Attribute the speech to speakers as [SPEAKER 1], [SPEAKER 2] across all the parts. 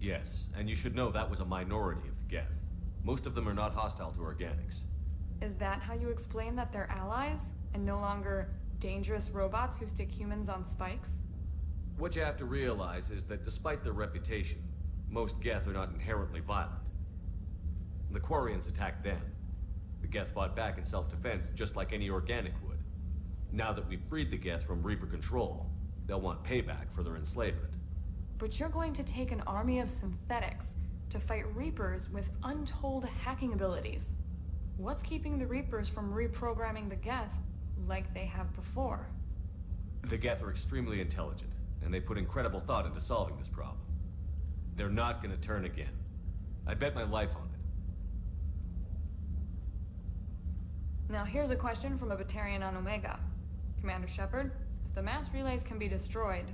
[SPEAKER 1] Yes, and you should know that was a minority of the Geth. Most of them are not hostile to organics.
[SPEAKER 2] Is that how you explain that they're allies, and no longer dangerous robots who stick humans on spikes?
[SPEAKER 1] What you have to realize is that despite their reputation, most Geth are not inherently violent. The Quarians attacked them. The Geth fought back in self-defense just like any organic would. Now that we've freed the Geth from Reaper control, they'll want payback for their enslavement.
[SPEAKER 2] But you're going to take an army of synthetics to fight Reapers with untold hacking abilities. What's keeping the Reapers from reprogramming the Geth like they have before?
[SPEAKER 1] The Geth are extremely intelligent, and they put incredible thought into solving this problem. They're not gonna turn again. I bet my life on it.
[SPEAKER 2] Now here's a question from a Batarian on Omega. Commander Shepard, if the mass relays can be destroyed...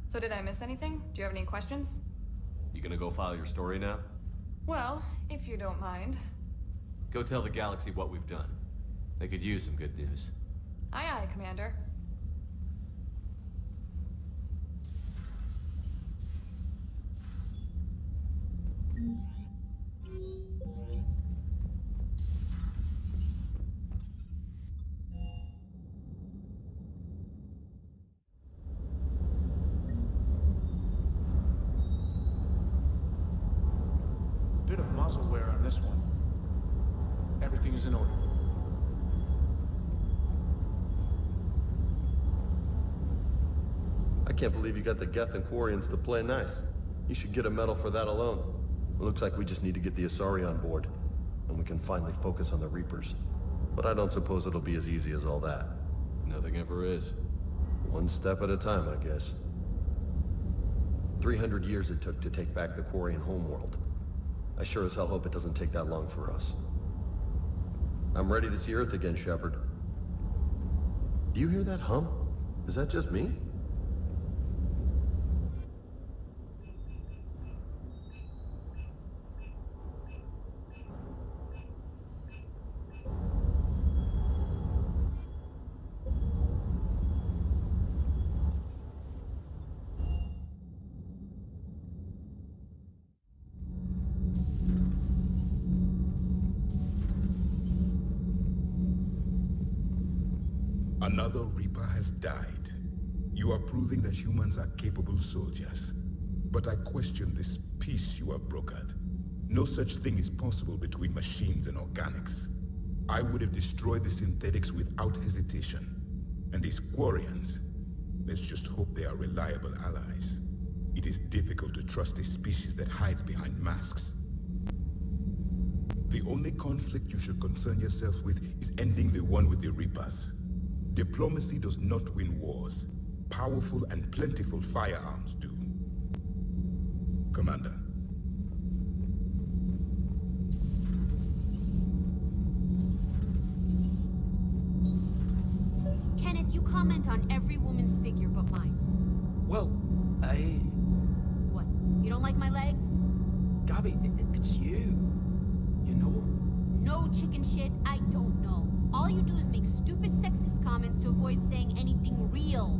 [SPEAKER 2] So did I miss anything? Do you have any questions?
[SPEAKER 1] You gonna go file your story now?
[SPEAKER 2] Well, if you don't mind.
[SPEAKER 1] Go tell the galaxy what we've done. They could use some good news.
[SPEAKER 2] Aye aye, Commander.
[SPEAKER 3] Bit of muzzle wear on this one. Everything is in order.
[SPEAKER 4] I can't believe you got the Geth and Quarians to play nice. You should get a medal for that alone. It looks like we just need to get the Asari on board, and we can finally focus on the Reapers. But I don't suppose it'll be as easy as all that.
[SPEAKER 1] Nothing ever is.
[SPEAKER 4] One step at a time, I guess. 300 years it took to take back the Quarian homeworld. I sure as hell hope it doesn't take that long for us. I'm ready to see Earth again, Shepard. Do you hear that hum? Is that just me?
[SPEAKER 5] Another Reaper has died. You are proving that humans are capable soldiers. But I question this peace you have brokered. No such thing is possible between machines and organics. I would have destroyed the synthetics without hesitation. And these Quarians, let's just hope they are reliable allies. It is difficult to trust a species that hides behind masks. The only conflict you should concern yourself with is ending the one with the Reapers. Diplomacy does not win wars. Powerful and plentiful firearms do. Commander.
[SPEAKER 6] Kenneth, you comment on every woman's figure but mine.
[SPEAKER 7] Well,
[SPEAKER 6] What? You don't like my legs?
[SPEAKER 7] Gabby, it's you. You know?
[SPEAKER 6] No chicken shit, I don't know. All you do is make stupid sexist comments to avoid saying anything real.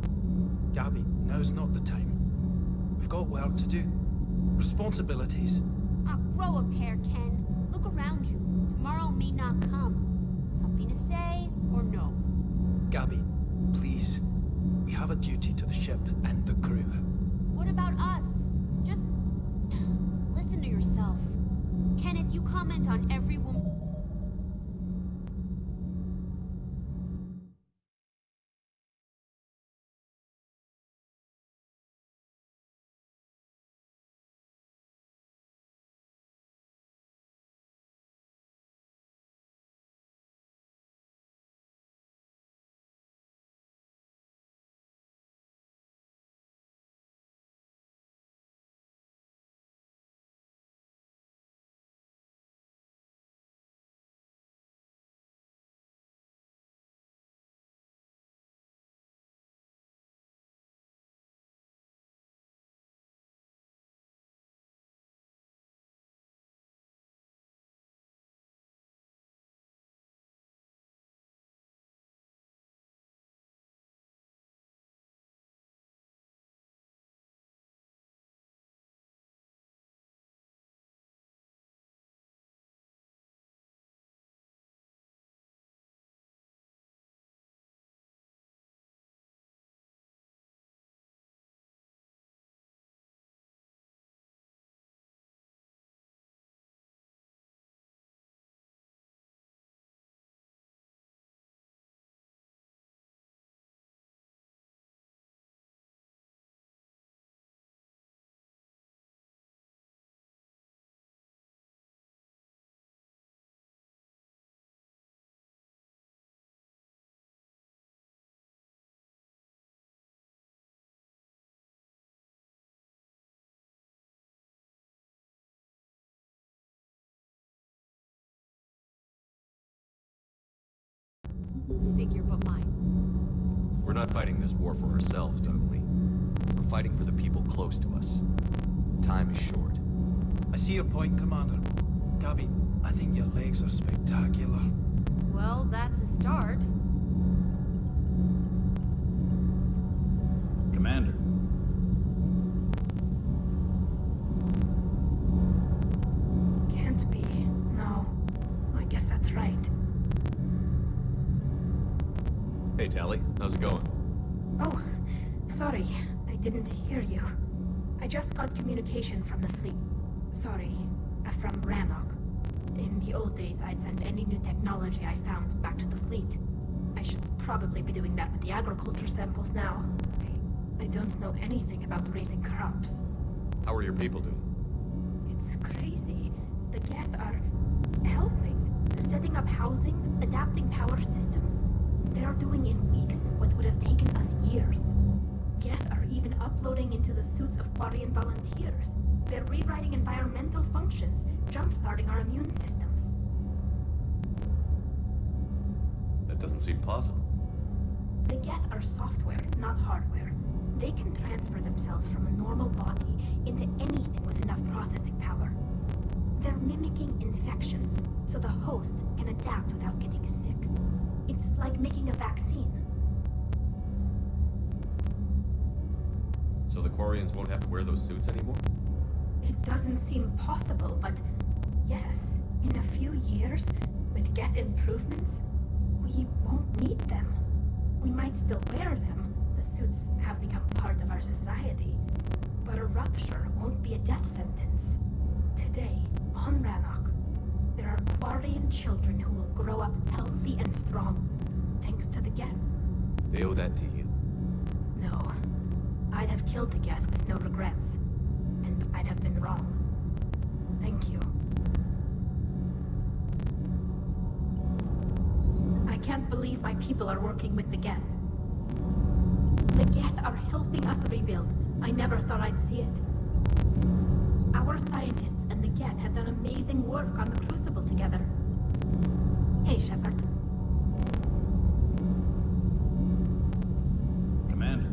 [SPEAKER 7] Gabby, now's not the time. We've got work to do. Responsibilities.
[SPEAKER 6] Ah, grow a pair, Ken. Look around you. Tomorrow may not come. Something to say or no?
[SPEAKER 7] Gabby, please. We have a duty to the ship and the crew.
[SPEAKER 6] What about us? Just listen to yourself. Kenneth, you comment on every woman. whose figure but mine?
[SPEAKER 1] We're not fighting this war for ourselves, Donnelly. We're fighting for the people close to us. Time is short.
[SPEAKER 7] I see your point, Commander. Gabby, I think your legs are spectacular.
[SPEAKER 6] Well, that's a start.
[SPEAKER 8] Commander.
[SPEAKER 9] Can't be. No. I guess that's right.
[SPEAKER 1] Hey, Tally. How's it going?
[SPEAKER 9] Oh, sorry. I didn't hear you. I just got communication from the fleet. Sorry. From Rannoch. In the old days, I'd send any new technology I found back to the fleet. I should probably be doing that with the agriculture samples now. I don't know anything about raising crops.
[SPEAKER 1] How are your people doing?
[SPEAKER 9] It's crazy. The Geth are helping. Setting up housing, adapting power systems. They are doing in weeks what would have taken us years. Geth are even uploading into the suits of Quarian volunteers. They're rewriting environmental functions, jump-starting our immune systems.
[SPEAKER 1] That doesn't seem possible.
[SPEAKER 9] The Geth are software, not hardware. They can transfer themselves from a normal body into anything with enough processing power. They're mimicking infections, so the host can adapt without getting sick. It's like making a vaccine.
[SPEAKER 1] So the Quarians won't have to wear those suits anymore?
[SPEAKER 9] It doesn't seem possible, but yes, in a few years, with Geth improvements, we won't need them. We might still wear them. The suits have become part of our society. But a rupture won't be a death sentence. Today, on Rannoch, there are Quarian children who will grow up healthy and strong, thanks to the Geth.
[SPEAKER 1] They owe that to you.
[SPEAKER 9] No. I'd have killed the Geth with no regrets. And I'd have been wrong. Thank you. I can't believe my people are working with the Geth. The Geth are helping us rebuild. I never thought I'd see it. Our scientists and the Geth have done amazing work on the Crucible together. Hey, Shepard.
[SPEAKER 8] Commander.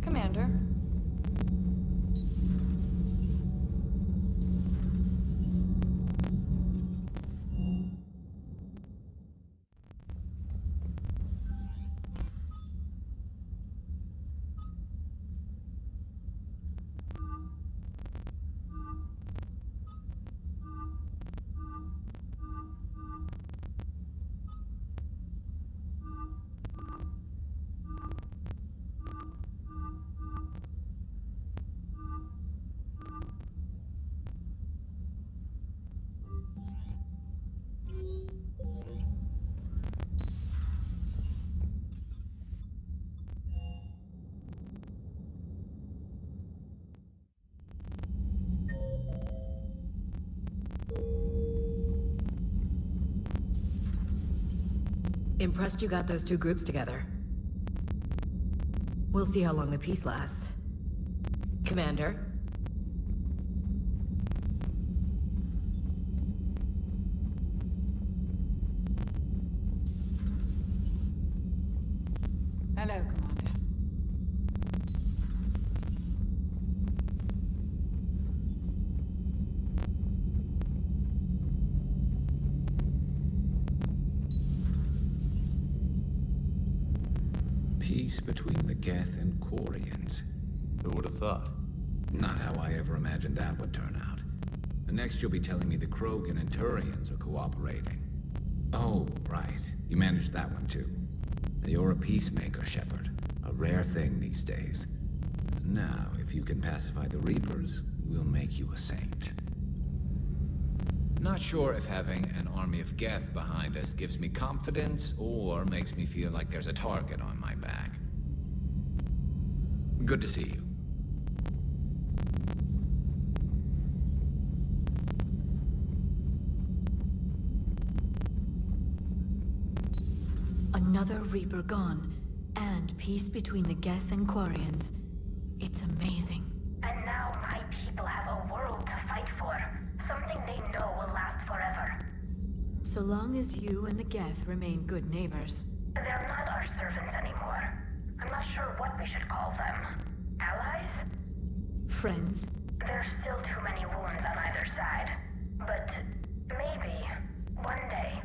[SPEAKER 2] Commander.
[SPEAKER 10] Impressed you got those two groups together. We'll see how long the peace lasts. Commander?
[SPEAKER 2] Hello, Commander.
[SPEAKER 11] Peace between the Geth and Quarians.
[SPEAKER 1] Who would have thought?
[SPEAKER 11] Not how I ever imagined that would turn out. And next you'll be telling me the Krogan and Turians are cooperating. Oh, right. You managed that one too. You're a peacemaker, Shepard. A rare thing these days. Now, if you can pacify the Reapers, we'll make you a saint. Not sure if having an army of Geth behind us gives me confidence or makes me feel like there's a target on my back. Good to see you.
[SPEAKER 10] Another Reaper gone, and peace between the Geth and Quarians. It's amazing.
[SPEAKER 9] And now my
[SPEAKER 10] So long as you and the Geth remain good neighbors.
[SPEAKER 9] They're not our servants anymore. I'm not sure what we should call them. Allies?
[SPEAKER 10] Friends?
[SPEAKER 9] There's still too many wounds on either side. But maybe one day.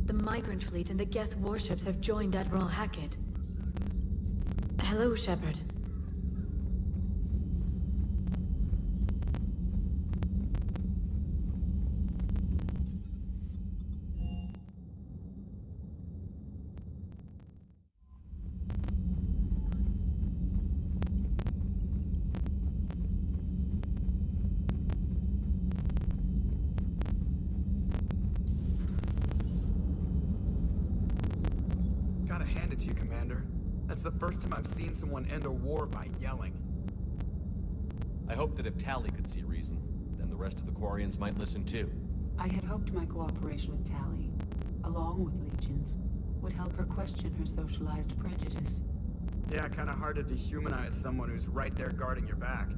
[SPEAKER 10] The migrant fleet and the Geth warships have joined Admiral Hackett. Hello, Shepard.
[SPEAKER 7] Gotta hand it to you, Commander. That's the first time I've seen someone end a war by yelling.
[SPEAKER 1] I hope that if Tali could see reason, then the rest of the Quarians might listen too.
[SPEAKER 8] I had hoped my cooperation with Tali, along with Legions, would help her question her socialized prejudice.
[SPEAKER 7] Yeah, kinda hard to dehumanize someone who's right there guarding your back.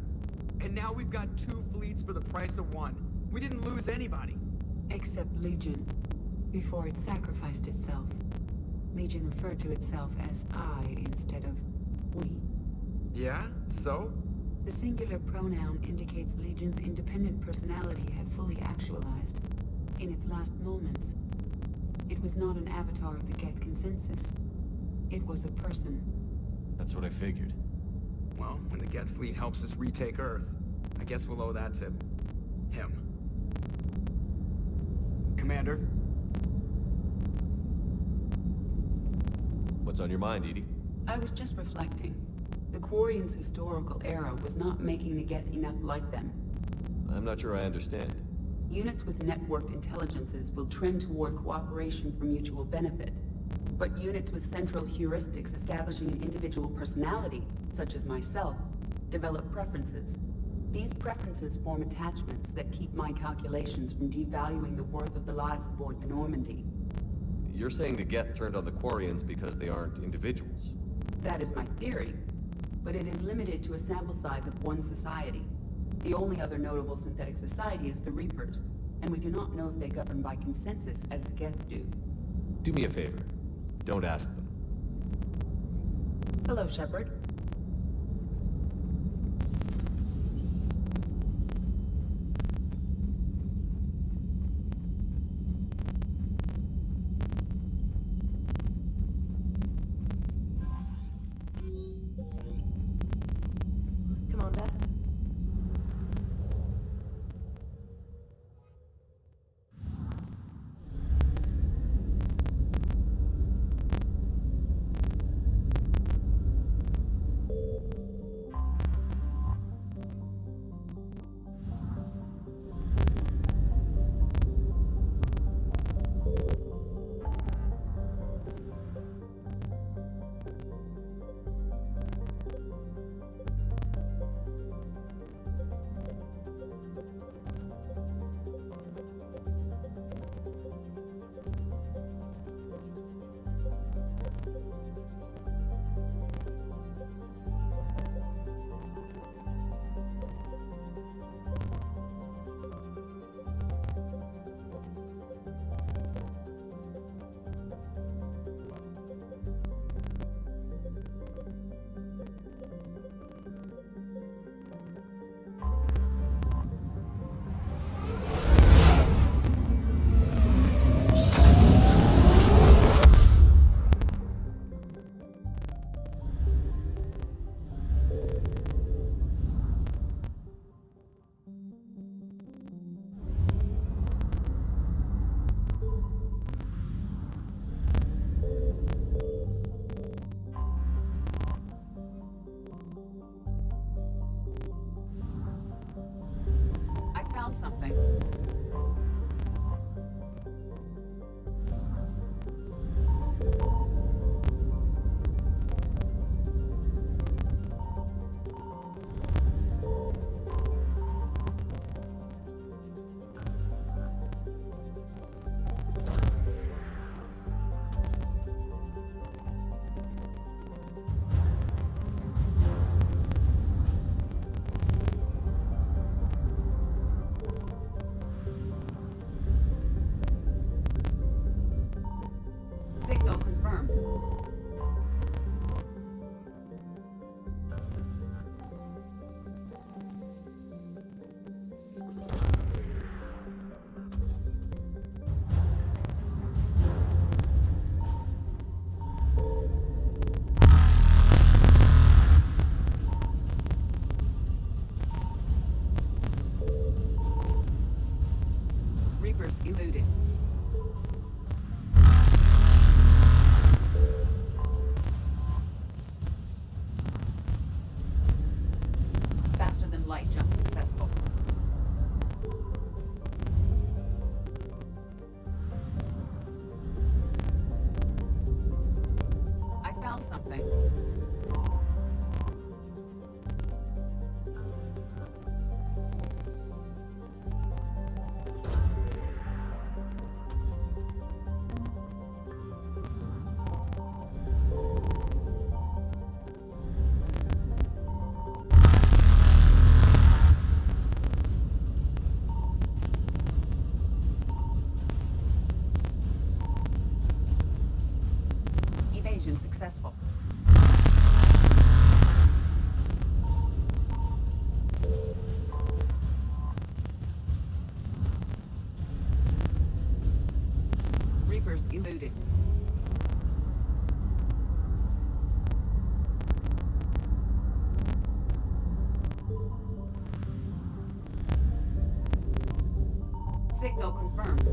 [SPEAKER 7] And now we've got 2 fleets for the price of 1. We didn't lose anybody.
[SPEAKER 8] Except Legion, before it sacrificed itself. Legion referred to itself as I instead of we.
[SPEAKER 7] Yeah? So?
[SPEAKER 8] The singular pronoun indicates Legion's independent personality had fully actualized. In its last moments, it was not an avatar of the Geth consensus. It was a person.
[SPEAKER 1] That's what I figured.
[SPEAKER 7] Well, when the Geth fleet helps us retake Earth, I guess we'll owe that to him. Commander?
[SPEAKER 1] What's on your mind, Edie?
[SPEAKER 8] I was just reflecting. The Quarians' historical era was not making the Geth enough like them.
[SPEAKER 1] I'm not sure I understand.
[SPEAKER 8] Units with networked intelligences will trend toward cooperation for mutual benefit. But units with central heuristics establishing an individual personality, such as myself, develop preferences. These preferences form attachments that keep my calculations from devaluing the worth of the lives aboard the Normandy.
[SPEAKER 1] You're saying the Geth turned on the Quarians because they aren't individuals?
[SPEAKER 8] That is my theory, but it is limited to a sample size of one society. The only other notable synthetic society is the Reapers, and we do not know if they govern by consensus as the Geth do.
[SPEAKER 1] Do me a favor. Don't ask them.
[SPEAKER 8] Hello, Shepard.
[SPEAKER 10] Commander?
[SPEAKER 8] light jump successful. I found something. Evasion successful. Reapers eluded. Signal confirmed.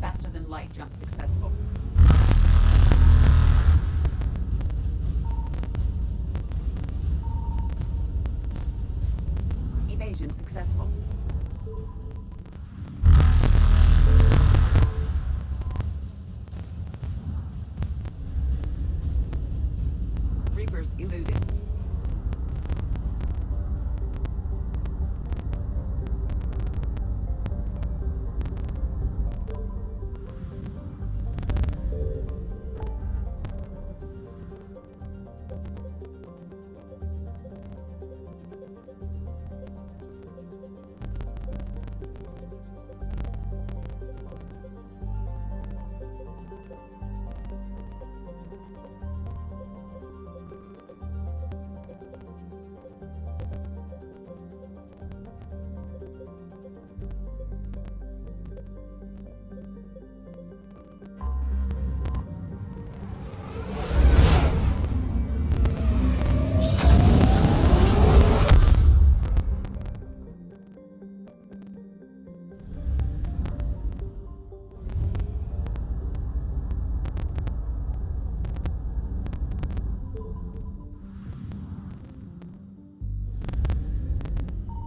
[SPEAKER 8] Faster than light jump successful. Evasion successful. Reapers eluded.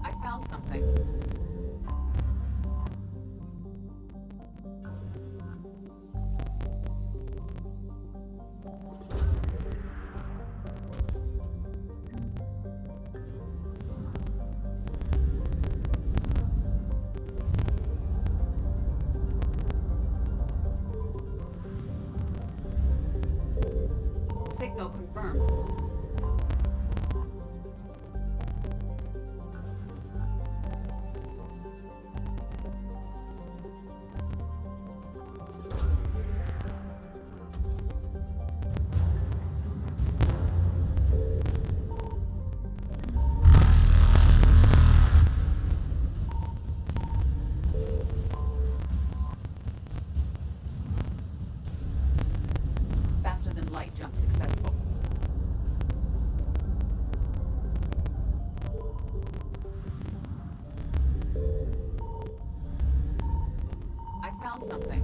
[SPEAKER 8] I found something. Signal confirmed. Faster than light jump successful. I found something.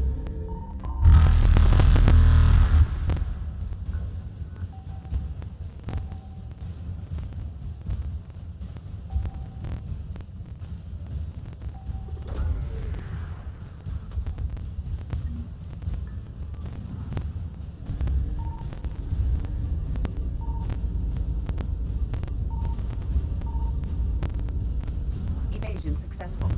[SPEAKER 8] Evasion successful.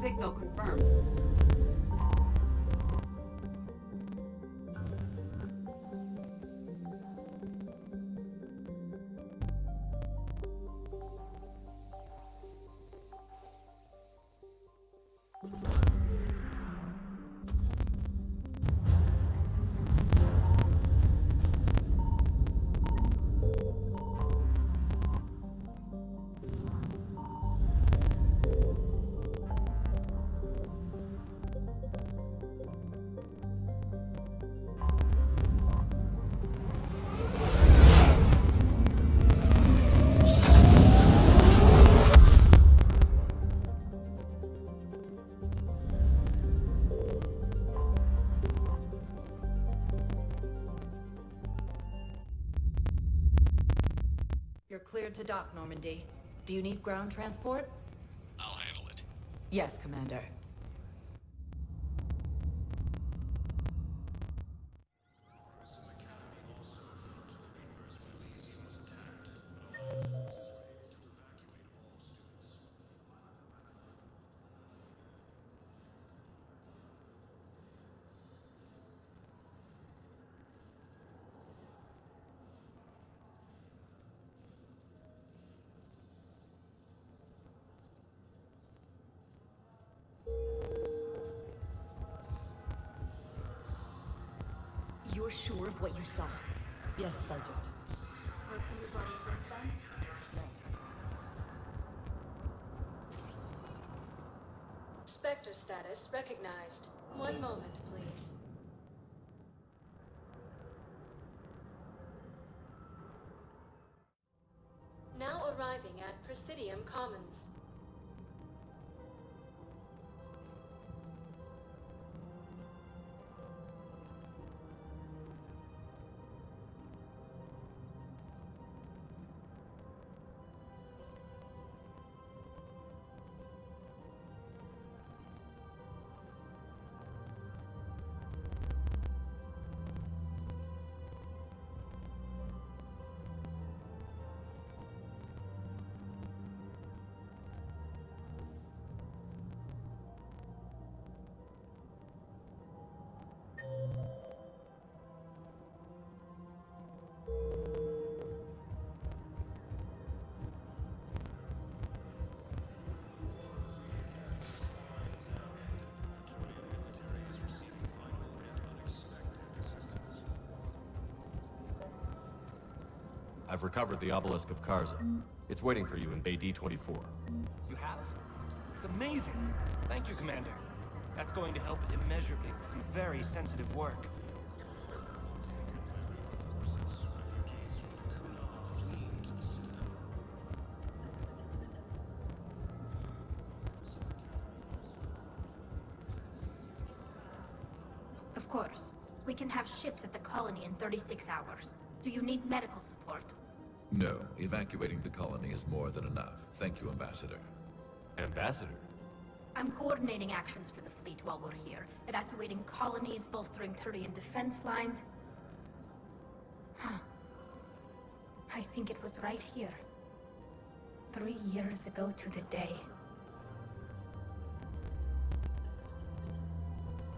[SPEAKER 8] Signal confirmed.
[SPEAKER 10] You're cleared to dock, Normandy. Do you need ground transport?
[SPEAKER 1] I'll handle it.
[SPEAKER 10] Yes, Commander.
[SPEAKER 12] You're sure of what you saw?
[SPEAKER 10] Yes, Sergeant. Spectre status recognized. One moment, please. Now arriving at Presidium Commons.
[SPEAKER 1] I've recovered the obelisk of Karza. It's waiting for you in Bay D-24.
[SPEAKER 13] You have? It's amazing. Thank you, Commander. That's going to help immeasurably with some very sensitive work.
[SPEAKER 9] Of course. We can have ships at the colony in 36 hours. Do you need medical support?
[SPEAKER 14] No, evacuating the colony is more than enough. Thank you, Ambassador.
[SPEAKER 1] Ambassador?
[SPEAKER 9] I'm coordinating actions for the fleet while we're here. Evacuating colonies, bolstering Turian defense lines. Huh. I think it was right here. 3 years ago to the day.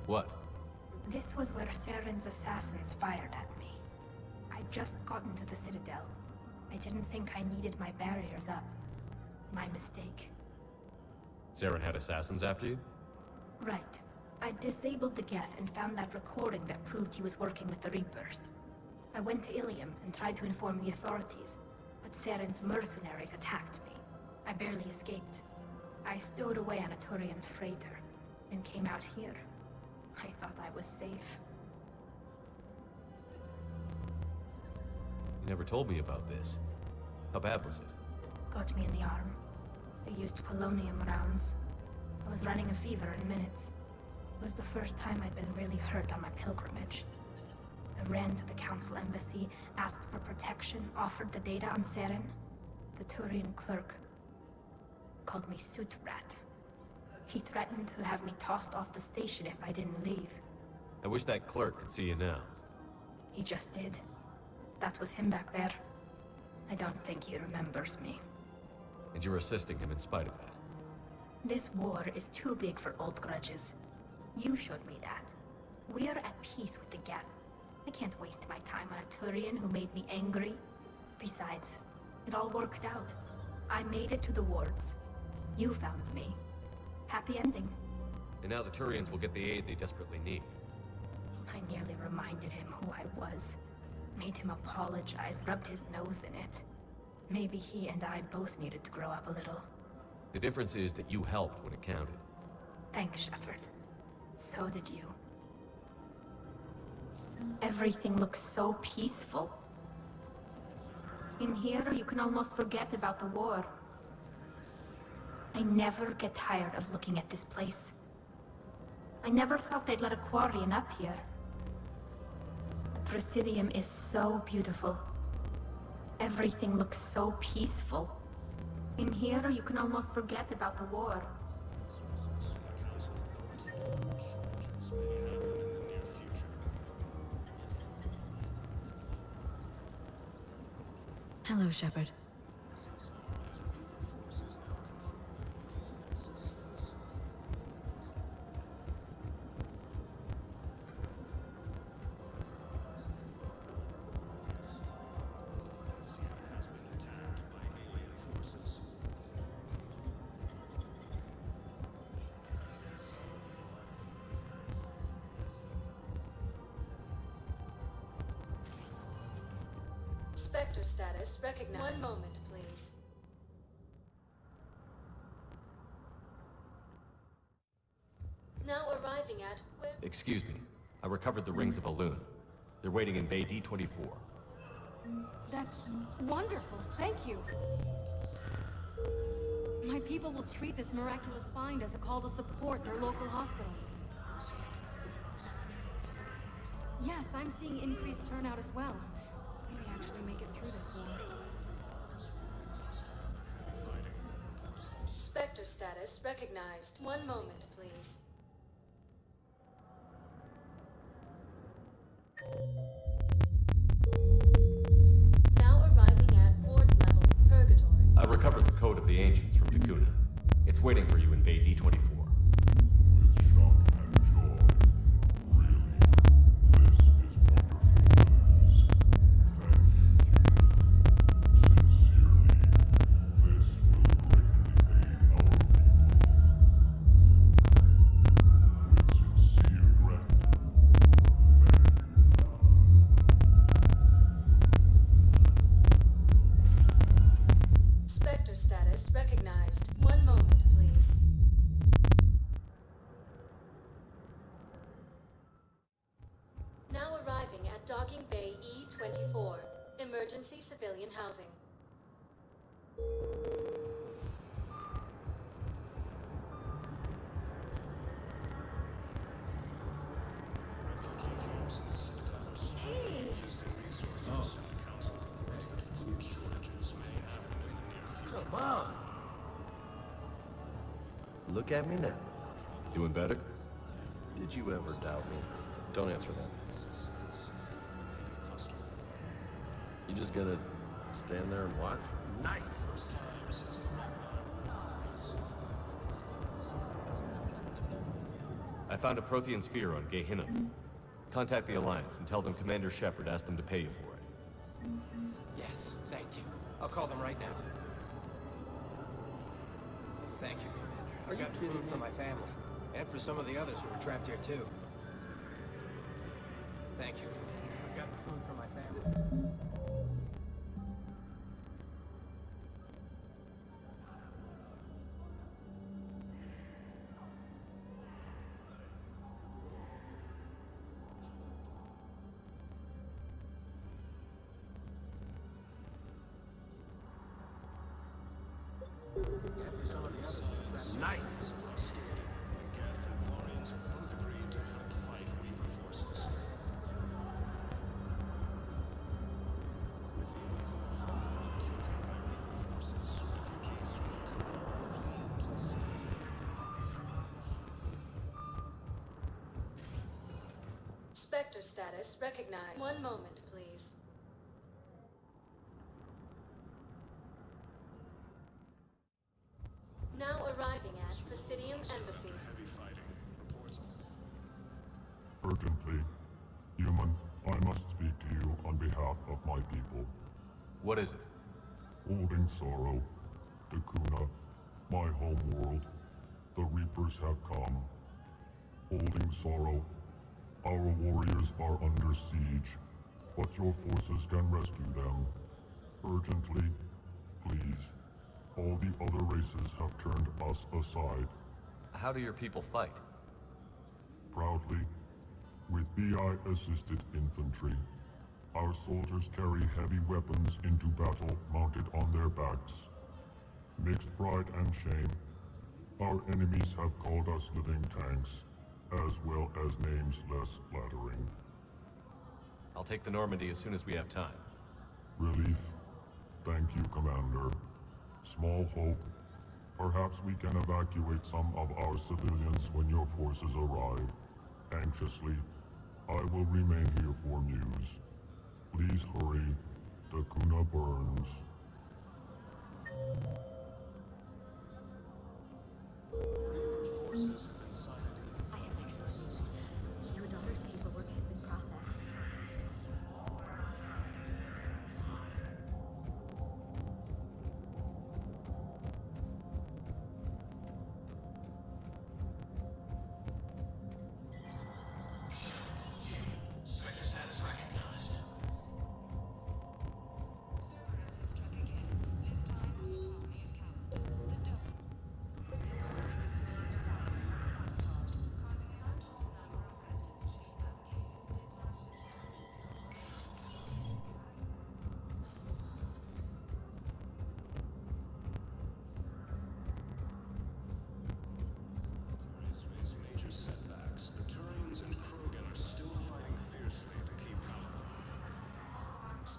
[SPEAKER 1] What?
[SPEAKER 9] This was where Saren's assassins fired at me. I'd just gotten to the Citadel. I didn't think I needed my barriers up. My mistake.
[SPEAKER 1] Saren had assassins after you?
[SPEAKER 9] Right. I disabled the Geth and found that recording that proved he was working with the Reapers. I went to Ilium and tried to inform the authorities, but Saren's mercenaries attacked me. I barely escaped. I stowed away on a Turian freighter and came out here. I thought I was safe.
[SPEAKER 1] You never told me about this. How bad was it?
[SPEAKER 9] Got me in the arm. They used polonium rounds. I was running a fever in minutes. It was the first time I'd been really hurt on my pilgrimage. I ran to the Council Embassy, asked for protection, offered the data on Saren. The Turian clerk called me Soot Rat. He threatened to have me tossed off the station if I didn't leave.
[SPEAKER 1] I wish that clerk could see you now.
[SPEAKER 9] He just did. That was him back there. I don't think he remembers me.
[SPEAKER 1] And you're assisting him in spite of that.
[SPEAKER 9] This war is too big for old grudges. You showed me that. We are at peace with the Geth. I can't waste my time on a Turian who made me angry. Besides, it all worked out. I made it to the wards. You found me. Happy ending.
[SPEAKER 1] And now the Turians will get the aid they desperately need.
[SPEAKER 9] I nearly reminded him who I was. Made him apologize, rubbed his nose in it. Maybe he and I both needed to grow up a little.
[SPEAKER 1] The difference is that you helped when it counted.
[SPEAKER 9] Thanks, Shepard. So did you. Everything looks so peaceful. In here, you can almost forget about the war. I never get tired of looking at this place. I never thought they'd let a Quarian up here. The Presidium is so beautiful. Everything looks so peaceful. In here, you can almost forget about the war.
[SPEAKER 10] Hello, Shepard.
[SPEAKER 15] Spectre status recognized. One moment, please. Now arriving at where...
[SPEAKER 1] Excuse me. I recovered the rings of Elune. They're waiting in Bay D-24.
[SPEAKER 2] That's wonderful. Thank you. My people will treat this miraculous find as a call to support their local hospitals. Yes, I'm seeing increased turnout as well. We may actually make it through this war.
[SPEAKER 15] Spectre status recognized. One moment, please. Now arriving at ward level, Purgatory.
[SPEAKER 1] I recovered the code of the ancients from Dakuna. It's waiting for you in Bay D-24.
[SPEAKER 15] Spectre status recognized. One moment, please. Now arriving at Docking Bay E-24. Emergency civilian housing.
[SPEAKER 4] Come on! Look at me now.
[SPEAKER 1] Doing better?
[SPEAKER 4] Did you ever doubt me? Don't answer that. You just gonna stand there and watch? Nice!
[SPEAKER 1] I found a Prothean sphere on Gehenna. Contact the Alliance and tell them Commander Shepard asked them to pay you for it.
[SPEAKER 13] Yes, thank you. I'll call them right now. Thank you, Commander. I got food for my family, and for some of the others who were trapped here too. Thank you, Commander. I've got food for my family.
[SPEAKER 4] Nice!
[SPEAKER 15] Spectre status recognized. One moment, please. Now arriving at Presidium Embassy.
[SPEAKER 16] Urgently, human, I must speak to you on behalf of my people.
[SPEAKER 1] What is it?
[SPEAKER 16] Holding sorrow, Dakuna, my home world, the Reapers have come. Holding sorrow, our warriors are under siege, but your forces can rescue them. Urgently, please. All the other races have turned us aside.
[SPEAKER 1] How do your people fight?
[SPEAKER 16] Proudly, with BI-assisted infantry. Our soldiers carry heavy weapons into battle mounted on their backs. Mixed pride and shame, our enemies have called us living tanks, as well as names less flattering.
[SPEAKER 1] I'll take the Normandy as soon as we have time.
[SPEAKER 16] Relief. Thank you, Commander. Small hope. Perhaps we can evacuate some of our civilians when your forces arrive. Anxiously, I will remain here for news. Please hurry. Dakuna burns.
[SPEAKER 12] I have excellent news. Your daughter's paperwork has been processed.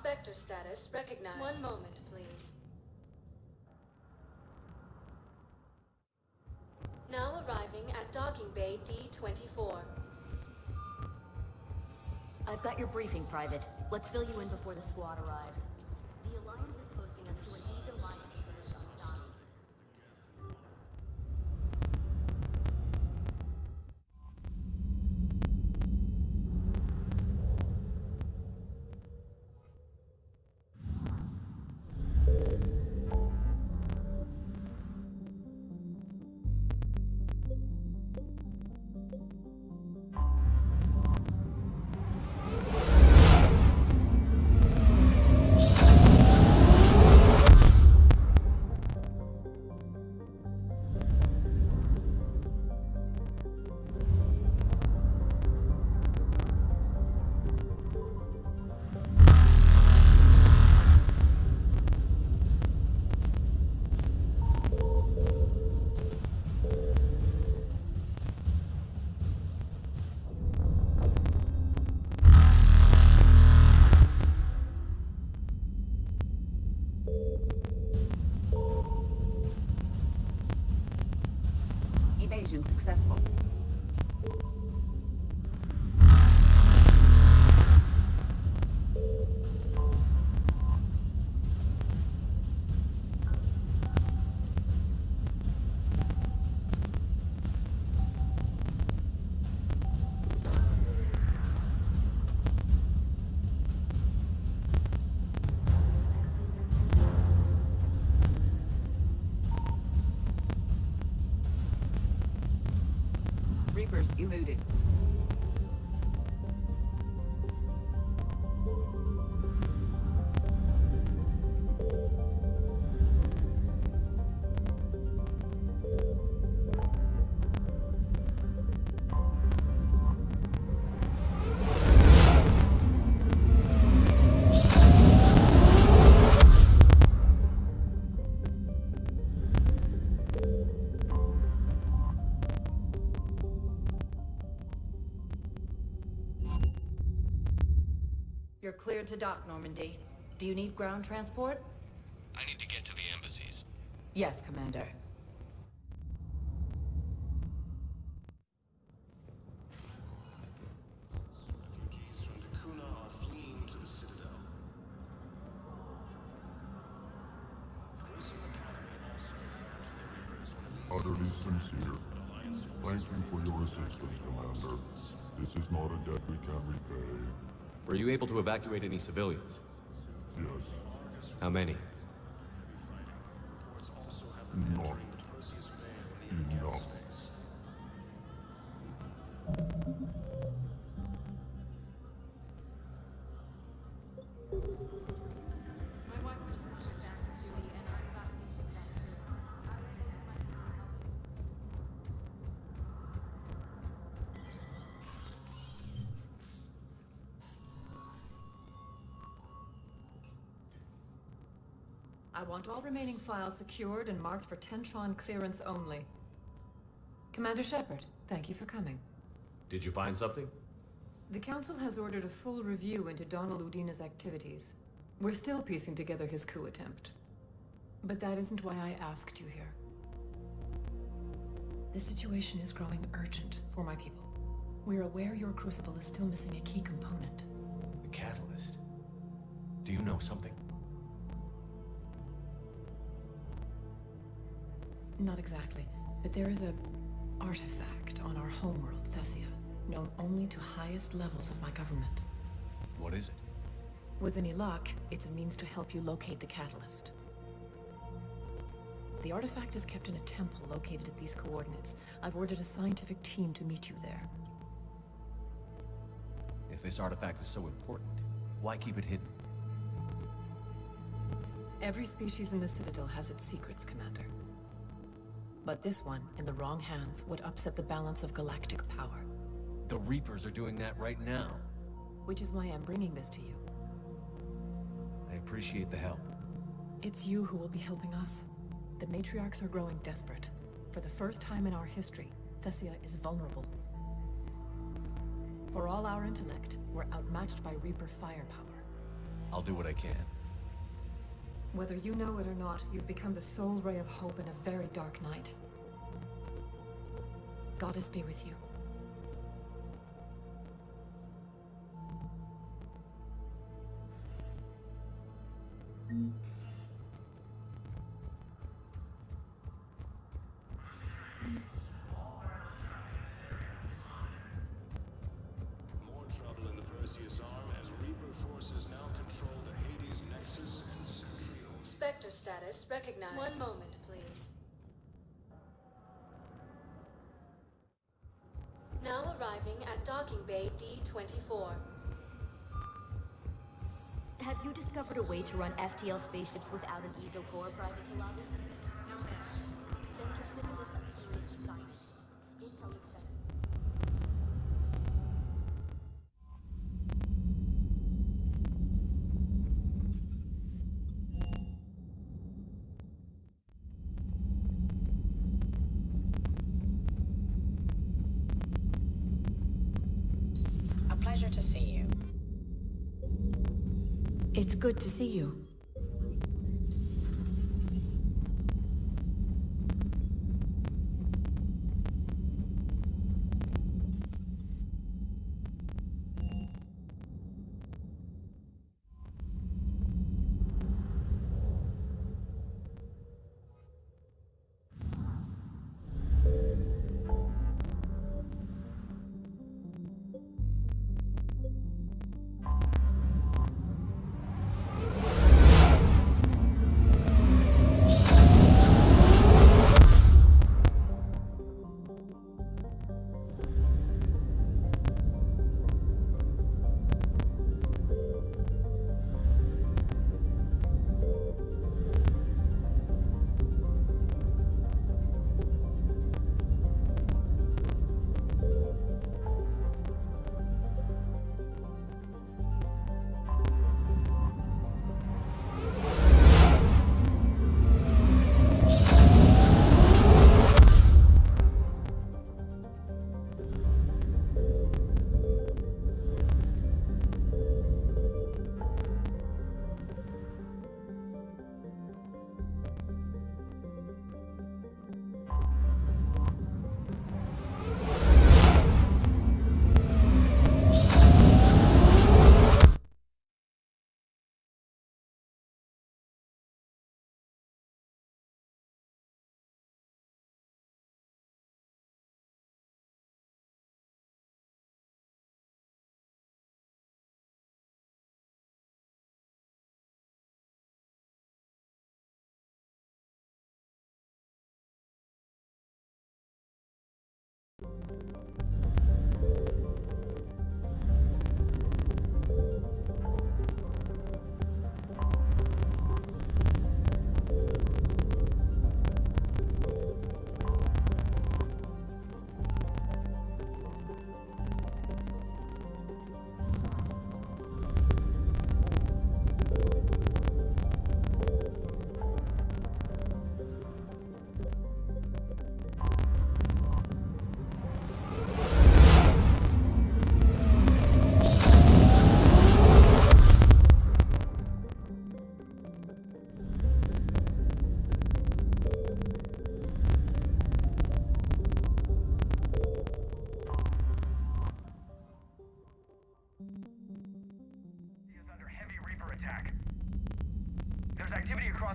[SPEAKER 15] Spectre status recognized. One moment, please. Now arriving at docking bay D-24.
[SPEAKER 12] I've got your briefing, Private. Let's fill you in before the squad arrives. The Alliance is posting us to an easy line of position on docking.
[SPEAKER 8] Evasion successful. Reapers eluded.
[SPEAKER 17] You're cleared to dock, Normandy. Do you need ground transport?
[SPEAKER 1] I need to get to the embassies.
[SPEAKER 17] Yes, Commander.
[SPEAKER 18] Refugees from Dakuna are fleeing to the Citadel. Gruesome Academy also referred to the Reapers when
[SPEAKER 16] utterly sincere. Thank you for your assistance, Commander. This is not a debt we can repay.
[SPEAKER 1] Were you able to evacuate any civilians?
[SPEAKER 16] Yes.
[SPEAKER 1] How many?
[SPEAKER 16] Not enough.
[SPEAKER 19] I want all remaining files secured and marked for Tentron clearance only. Commander Shepard, thank you for coming.
[SPEAKER 1] Did you find something?
[SPEAKER 19] The Council has ordered a full review into Donald Udina's activities. We're still piecing together his coup attempt. But that isn't why I asked you here. The situation is growing urgent for my people. We're aware your crucible is still missing a key component.
[SPEAKER 1] A catalyst? Do you know something?
[SPEAKER 19] Not exactly, but there is a artifact on our homeworld, Thessia, known only to highest levels of my government.
[SPEAKER 1] What is it?
[SPEAKER 19] With any luck, it's a means to help you locate the catalyst. The artifact is kept in a temple located at these coordinates. I've ordered a scientific team to meet you there.
[SPEAKER 1] If this artifact is so important, why keep it hidden?
[SPEAKER 19] Every species in the Citadel has its secrets, Commander. But this one, in the wrong hands, would upset the balance of galactic power.
[SPEAKER 1] The Reapers are doing that right now.
[SPEAKER 19] Which is why I'm bringing this to you.
[SPEAKER 1] I appreciate the help.
[SPEAKER 19] It's you who will be helping us. The matriarchs are growing desperate. For the first time in our history, Thessia is vulnerable. For all our intellect, we're outmatched by Reaper firepower.
[SPEAKER 1] I'll do what I can.
[SPEAKER 19] Whether you know it or not, you've become the sole ray of hope in a very dark night. Goddess be with you.
[SPEAKER 18] More trouble in the Perseus arm as Reaper forces now control the Hades Nexus and Centrios.
[SPEAKER 15] Spectre status recognized. One moment, please. Now arriving at docking bay D-24.
[SPEAKER 12] Have you discovered a way to run FTL spaceships without an ESO core, Private Talabi? No, ma'am. Then consider this a serious assignment. Intel accepted.
[SPEAKER 20] A pleasure to see you.
[SPEAKER 10] It's good to see you.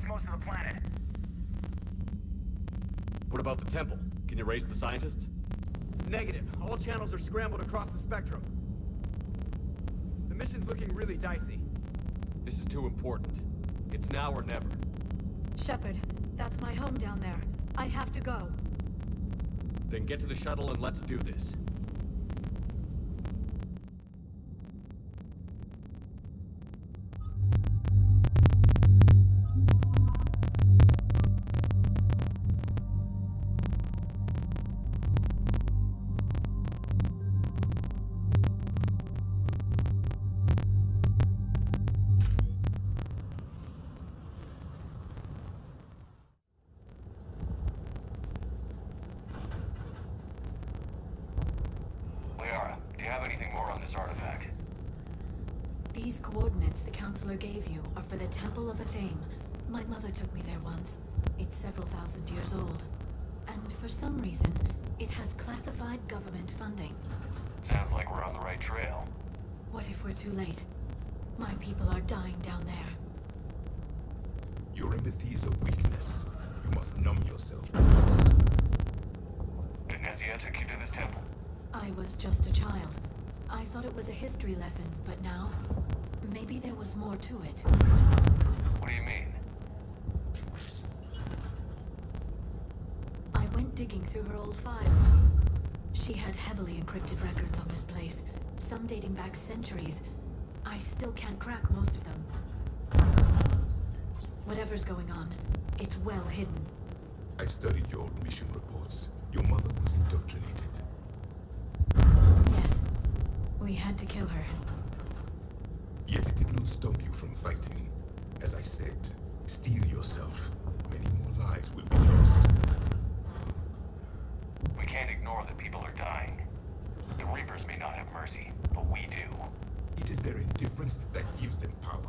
[SPEAKER 7] Most of the planet.
[SPEAKER 1] What about the temple? Can you raise the scientists?
[SPEAKER 7] Negative. All channels are scrambled across the spectrum. The mission's looking really dicey.
[SPEAKER 1] This is too important. It's now or never.
[SPEAKER 10] Shepard, that's my home down there. I have to go.
[SPEAKER 1] Then get to the shuttle and let's do this.
[SPEAKER 10] These coordinates the Counselor gave you are for the Temple of Athame. My mother took me there once. It's several thousand years old. And for some reason, it has classified government funding.
[SPEAKER 1] Sounds like we're on the right trail.
[SPEAKER 10] What if we're too late? My people are dying down there.
[SPEAKER 5] Your empathy is a weakness. You must numb yourself to this.
[SPEAKER 1] Venezia took you to this temple?
[SPEAKER 10] I was just a child. I thought it was a history lesson, but now, maybe there was more to it.
[SPEAKER 1] What do you mean?
[SPEAKER 10] I went digging through her old files. She had heavily encrypted records on this place, some dating back centuries. I still can't crack most of them. Whatever's going on, it's well hidden.
[SPEAKER 5] I studied your mission reports. Your mother was indoctrinated.
[SPEAKER 10] Yes. We had to kill her.
[SPEAKER 5] Yet it did not stop you from fighting. As I said, steel yourself. Many more lives will be lost.
[SPEAKER 1] We can't ignore that people are dying. The Reapers may not have mercy, but we do.
[SPEAKER 5] It is their indifference that gives them power.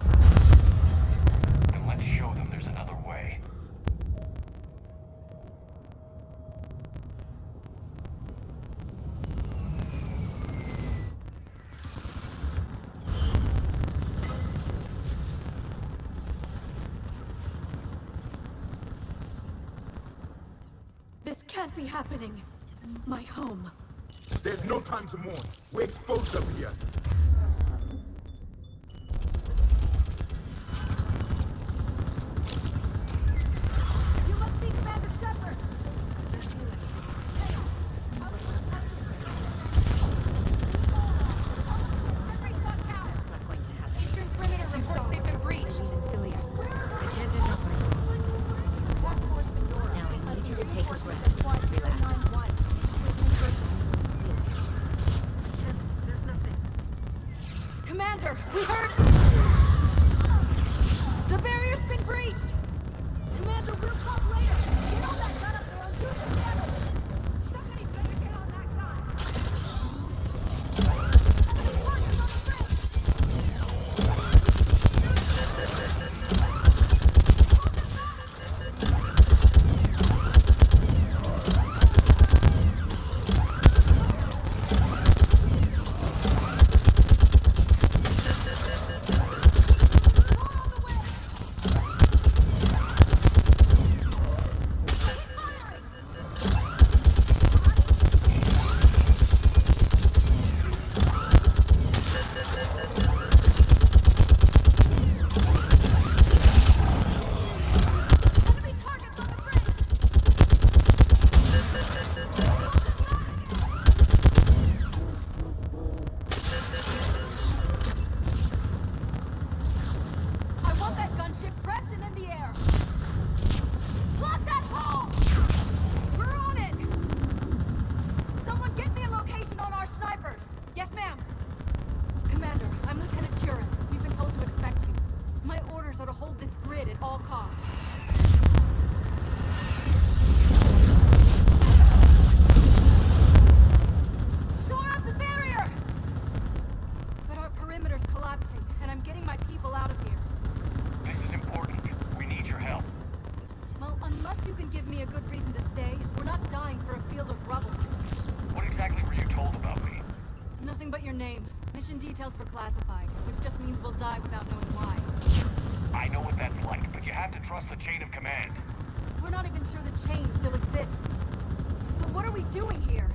[SPEAKER 1] Then let's show them there's another way.
[SPEAKER 10] This can't be happening. My home.
[SPEAKER 5] There's no time to mourn. We're exposed up here.
[SPEAKER 6] You must be Commander Shepard!
[SPEAKER 12] That's not going to happen.
[SPEAKER 6] Eastern perimeter reports they've been breached.
[SPEAKER 12] Cilia. I can't end up right now. I need you to take a breath. Relax.
[SPEAKER 6] Commander, we heard... The barrier's been breached! Commander, we'll talk later! Get on that gun up there and shoot the damage! Somebody better get on that gun! Enemy targets on the bridge!
[SPEAKER 2] in details for classified, which just means we'll die without knowing why.
[SPEAKER 13] I know what that's like, but you have to trust the chain of command.
[SPEAKER 2] We're not even sure the chain still exists. So what are we doing here?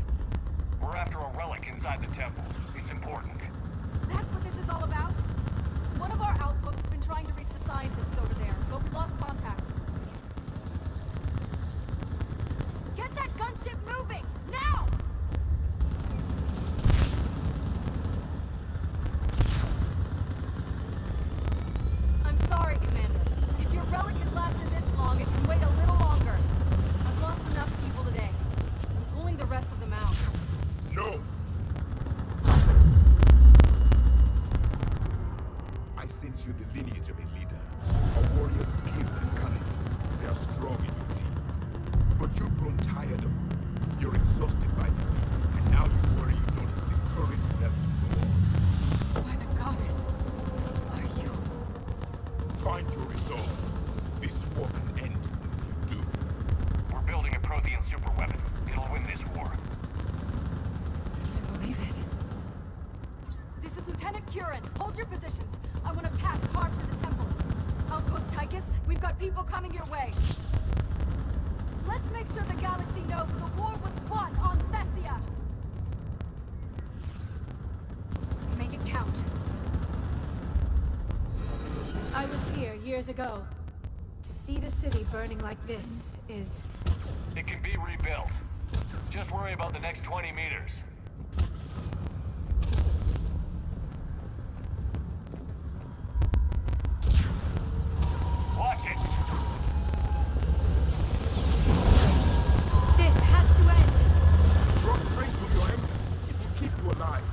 [SPEAKER 13] We're after a relic inside the temple. It's important.
[SPEAKER 2] That's what this is all about? One of our outposts has been trying to reach the scientists over there, but we lost contact. Get that gunship moving! Now! I'm sorry, Commander. If your relic has lasted this long, it can wait a little longer. I've lost enough people today. I'm pulling the rest of them out.
[SPEAKER 5] No! I sense you the lineage of a leader. A warrior skilled and cunning. They are strong in your deeds. But you've grown tired of them. You're exhausted by defeat, and now you worry you don't have the courage left to go on.
[SPEAKER 2] By the goddess, are you...
[SPEAKER 5] Find your resolve. This war can end if you do.
[SPEAKER 13] We're building a Prothean superweapon. It'll win this war.
[SPEAKER 2] I believe it. This is Lieutenant Curran. Hold your positions. I want a path carved to the temple. Outpost Tychus, we've got people coming your way. Let's make sure the galaxy knows the war was won on Thessia. Make it count.
[SPEAKER 6] I was here years ago. To see the city burning like this is...
[SPEAKER 13] It can be rebuilt. Just worry about the next 20 meters. Watch it!
[SPEAKER 6] This has to end!
[SPEAKER 5] Drop strength with your aim. It will keep you alive.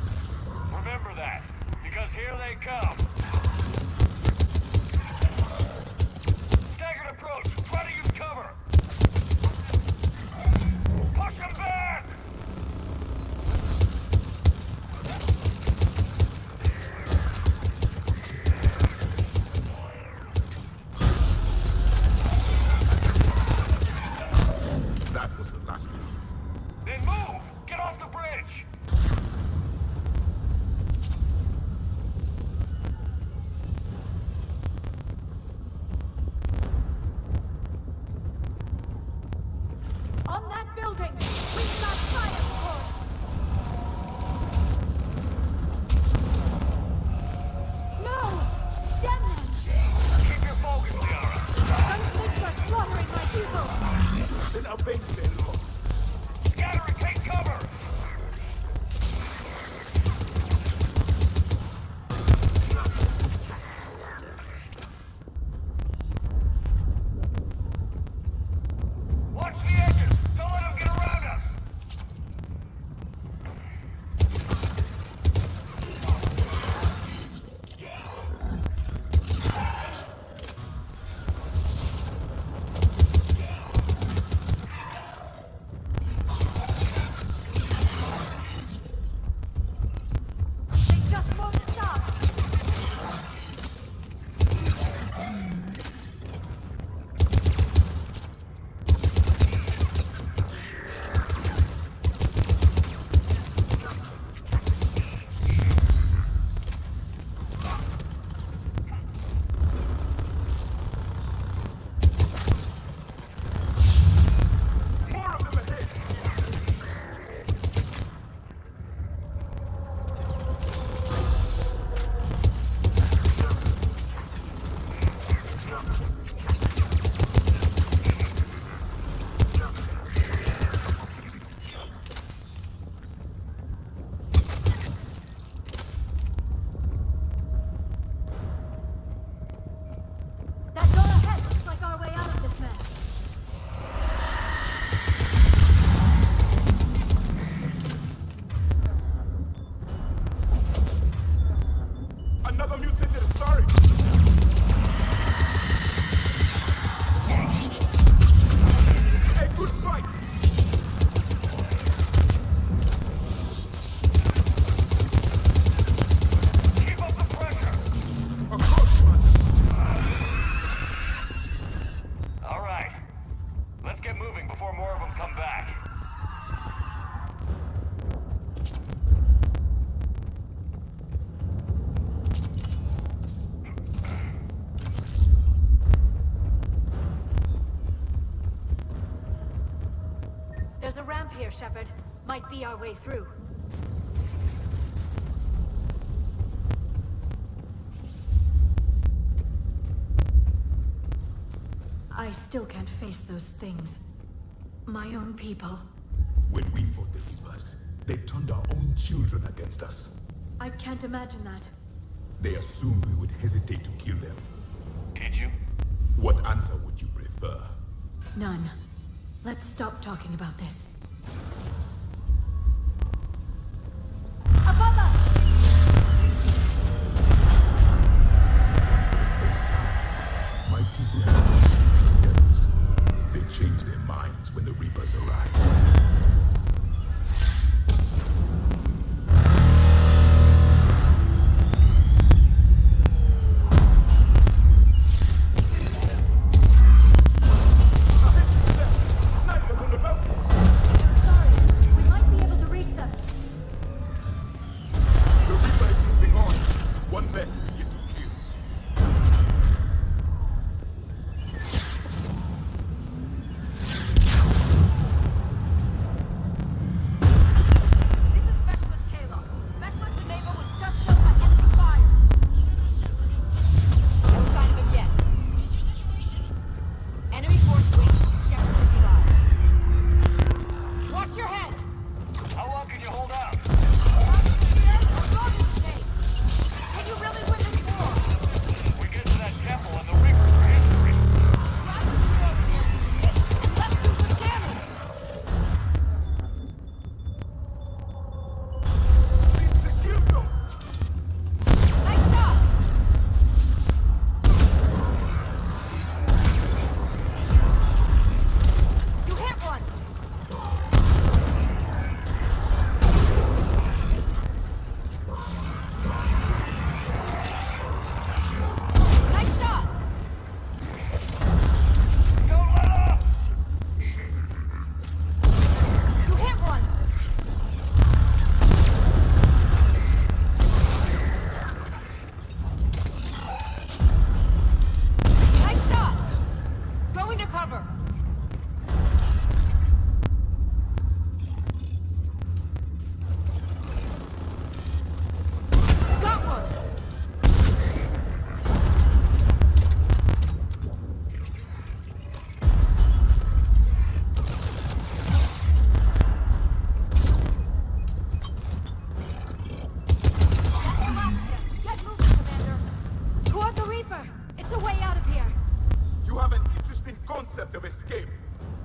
[SPEAKER 13] Remember that, because here they come. Staggered approach. Try to use cover. Push them back!
[SPEAKER 5] That was the last one.
[SPEAKER 13] Then move! Get off the bridge!
[SPEAKER 6] On that building! We've got fire support! No! Damn them!
[SPEAKER 13] Keep your focus, Liara.
[SPEAKER 6] Gunslips are slaughtering my people!
[SPEAKER 5] Then avenge their loss.
[SPEAKER 13] Scatter and take cover! Watch the edges! Don't let them get around
[SPEAKER 6] There's a ramp here, Shepard. Might be our way through. I still can't face those things. My own people.
[SPEAKER 5] When we fought the Reapers, they turned our own children against us.
[SPEAKER 6] I can't imagine that.
[SPEAKER 5] They assumed we would hesitate to kill them.
[SPEAKER 13] Did you?
[SPEAKER 5] What answer would you prefer?
[SPEAKER 6] None. Let's stop talking about this. Above us!
[SPEAKER 5] My people have devils. They change their minds when the Reapers arrive.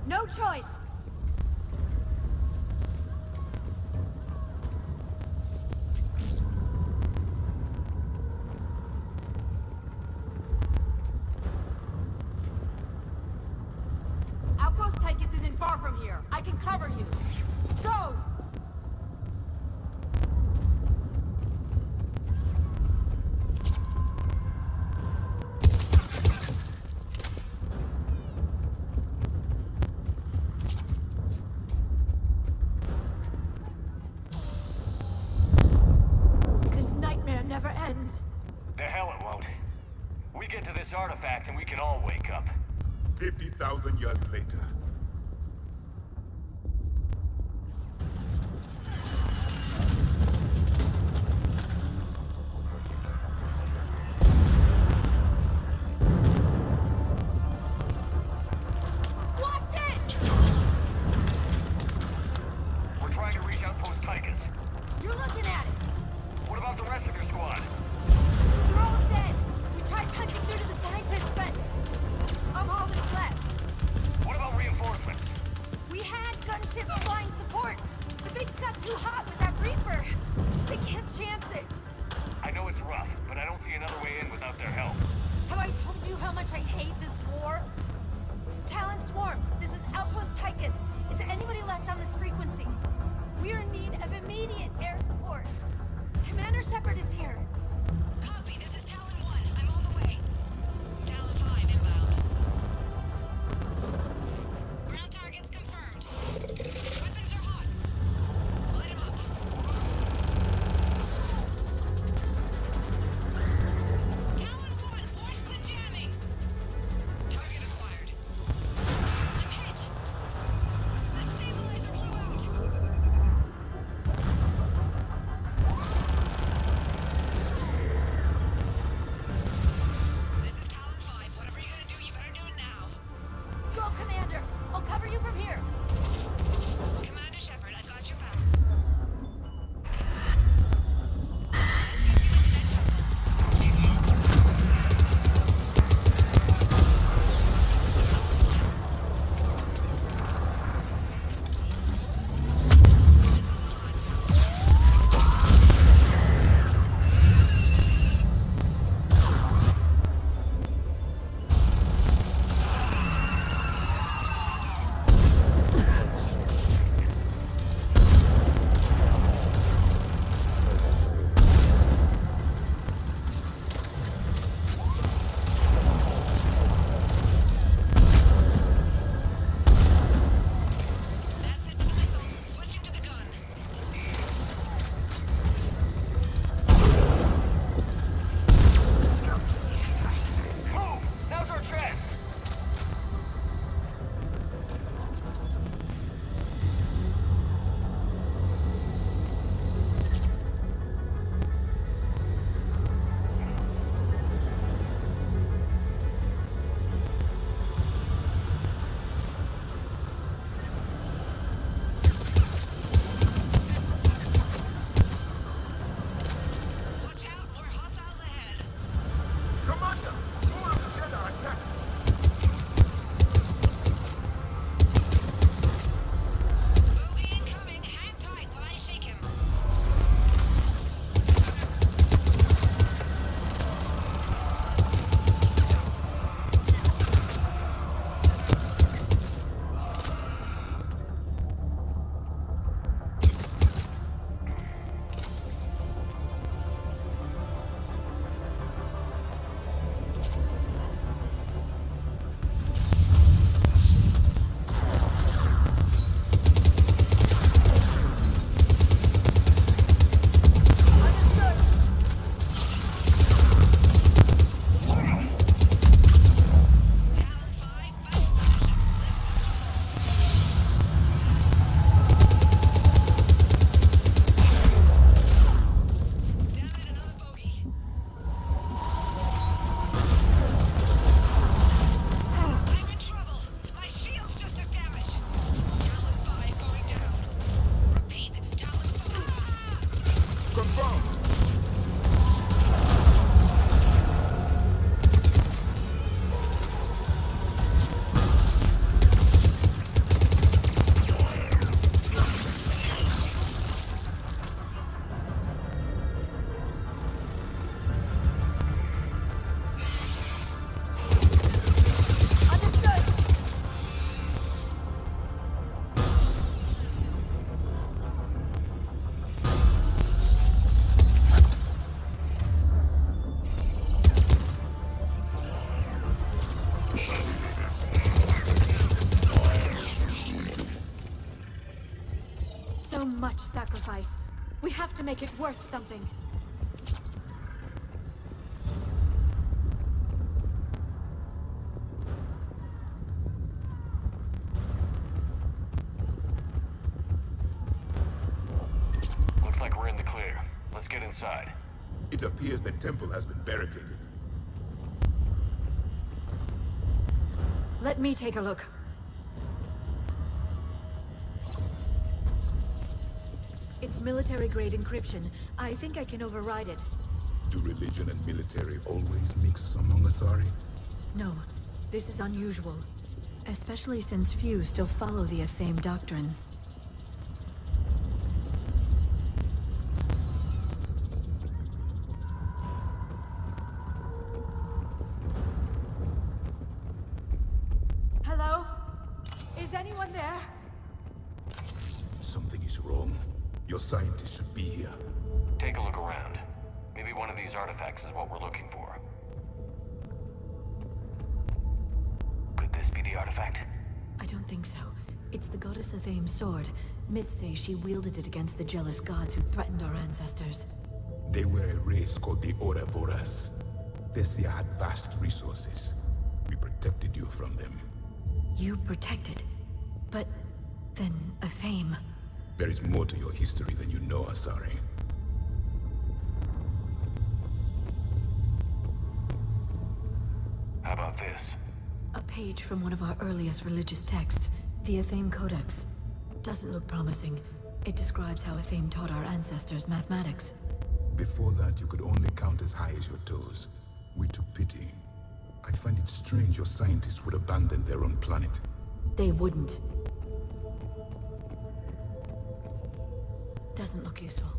[SPEAKER 6] No choice. Outpost Tychus isn't far from here. I can cover you. Go! This nightmare never ends.
[SPEAKER 13] The hell it won't. We get to this artifact and we can all wake up.
[SPEAKER 5] 50,000 years later.
[SPEAKER 6] Watch it!
[SPEAKER 13] We're trying to reach Outpost Tychus.
[SPEAKER 6] You're looking at it.
[SPEAKER 13] What about the rest of your squad?
[SPEAKER 6] They're all dead. We tried punching through to the scientists, but I'm all that's left.
[SPEAKER 13] What about reinforcements?
[SPEAKER 6] We had gunships flying support, but things got too hot with that Reaper. They can't chance it.
[SPEAKER 13] I know it's rough, but I don't see another way in without their help.
[SPEAKER 6] Have I told you how much I hate this war? Talon Swarm, this is Outpost Tychus. Is anybody left on this frequency? We're in need of immediate air support. Commander Shepard is here.
[SPEAKER 10] Copy, this is Talon 1. I'm on the way. Talon 5 inbound. Ground targets confirmed. Weapons are hot. Light 'em up. Talon 1, watch the jamming. Target acquired. I'm hit. The So much sacrifice. We have to make it worth something.
[SPEAKER 13] Looks like we're in the clear. Let's get inside.
[SPEAKER 5] It appears the temple has been barricaded.
[SPEAKER 10] Let me take a look. It's military-grade encryption. I think I can override it.
[SPEAKER 5] Do religion and military always mix among Asari?
[SPEAKER 10] No, this is unusual. Especially since few still follow the Athame doctrine. Hello? Is anyone there?
[SPEAKER 5] Something is wrong. Your scientists should be here.
[SPEAKER 13] Take a look around. Maybe one of these artifacts is what we're looking for. Could this be the artifact?
[SPEAKER 10] I don't think so. It's the goddess Athame's sword. Myths say she wielded it against the jealous gods who threatened our ancestors.
[SPEAKER 5] They were a race called the Ouroboros. Thessia had vast resources. We protected you from them.
[SPEAKER 10] You protected? But then Athame...
[SPEAKER 5] There is more to your history than you know, Asari.
[SPEAKER 13] How about this?
[SPEAKER 10] A page from one of our earliest religious texts, the Athame Codex. Doesn't look promising. It describes how Athame taught our ancestors mathematics.
[SPEAKER 5] Before that, you could only count as high as your toes. We took pity. I find it strange your scientists would abandon their own planet.
[SPEAKER 10] They wouldn't. Doesn't look useful.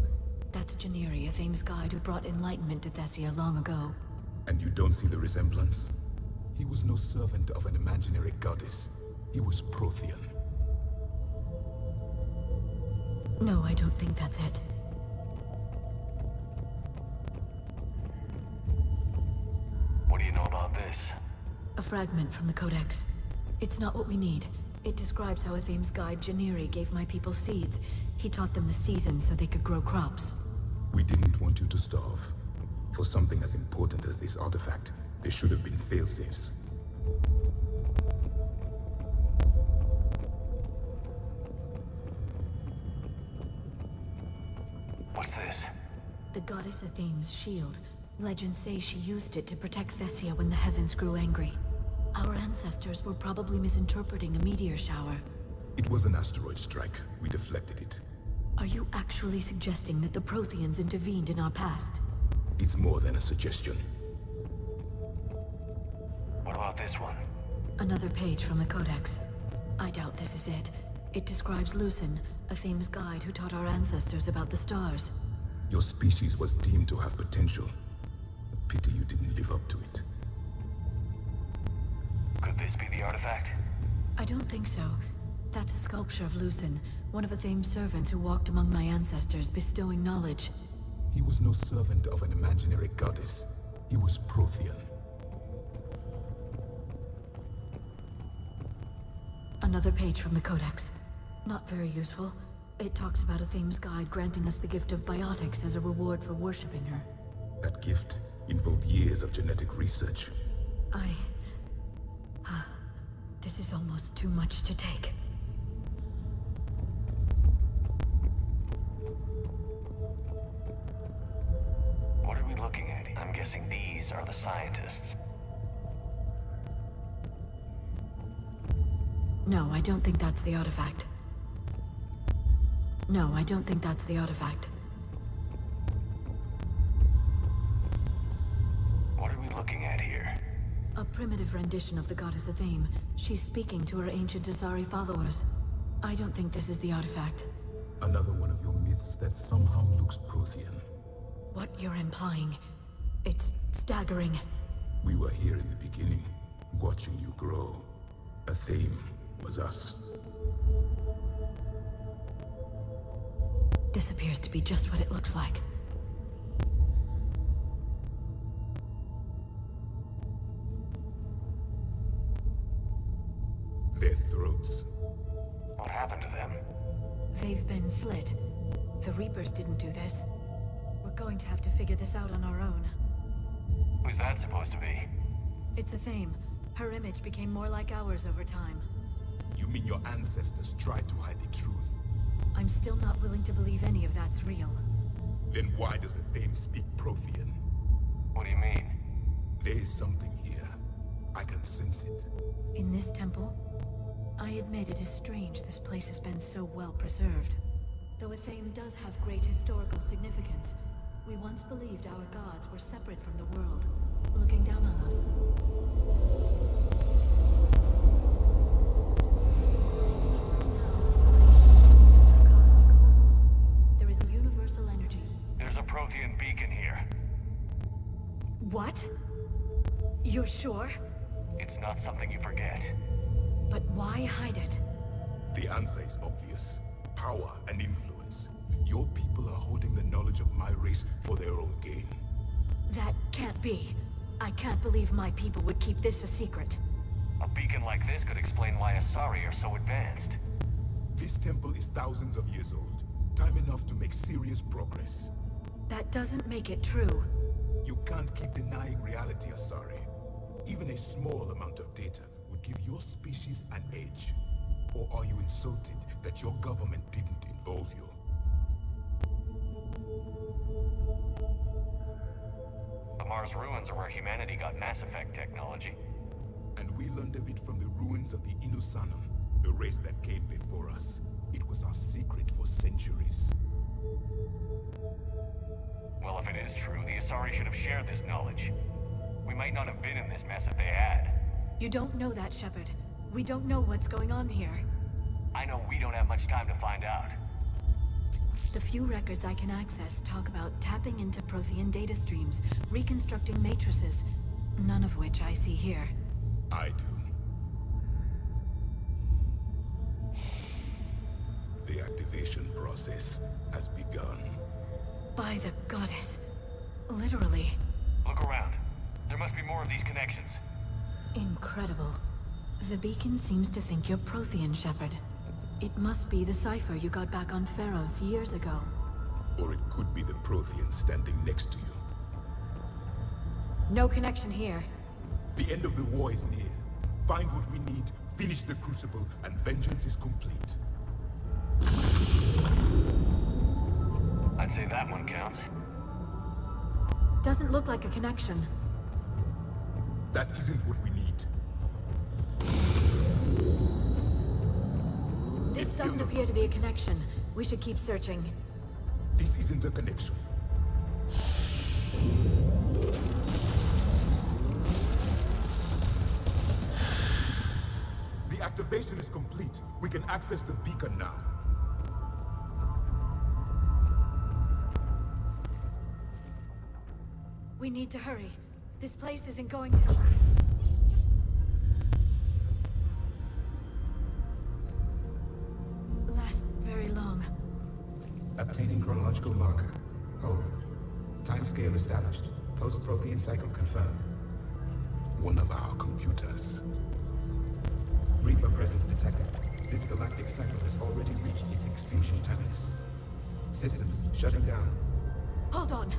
[SPEAKER 10] That's Janiri, Athame's guide who brought enlightenment to Thessia long ago.
[SPEAKER 5] And you don't see the resemblance? He was no servant of an imaginary goddess. He was Prothean.
[SPEAKER 10] No, I don't think that's it.
[SPEAKER 13] What do you know about this?
[SPEAKER 10] A fragment from the Codex. It's not what we need. It describes how Athame's guide Janiri gave my people seeds. He taught them the seasons so they could grow crops.
[SPEAKER 5] We didn't want you to starve. For something as important as this artifact, there should have been failsafes.
[SPEAKER 13] What's this?
[SPEAKER 10] The goddess Athame's shield. Legends say she used it to protect Thessia when the heavens grew angry. Our ancestors were probably misinterpreting a meteor shower.
[SPEAKER 5] It was an asteroid strike. We deflected it.
[SPEAKER 10] Are you actually suggesting that the Protheans intervened in our past?
[SPEAKER 5] It's more than a suggestion.
[SPEAKER 13] What about this one?
[SPEAKER 10] Another page from the Codex. I doubt this is it. It describes Lucen, Athame's guide who taught our ancestors about the stars.
[SPEAKER 5] Your species was deemed to have potential. A pity you didn't live up to it.
[SPEAKER 13] Could this be the artifact?
[SPEAKER 10] I don't think so. That's a sculpture of Lucen, one of Athame's servants who walked among my ancestors, bestowing knowledge.
[SPEAKER 5] He was no servant of an imaginary goddess. He was Prothean.
[SPEAKER 10] Another page from the Codex. Not very useful. It talks about Athame's guide granting us the gift of biotics as a reward for worshipping her.
[SPEAKER 5] That gift involved years of genetic research.
[SPEAKER 10] This is almost too much to take.
[SPEAKER 13] What are we looking at? I'm guessing these are the scientists.
[SPEAKER 10] No, I don't think that's the artifact. No, I don't think that's the artifact.
[SPEAKER 13] What are we looking at here?
[SPEAKER 10] A primitive rendition of the goddess Athame. She's speaking to her ancient Asari followers. I don't think this is the artifact.
[SPEAKER 5] Another one of your myths that somehow looks Prothean.
[SPEAKER 10] What you're implying, it's staggering.
[SPEAKER 5] We were here in the beginning, watching you grow. Athame was us.
[SPEAKER 10] This appears to be just what it looks like.
[SPEAKER 5] Their throats.
[SPEAKER 13] What happened to them?
[SPEAKER 10] They've been slit. The Reapers didn't do this. We're going to have to figure this out on our own.
[SPEAKER 13] Who's that supposed to be?
[SPEAKER 10] It's a theme. Her image became more like ours over time.
[SPEAKER 5] You mean your ancestors tried to hide the truth?
[SPEAKER 10] I'm still not willing to believe any of that's real.
[SPEAKER 5] Then why does the theme speak Prothean?
[SPEAKER 13] What do you mean?
[SPEAKER 5] There is something here. I can sense it.
[SPEAKER 10] In this temple? I admit it is strange this place has been so well preserved. Though a theme does have great historical significance, we once believed our gods were separate from the world, looking down on us. There is a universal energy.
[SPEAKER 13] There's a Prothean beacon here.
[SPEAKER 10] What? You're sure?
[SPEAKER 13] It's not something you forget.
[SPEAKER 10] But why hide it?
[SPEAKER 5] The answer is obvious. Power and influence. Your people are holding the knowledge of my race for their own gain.
[SPEAKER 10] That can't be. I can't believe my people would keep this a secret.
[SPEAKER 13] A beacon like this could explain why Asari are so advanced.
[SPEAKER 5] This temple is thousands of years old. Time enough to make serious progress.
[SPEAKER 10] That doesn't make it true.
[SPEAKER 5] You can't keep denying reality, Asari. Even a small amount of data would give your species an edge. Or are you insulted that your government didn't involve you?
[SPEAKER 13] The Mars ruins are where humanity got Mass Effect technology.
[SPEAKER 5] And we learned of it from the ruins of the Inusanum, the race that came before us. It was our secret for centuries.
[SPEAKER 13] Well, if it is true, the Asari should have shared this knowledge. We might not have been in this mess if they had.
[SPEAKER 10] You don't know that, Shepard. We don't know what's going on here.
[SPEAKER 13] I know we don't have much time to find out.
[SPEAKER 10] The few records I can access talk about tapping into Prothean data streams, reconstructing matrices, none of which I see here.
[SPEAKER 5] I do. The activation process has begun.
[SPEAKER 10] By the goddess. Literally.
[SPEAKER 13] Look around. There must be more of these connections.
[SPEAKER 10] Incredible. The beacon seems to think you're Prothean, Shepard. It must be the cipher you got back on Pharos years ago.
[SPEAKER 5] Or it could be the Prothean standing next to you.
[SPEAKER 10] No connection here.
[SPEAKER 5] The end of the war is near. Find what we need, finish the Crucible, and vengeance is complete.
[SPEAKER 13] I'd say that one counts.
[SPEAKER 10] Doesn't look like a connection.
[SPEAKER 5] That isn't what we need.
[SPEAKER 10] This doesn't appear to be a connection. We should keep searching.
[SPEAKER 5] This isn't a connection. The activation is complete. We can access the beacon now.
[SPEAKER 10] We need to hurry. This place isn't going to... last very long.
[SPEAKER 21] Obtaining chronological marker. Hold. Timescale established. Post-Prothean cycle confirmed.
[SPEAKER 5] One of our computers.
[SPEAKER 21] Reaper presence detected. This galactic cycle has already reached its extinction terminus. Systems shutting down.
[SPEAKER 10] Hold on.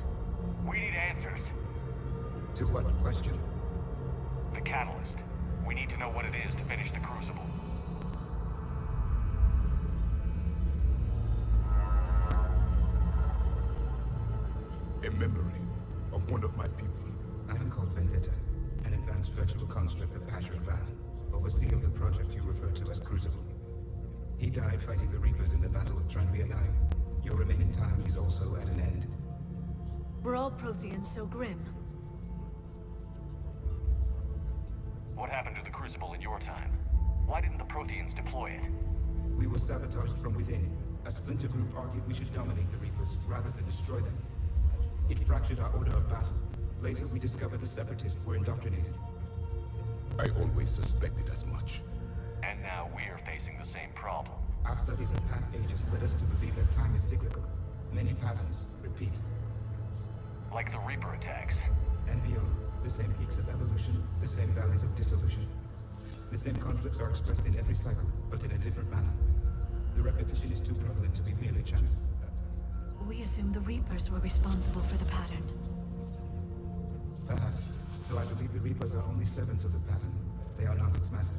[SPEAKER 13] We need answers.
[SPEAKER 21] To what question?
[SPEAKER 13] The catalyst. We need to know what it is to finish the Crucible.
[SPEAKER 5] A memory of one of my people.
[SPEAKER 21] I am called Vendetta, an advanced virtual construct of Asher Van, overseer of the project you refer to as Crucible. He died fighting the Reapers in the Battle of Tranvia 9. Your remaining time is also at an end.
[SPEAKER 10] We're all Protheans so grim.
[SPEAKER 13] What happened to the Crucible in your time? Why didn't the Protheans deploy it?
[SPEAKER 21] We were sabotaged from within. A splinter group argued we should dominate the Reapers rather than destroy them. It fractured our order of battle. Later, we discovered the Separatists were indoctrinated.
[SPEAKER 5] I always suspected as much.
[SPEAKER 13] And now we're facing the same problem.
[SPEAKER 21] Our studies of past ages led us to believe that time is cyclical. Many patterns repeat.
[SPEAKER 13] Like the Reaper attacks.
[SPEAKER 21] And beyond, the same peaks of evolution, the same valleys of dissolution. The same conflicts are expressed in every cycle, but in a different manner. The repetition is too prevalent
[SPEAKER 10] We assumed the Reapers were responsible for the pattern.
[SPEAKER 21] Perhaps, though I believe the Reapers are only servants of the pattern. They are not its master.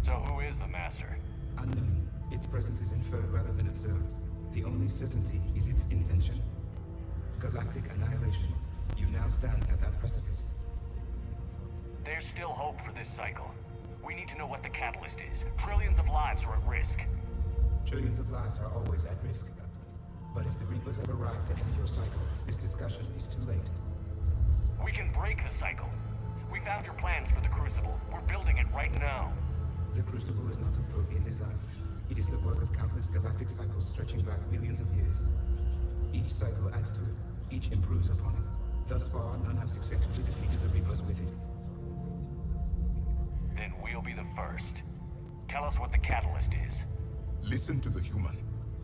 [SPEAKER 13] So who is the master?
[SPEAKER 21] Unknown. Its presence is inferred rather than observed. The only certainty is its intention. Galactic annihilation. You now stand at that precipice.
[SPEAKER 13] There's still hope for this cycle. We need to know what the catalyst is. Trillions of lives are at risk.
[SPEAKER 21] Trillions of lives are always at risk. But if the Reapers have arrived to end your cycle, this discussion is too late.
[SPEAKER 13] We can break the cycle. We found your plans for the Crucible. We're building it right now.
[SPEAKER 21] The Crucible is not of Prothean design. It is the work of countless galactic cycles stretching back billions of years. Each cycle adds to it. Each improves upon it. Thus far, none have successfully defeated the Reapers with it.
[SPEAKER 13] Then we'll be the first. Tell us what the catalyst is.
[SPEAKER 5] Listen to the human.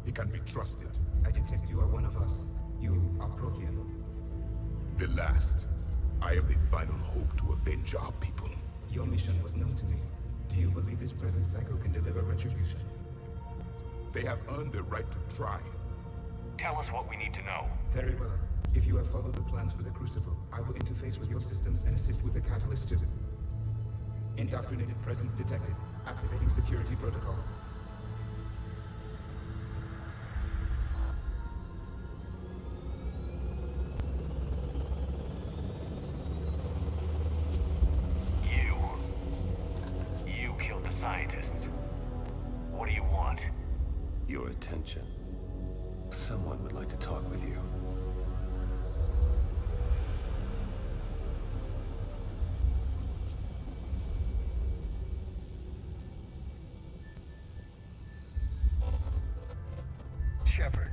[SPEAKER 5] He can be trusted.
[SPEAKER 21] I detect you are one of us. You are Prothean.
[SPEAKER 5] The last. I am the final hope to avenge our people.
[SPEAKER 21] Your mission was known to me. Do you believe this present cycle can deliver retribution?
[SPEAKER 5] They have earned the right to try.
[SPEAKER 13] Tell us what we need to know.
[SPEAKER 21] Very well. If you have followed the plans for the Crucible, I will interface with your systems and assist with the catalyst too. Indoctrinated presence detected. Activating security protocol.
[SPEAKER 13] You killed the scientists. What do you want?
[SPEAKER 3] Your attention. Someone would like to talk with you.
[SPEAKER 22] Shepard.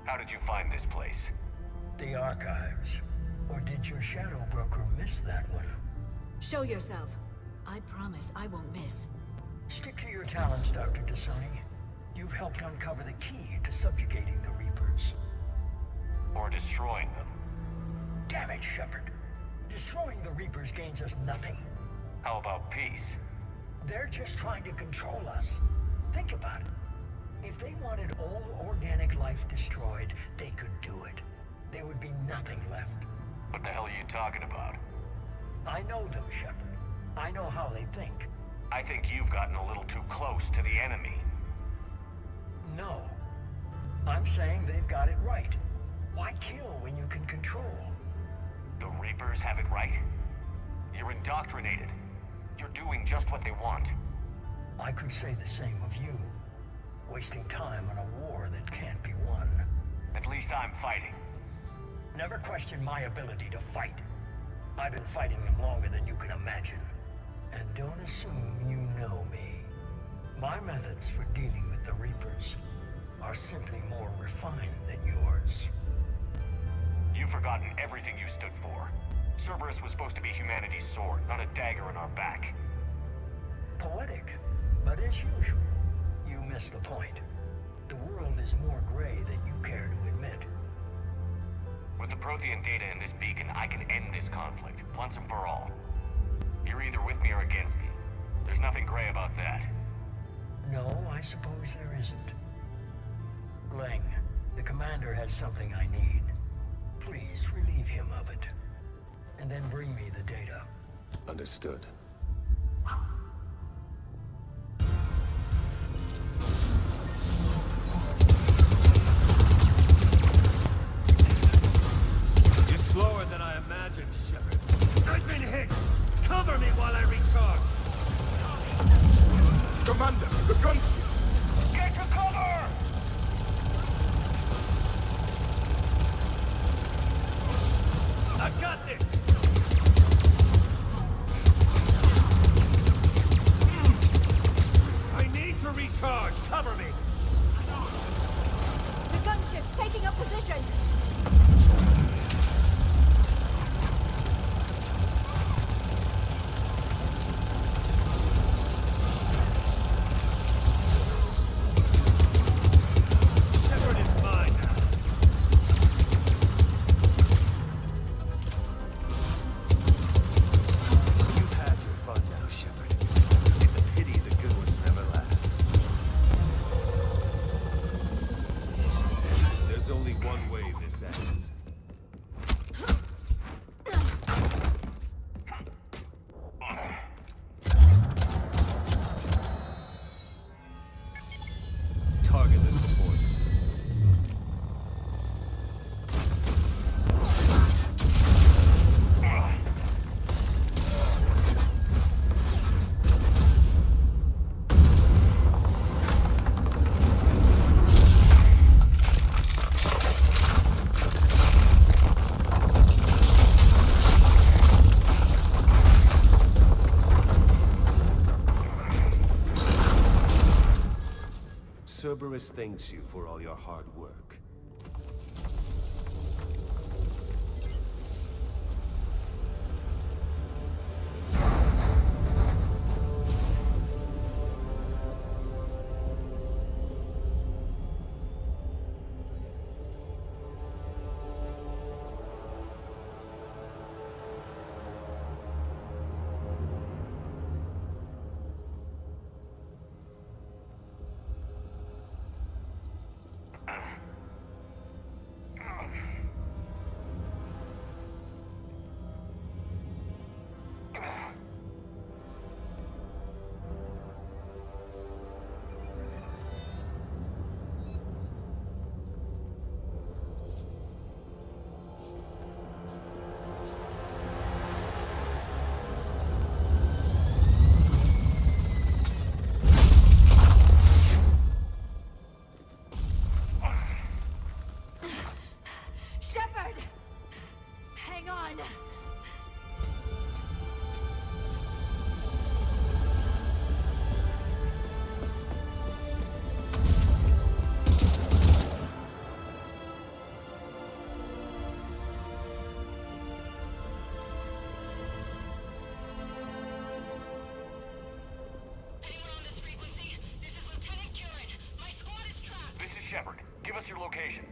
[SPEAKER 13] How did you find this place?
[SPEAKER 22] The archives. Or did your shadow broker miss that one?
[SPEAKER 10] Show yourself. I promise I won't miss.
[SPEAKER 22] Stick to your talents, Dr. Dasani. You've helped uncover the key to subjugating the Reapers.
[SPEAKER 13] Or destroying them.
[SPEAKER 22] Damn it, Shepard. Destroying the Reapers gains us nothing.
[SPEAKER 13] How about peace?
[SPEAKER 22] They're just trying to control us. Think about it. If they wanted all organic life destroyed, they could do it. There would be nothing left.
[SPEAKER 13] What the hell are you talking about?
[SPEAKER 22] I know them, Shepard. I know how they think.
[SPEAKER 13] I think you've gotten a little too close to the enemy.
[SPEAKER 22] No. I'm saying they've got it right. Why kill when you can control?
[SPEAKER 13] The Reapers have it right. You're indoctrinated. You're doing just what they want.
[SPEAKER 22] I could say the same of you. Wasting time on a war that can't be won.
[SPEAKER 13] At least I'm fighting.
[SPEAKER 22] Never question my ability to fight. I've been fighting them longer than you can imagine. And don't assume you know me. My methods for dealing with the Reapers are simply more refined than yours.
[SPEAKER 13] You've forgotten everything you stood for. Cerberus was supposed to be humanity's sword, not a dagger in our back.
[SPEAKER 22] Poetic, but as usual, you missed the point. The world is more gray than you care to admit.
[SPEAKER 13] With the Prothean data in this beacon, I can end this conflict, once and for all. You're either with me or against me. There's nothing gray about that.
[SPEAKER 22] No, I suppose there isn't. Lang, the commander has something I need. Please relieve him of it. And then bring me the data.
[SPEAKER 3] Understood.
[SPEAKER 13] You're slower than I imagined, Shepard. I've been hit! Cover me while I recharge!
[SPEAKER 5] Commander, the gun's here!
[SPEAKER 13] Get to cover! I've got this! I need to recharge! Cover me!
[SPEAKER 6] The gunship's taking up position!
[SPEAKER 13] Shepard is mine now. You've had your fun now, Shepard. It's a pity the good ones never last.
[SPEAKER 3] Cerberus thanks you for all your hard work.
[SPEAKER 6] Shepard! Hang on!
[SPEAKER 13] This is Shepard. Give us your location.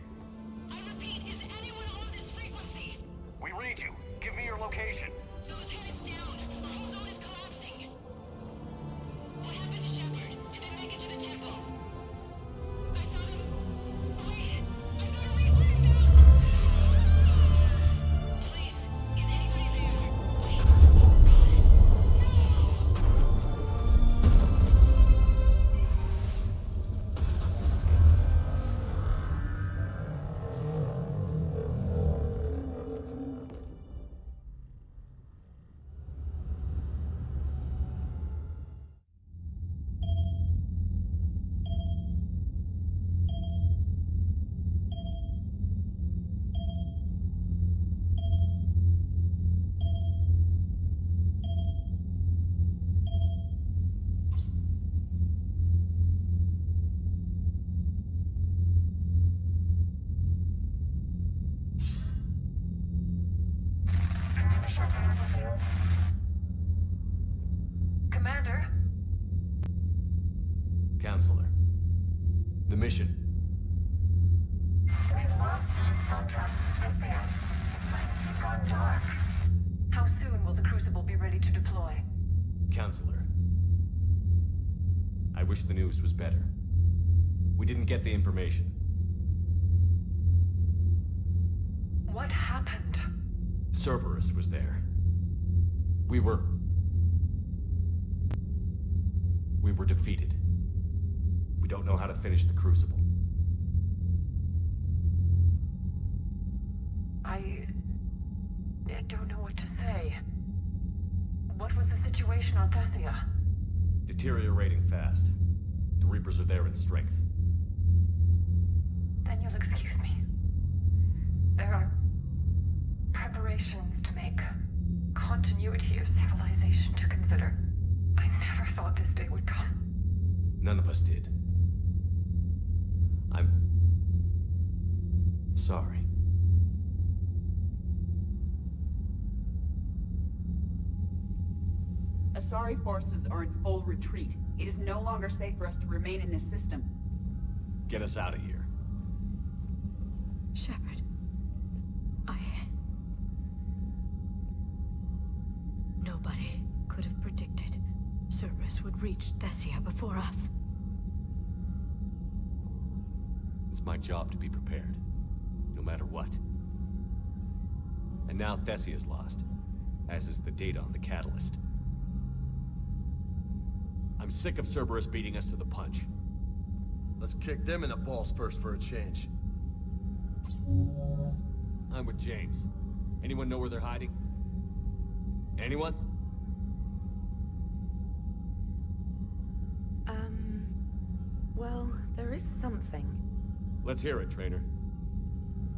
[SPEAKER 13] We read you. Give me your location.
[SPEAKER 6] The lieutenant's down. Our whole zone is collapsing. What happened to Shepard? Did they make it to the temple? I saw them. Wait! I've got a Reaper inbound! Please, is anybody there? Wait, guys,
[SPEAKER 19] Commander?
[SPEAKER 1] Counselor. The mission.
[SPEAKER 19] We've lost contact with the It might be gone dark. How soon will the Crucible be ready to deploy?
[SPEAKER 1] Counselor. I wish the news was better. We didn't get the information.
[SPEAKER 19] What happened?
[SPEAKER 1] Cerberus was there. We were defeated. We don't know how to finish the Crucible.
[SPEAKER 19] I don't know what to say. What was the situation on Thessia?
[SPEAKER 1] Deteriorating fast. The Reapers are there in strength.
[SPEAKER 19] Then you'll excuse me. There are preparations to make, continuity of civilization to consider. I never thought this day would come.
[SPEAKER 1] None of us did. I'm sorry.
[SPEAKER 8] Asari forces are in full retreat. It is no longer safe for us to remain in this system.
[SPEAKER 1] Get us out of here.
[SPEAKER 10] Shepard. Nobody could have predicted Cerberus would reach Thessia before us.
[SPEAKER 1] It's my job to be prepared, no matter what. And now Thessia's lost, as is the data on the catalyst. I'm sick of Cerberus beating us to the punch.
[SPEAKER 4] Let's kick them in the balls first for a change.
[SPEAKER 1] I'm with James. Anyone know where they're hiding? Anyone?
[SPEAKER 11] Well, there is something.
[SPEAKER 1] Let's hear it, Trainer.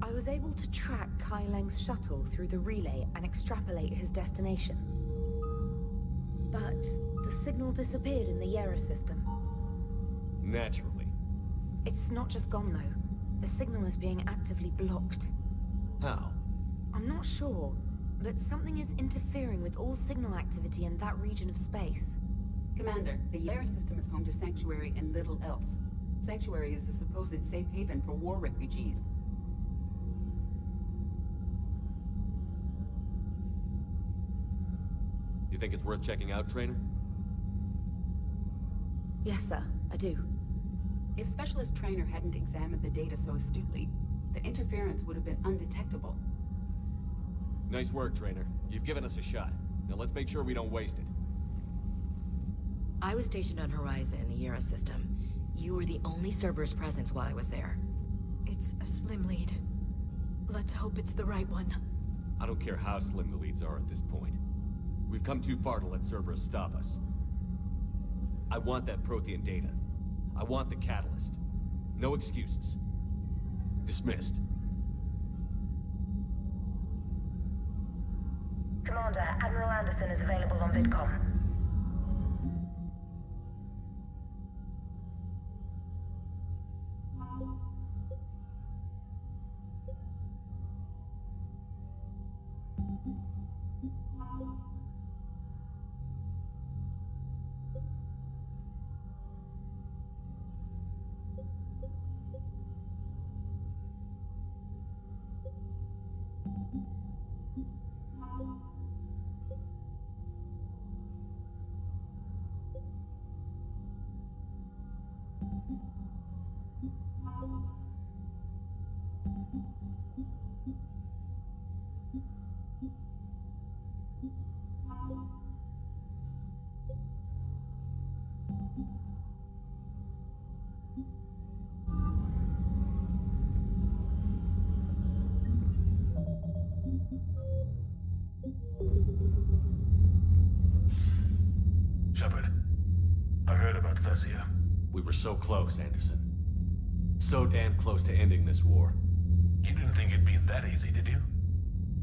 [SPEAKER 11] I was able to track Kai Leng's shuttle through the relay and extrapolate his destination. But the signal disappeared in the Yera system.
[SPEAKER 1] Naturally.
[SPEAKER 11] It's not just gone, though. The signal is being actively blocked.
[SPEAKER 1] How?
[SPEAKER 11] I'm not sure, but something is interfering with all signal activity in that region of space.
[SPEAKER 8] Commander, the Yair system is home to Sanctuary and little else. Sanctuary is a supposed safe haven for war refugees.
[SPEAKER 1] You think it's worth checking out, Trainer?
[SPEAKER 11] Yes, sir, I do.
[SPEAKER 8] If Specialist Trainer hadn't examined the data so astutely, the interference would have been undetectable.
[SPEAKER 1] Nice work, Trainer. You've given us a shot. Now let's make sure we don't waste it.
[SPEAKER 9] I was stationed on Horizon in the Yara system. You were the only Cerberus presence while I was there.
[SPEAKER 10] It's a slim lead. Let's hope it's the right one.
[SPEAKER 1] I don't care how slim the leads are at this point. We've come too far to let Cerberus stop us. I want that Prothean data. I want the catalyst. No excuses. Dismissed.
[SPEAKER 14] Commander, Admiral Anderson is available on VidCom.
[SPEAKER 13] Shepard, I heard about Thessia.
[SPEAKER 1] We were so close, Anderson. So damn close to ending this war.
[SPEAKER 13] You didn't think it'd be that easy, did you?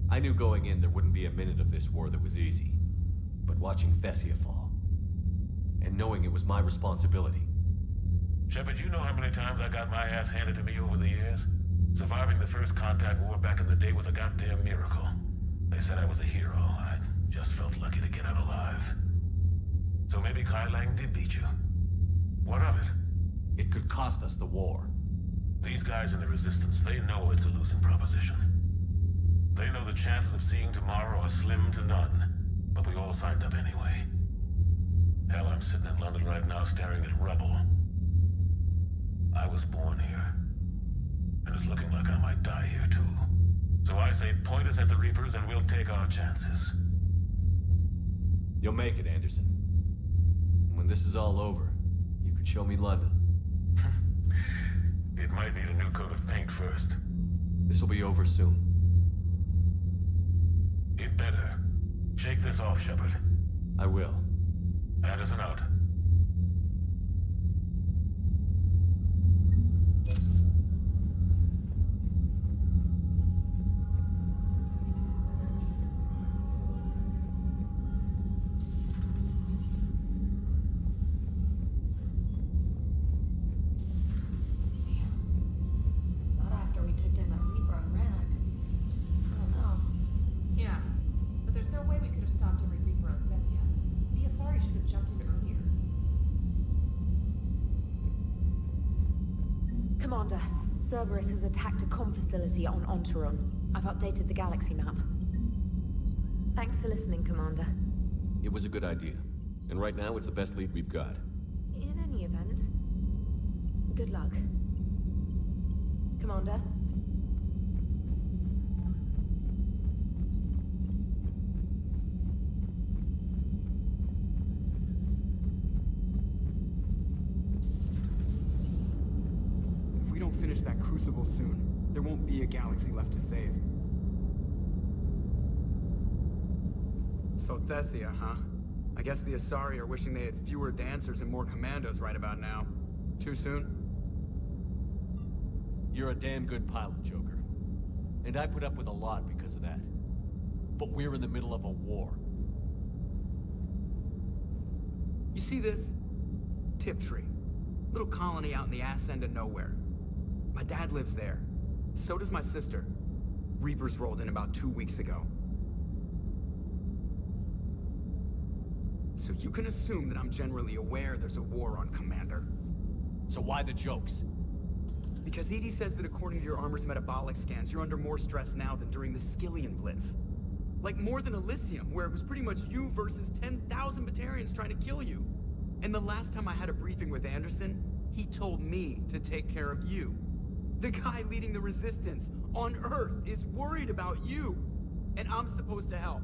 [SPEAKER 1] I knew going in there wouldn't be a minute of this war that was easy. But watching Thessia fall, and knowing it was my responsibility.
[SPEAKER 13] Shepard, you know how many times I got my ass handed to me over the years? Surviving the first contact war back in the day was a goddamn miracle. They said I was a hero. I just felt lucky to get out alive. So maybe Kai Lang did beat you. What of it?
[SPEAKER 1] It could cost us the war.
[SPEAKER 13] These guys in the Resistance, they know it's a losing proposition. They know the chances of seeing tomorrow are slim to none. But we all signed up anyway. Hell, I'm sitting in London right now staring at rubble. I was born here. And it's looking like I might die here too. So I say point us at the Reapers and we'll take our chances.
[SPEAKER 1] You'll make it, Anderson. When this is all over, you can show me London.
[SPEAKER 13] It might need a new coat of paint first.
[SPEAKER 1] This will be over soon.
[SPEAKER 13] It better. Shake this off, Shepard.
[SPEAKER 1] I will.
[SPEAKER 13] Anderson out.
[SPEAKER 10] Not after we took down that Reaper on Rannoch. I don't know.
[SPEAKER 19] Yeah, but there's no way we could have stopped every Reaper on Thessia. The Asari should have jumped in earlier.
[SPEAKER 11] Commander, Cerberus has attacked a comm facility on Ontaron. I've updated the galaxy map. Thanks for listening, Commander.
[SPEAKER 1] It was a good idea. And right now, it's the best lead we've got.
[SPEAKER 11] In any event, good luck. Commander?
[SPEAKER 7] If we don't finish that crucible soon, there won't be a galaxy left to save. So Thessia, huh? I guess the Asari are wishing they had fewer dancers and more commandos right about now. Too soon?
[SPEAKER 1] You're a damn good pilot, Joker. And I put up with a lot because of that. But we're in the middle of a war.
[SPEAKER 7] You see this? Tiptree. Little colony out in the ass end of nowhere. My dad lives there. So does my sister. Reapers rolled in about 2 weeks ago. So you can assume that I'm generally aware there's a war on, Commander.
[SPEAKER 16] So why the jokes?
[SPEAKER 7] Because EDI says that according to your armor's metabolic scans, you're under more stress now than during the Skillian Blitz. Like more than Elysium, where it was pretty much you versus 10,000 Batarians trying to kill you. And the last time I had a briefing with Anderson, he told me to take care of you. The guy leading the resistance on Earth is worried about you. And I'm supposed to help.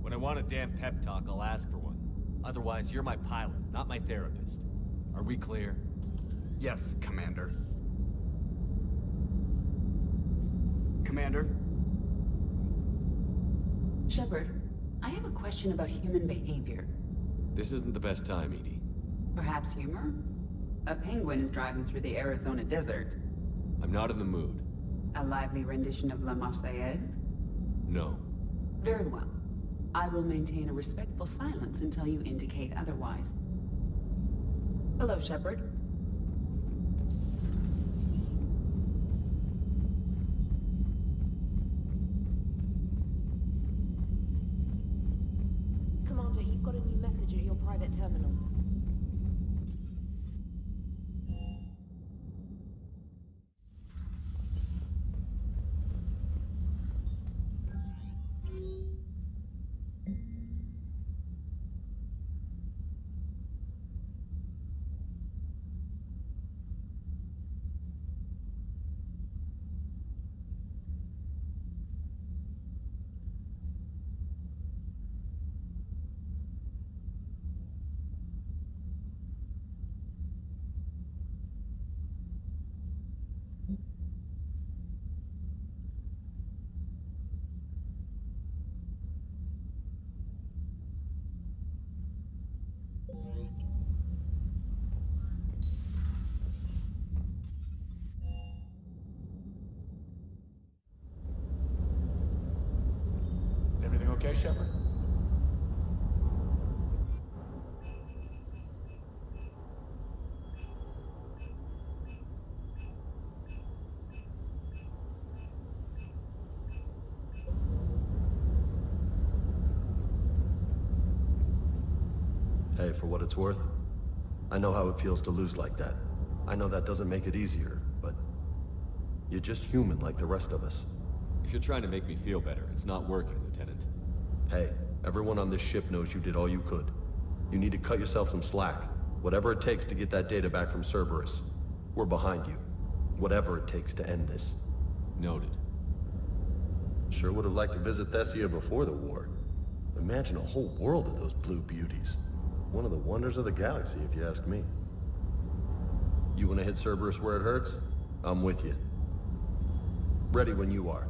[SPEAKER 1] When I want a damn pep talk, I'll ask for one. Otherwise, you're my pilot, not my therapist. Are we clear?
[SPEAKER 7] Yes, Commander. Commander?
[SPEAKER 8] Shepard, I have a question about human behavior.
[SPEAKER 1] This isn't the best time, EDI.
[SPEAKER 8] Perhaps humor? A penguin is driving through the Arizona desert.
[SPEAKER 1] I'm not in the mood.
[SPEAKER 8] A lively rendition of La Marseillaise?
[SPEAKER 1] No.
[SPEAKER 8] Very well. I will maintain a respectful silence until you indicate otherwise. Hello, Shepard.
[SPEAKER 11] Commander, you've got a new message at your private terminal.
[SPEAKER 16] Everything okay, Shepard?
[SPEAKER 4] Hey, for what it's worth, I know how it feels to lose like that. I know that doesn't make it easier, but you're just human like the rest of us.
[SPEAKER 1] If you're trying to make me feel better, it's not working, Lieutenant.
[SPEAKER 4] Hey, everyone on this ship knows you did all you could. You need to cut yourself some slack. Whatever it takes to get that data back from Cerberus. We're behind you. Whatever it takes to end this.
[SPEAKER 1] Noted.
[SPEAKER 4] Sure would have liked to visit Thessia before the war. Imagine a whole world of those blue beauties. One of the wonders of the galaxy, if you ask me. You want to hit Cerberus where it hurts? I'm with you. Ready when you are.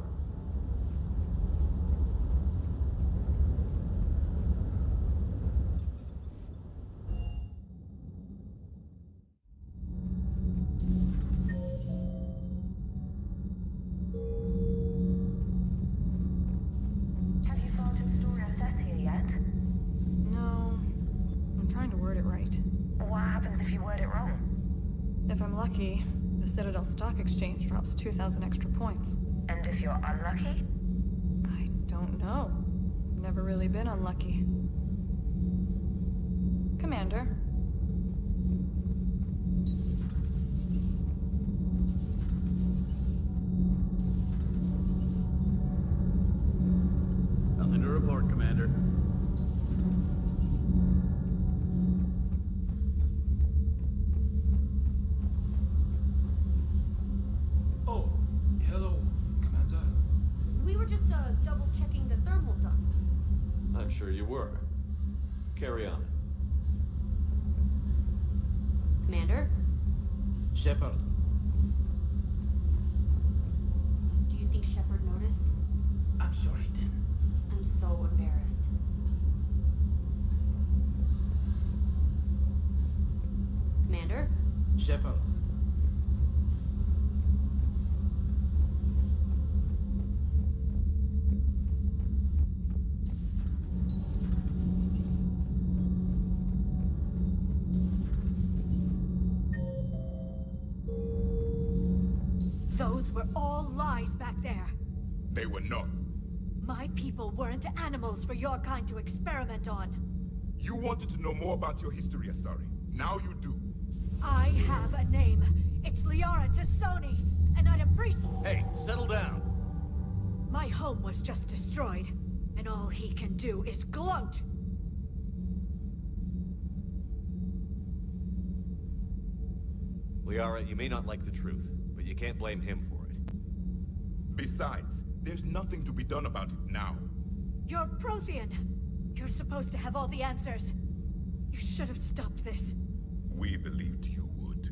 [SPEAKER 14] Have you found your story on Thessia yet?
[SPEAKER 2] No. I'm trying to word it right.
[SPEAKER 14] What happens if you word it wrong?
[SPEAKER 2] If I'm lucky, the Citadel Stock Exchange drops 2,000 extra points.
[SPEAKER 14] And if you're unlucky?
[SPEAKER 2] I don't know. Never really been unlucky. Commander.
[SPEAKER 16] Nothing to report, Commander.
[SPEAKER 17] Oh, hello, Commander.
[SPEAKER 12] We were just double-checking the thermal ducts.
[SPEAKER 1] I'm sure you were. Carry on.
[SPEAKER 12] Commander,
[SPEAKER 17] Shepard.
[SPEAKER 12] do you think Shepard noticed?
[SPEAKER 17] I'm sure he did.
[SPEAKER 12] I'm so embarrassed. Commander?
[SPEAKER 17] Shepard.
[SPEAKER 6] Those were all lies back there.
[SPEAKER 5] They were not.
[SPEAKER 6] My people weren't animals for your kind to experiment on.
[SPEAKER 5] You wanted to know more about your history, Asari. Now you do.
[SPEAKER 6] I have a name. It's Liara Tassoni, and I'd appreciate...
[SPEAKER 16] Hey, settle down.
[SPEAKER 6] My home was just destroyed, and all he can do is gloat.
[SPEAKER 1] Liara, you may not like the truth, but you can't blame him for it.
[SPEAKER 5] Besides, there's nothing to be done about it now.
[SPEAKER 6] You're Prothean. You're supposed to have all the answers. You should have stopped this.
[SPEAKER 5] We believed you would.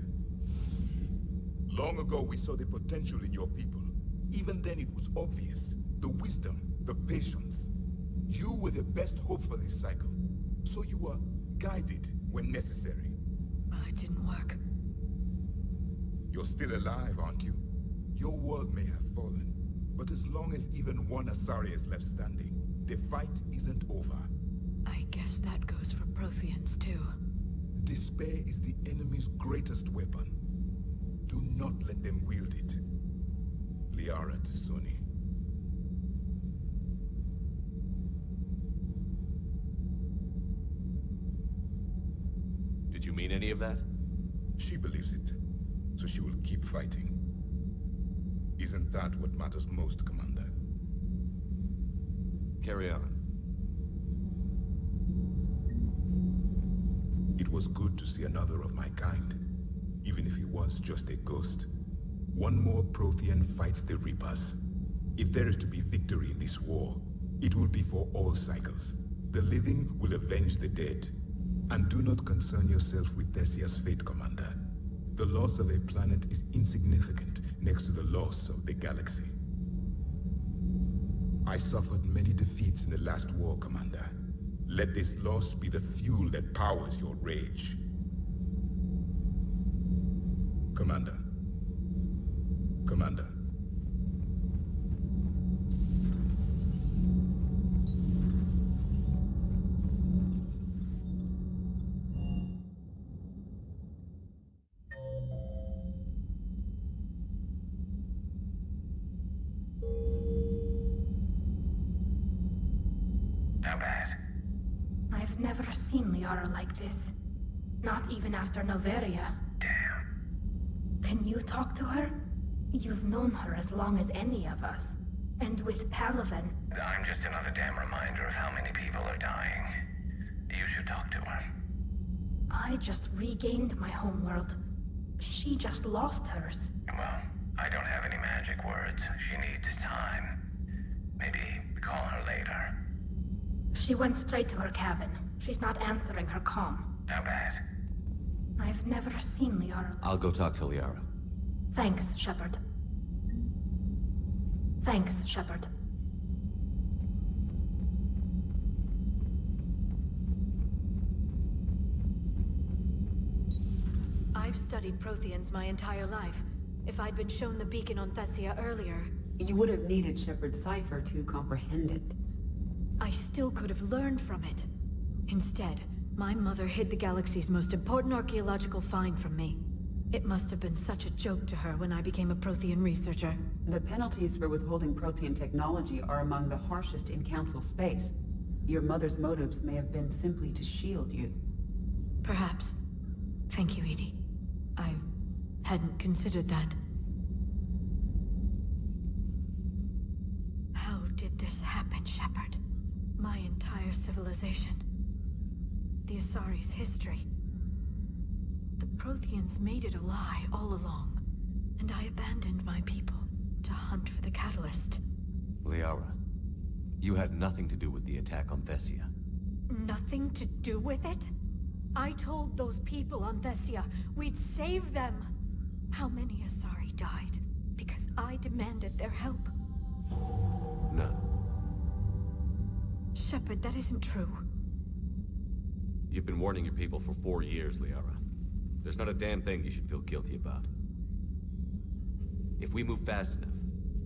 [SPEAKER 5] Long ago, we saw the potential in your people. Even then, it was obvious. The wisdom, the patience. You were the best hope for this cycle. So you were guided when necessary.
[SPEAKER 6] Well, it didn't work.
[SPEAKER 5] You're still alive, aren't you? Your world may have fallen, but as long as even one Asari is left standing, the fight isn't over.
[SPEAKER 6] I guess that goes for Protheans, too.
[SPEAKER 5] Despair is the enemy's greatest weapon. Do not let them wield it. Liara Tassoni.
[SPEAKER 1] Did you mean any of that?
[SPEAKER 5] She believes it, so she will keep fighting. Isn't that what matters most, Commander?
[SPEAKER 1] Carry on.
[SPEAKER 5] It was good to see another of my kind, even if he was just a ghost. One more Prothean fights the Reapers. If there is to be victory in this war, it will be for all cycles. The living will avenge the dead. And do not concern yourself with Thessia's fate, Commander. The loss of a planet is insignificant next to the loss of the galaxy. I suffered many defeats in the last war, Commander. Let this loss be the fuel that powers your rage. Commander. Commander.
[SPEAKER 21] How bad?
[SPEAKER 15] I've never seen Liara like this. Not even after Noveria.
[SPEAKER 21] Damn.
[SPEAKER 15] Can you talk to her? You've known her as long as any of us. And with Palaven...
[SPEAKER 21] I'm just another damn reminder of how many people are dying. You should talk to her.
[SPEAKER 15] I just regained my homeworld. She just lost hers.
[SPEAKER 21] Well, I don't have any magic words. She needs time. Maybe call her later.
[SPEAKER 15] She went straight to her cabin. She's not answering her comm.
[SPEAKER 21] How bad?
[SPEAKER 15] I've never seen Liara.
[SPEAKER 1] I'll go talk to Liara.
[SPEAKER 15] Thanks, Shepard. Thanks, Shepard.
[SPEAKER 6] I've studied Protheans my entire life. If I'd been shown the beacon on Thessia earlier...
[SPEAKER 8] You would have needed Shepard's cipher to comprehend it.
[SPEAKER 6] I still could have learned from it. Instead, my mother hid the galaxy's most important archaeological find from me. It must have been such a joke to her when I became a Prothean researcher.
[SPEAKER 8] The penalties for withholding Protean technology are among the harshest in Council space. Your mother's motives may have been simply to shield you.
[SPEAKER 6] Perhaps. Thank you, Edie. I hadn't considered that. How did this happen, Shepard? My entire civilization. The Asari's history. The Protheans made it a lie all along, and I abandoned my people to hunt for the catalyst.
[SPEAKER 1] Liara, you had nothing to do with the attack on Thessia.
[SPEAKER 6] Nothing to do with it? I told those people on Thessia we'd save them. How many Asari died because I demanded their help?
[SPEAKER 1] None.
[SPEAKER 6] Shepard, that isn't true.
[SPEAKER 1] You've been warning your people for 4 years, Liara. There's not a damn thing you should feel guilty about. If we move fast enough,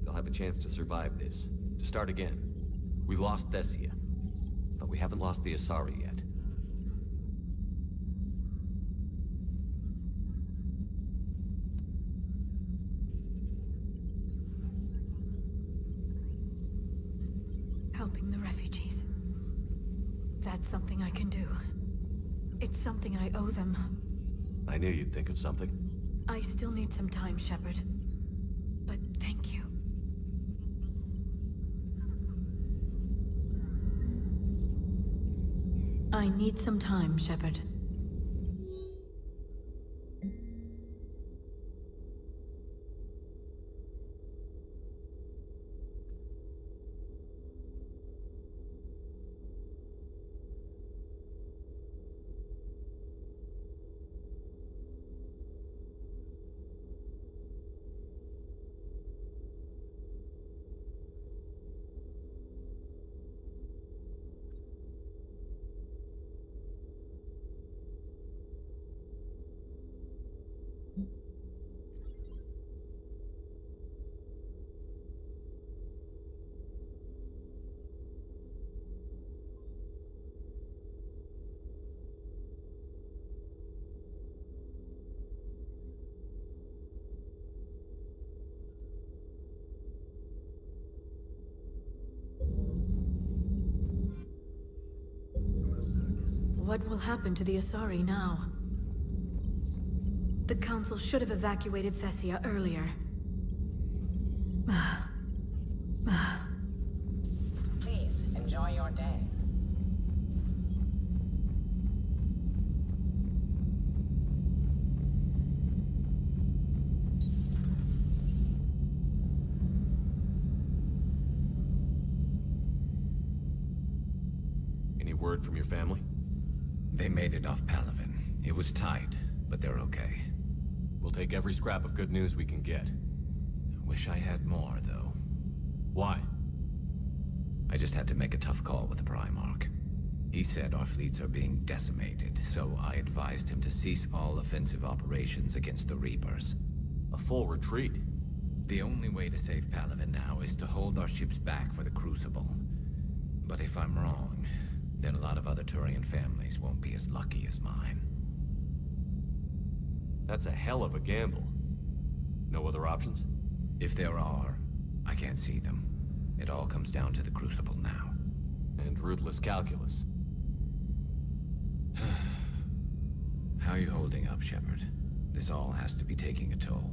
[SPEAKER 1] they'll have a chance to survive this, to start again. We lost Thessia, but we haven't lost the Asari yet.
[SPEAKER 10] Helping the refugees. That's something I can do. It's something I owe them.
[SPEAKER 1] I knew you'd think of something.
[SPEAKER 10] I still need some time, Shepard. But thank you. I need some time, Shepard. What will happen to the Asari now? The Council should have evacuated Thessia earlier.
[SPEAKER 18] Please, enjoy your day.
[SPEAKER 1] Any word from your family?
[SPEAKER 20] They made it off Palaven. It was tight, but they're okay.
[SPEAKER 1] We'll take every scrap of good news we can get.
[SPEAKER 20] Wish I had more, though.
[SPEAKER 1] Why?
[SPEAKER 20] I just had to make a tough call with the Primarch. He said our fleets are being decimated, so I advised him to cease all offensive operations against the Reapers.
[SPEAKER 1] A full retreat?
[SPEAKER 20] The only way to save Palaven now is to hold our ships back for the Crucible. But if I'm wrong, then a lot of other Turian families won't be as lucky as mine.
[SPEAKER 1] That's a hell of a gamble. No other options?
[SPEAKER 20] If there are, I can't see them. It all comes down to the Crucible now.
[SPEAKER 1] And ruthless calculus.
[SPEAKER 20] How are you holding up, Shepard? This all has to be taking a toll.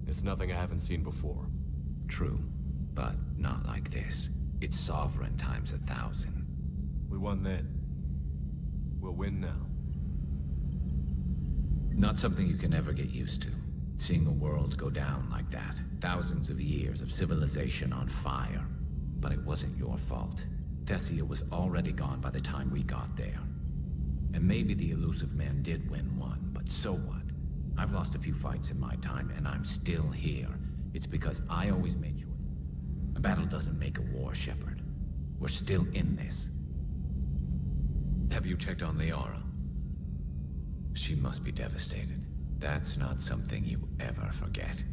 [SPEAKER 1] It's nothing I haven't seen before.
[SPEAKER 20] True, but not like this. It's sovereign times 1,000.
[SPEAKER 1] We won then. We'll win now.
[SPEAKER 20] Not something you can ever get used to. Seeing a world go down like that. Thousands of years of civilization on fire. But it wasn't your fault. Thessia was already gone by the time we got there. And maybe the elusive man did win one, but so what? I've lost a few fights in my time, and I'm still here. It's because I always made sure. A battle doesn't make a war, Shepard. We're still in this. Have you checked on Liara? She must be devastated. That's not something you ever forget.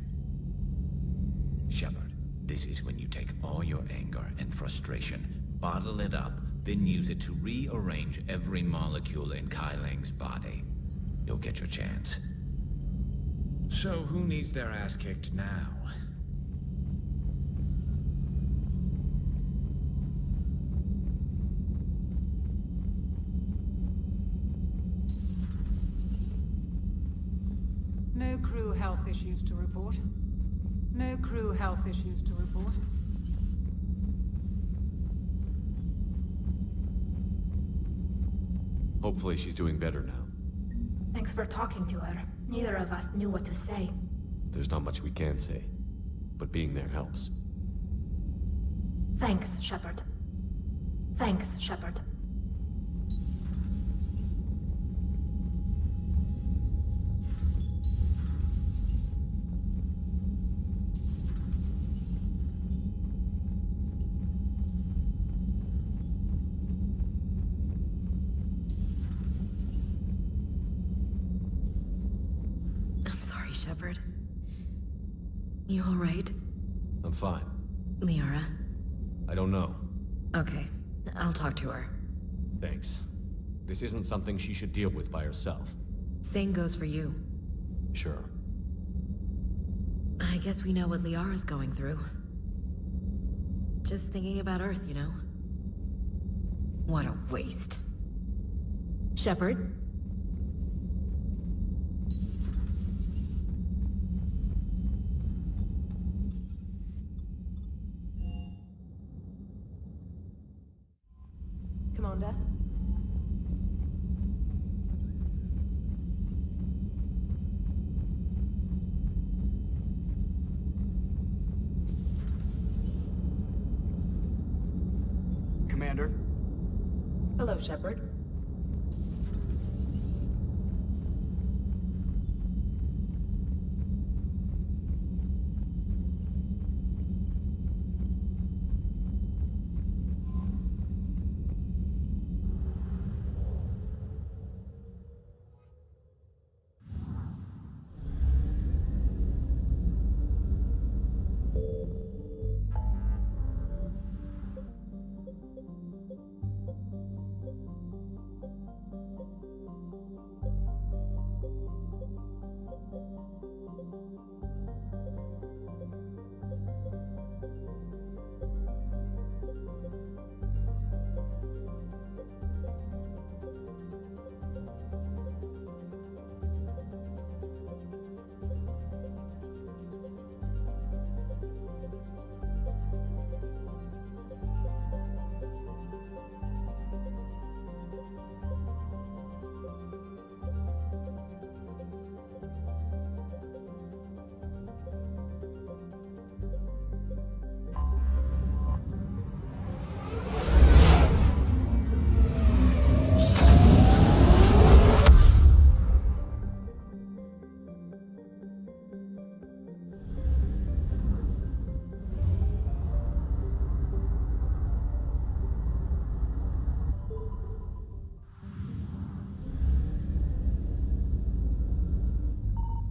[SPEAKER 20] Shepard, this is when you take all your anger and frustration, bottle it up, then use it to rearrange every molecule in Kai Ling's body. You'll get your chance. So who needs their ass kicked now?
[SPEAKER 23] No crew health issues to report. No crew health issues to report.
[SPEAKER 1] Hopefully she's doing better now.
[SPEAKER 15] Thanks for talking to her. Neither of us knew what to say.
[SPEAKER 1] There's not much we can say, but being there helps.
[SPEAKER 15] Thanks, Shepard. Thanks, Shepard.
[SPEAKER 9] Shepard? You all right?
[SPEAKER 1] I'm fine.
[SPEAKER 9] Liara?
[SPEAKER 1] I don't know.
[SPEAKER 9] Okay, I'll talk to her.
[SPEAKER 1] Thanks. This isn't something she should deal with by herself.
[SPEAKER 9] Same goes for you.
[SPEAKER 1] Sure.
[SPEAKER 9] I guess we know what Liara's going through. Just thinking about Earth, you know? What a waste. Shepard?
[SPEAKER 11] Commander?
[SPEAKER 7] Commander?
[SPEAKER 8] Hello, Shepard.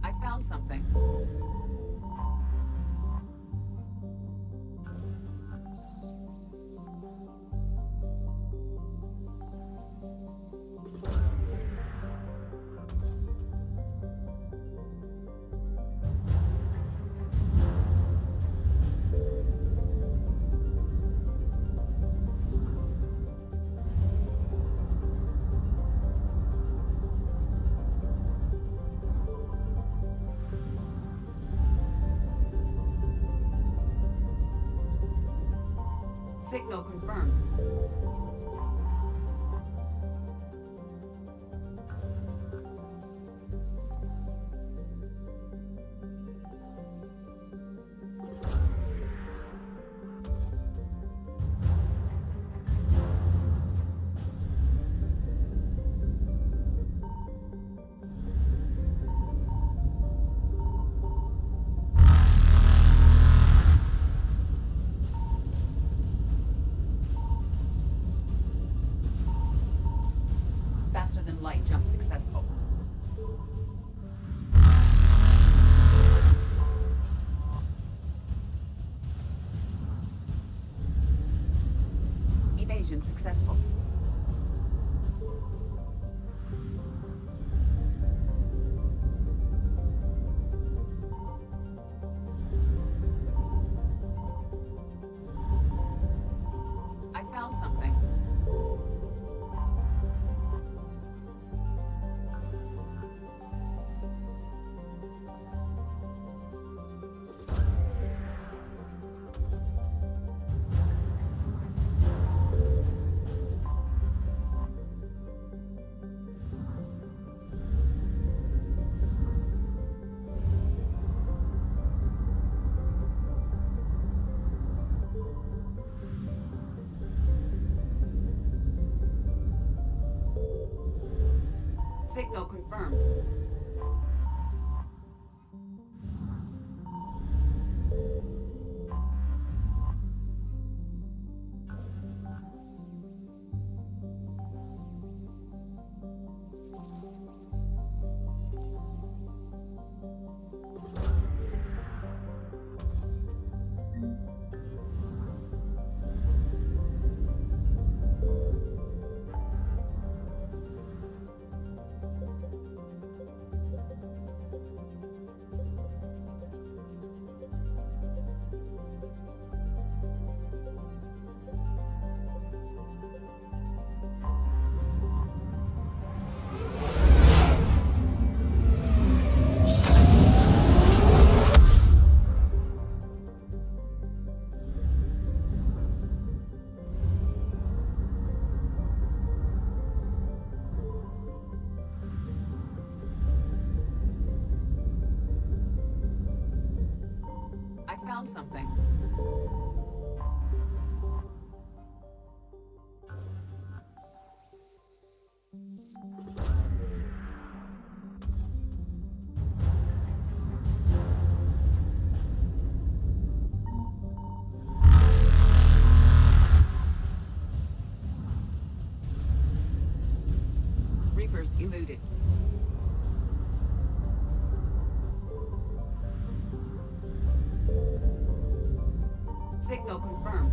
[SPEAKER 8] I found something. Signal confirmed. found something. Reapers eluded. Signal confirmed.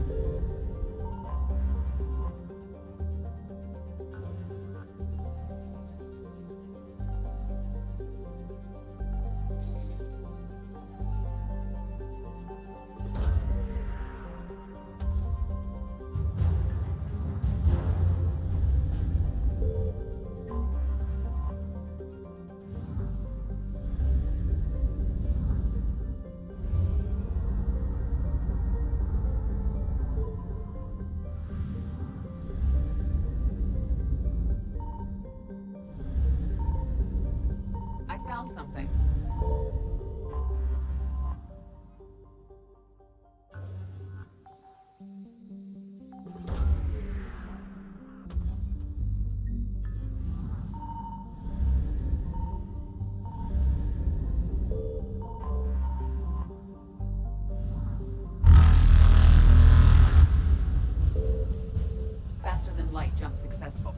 [SPEAKER 8] I found something. Faster than light jump successful.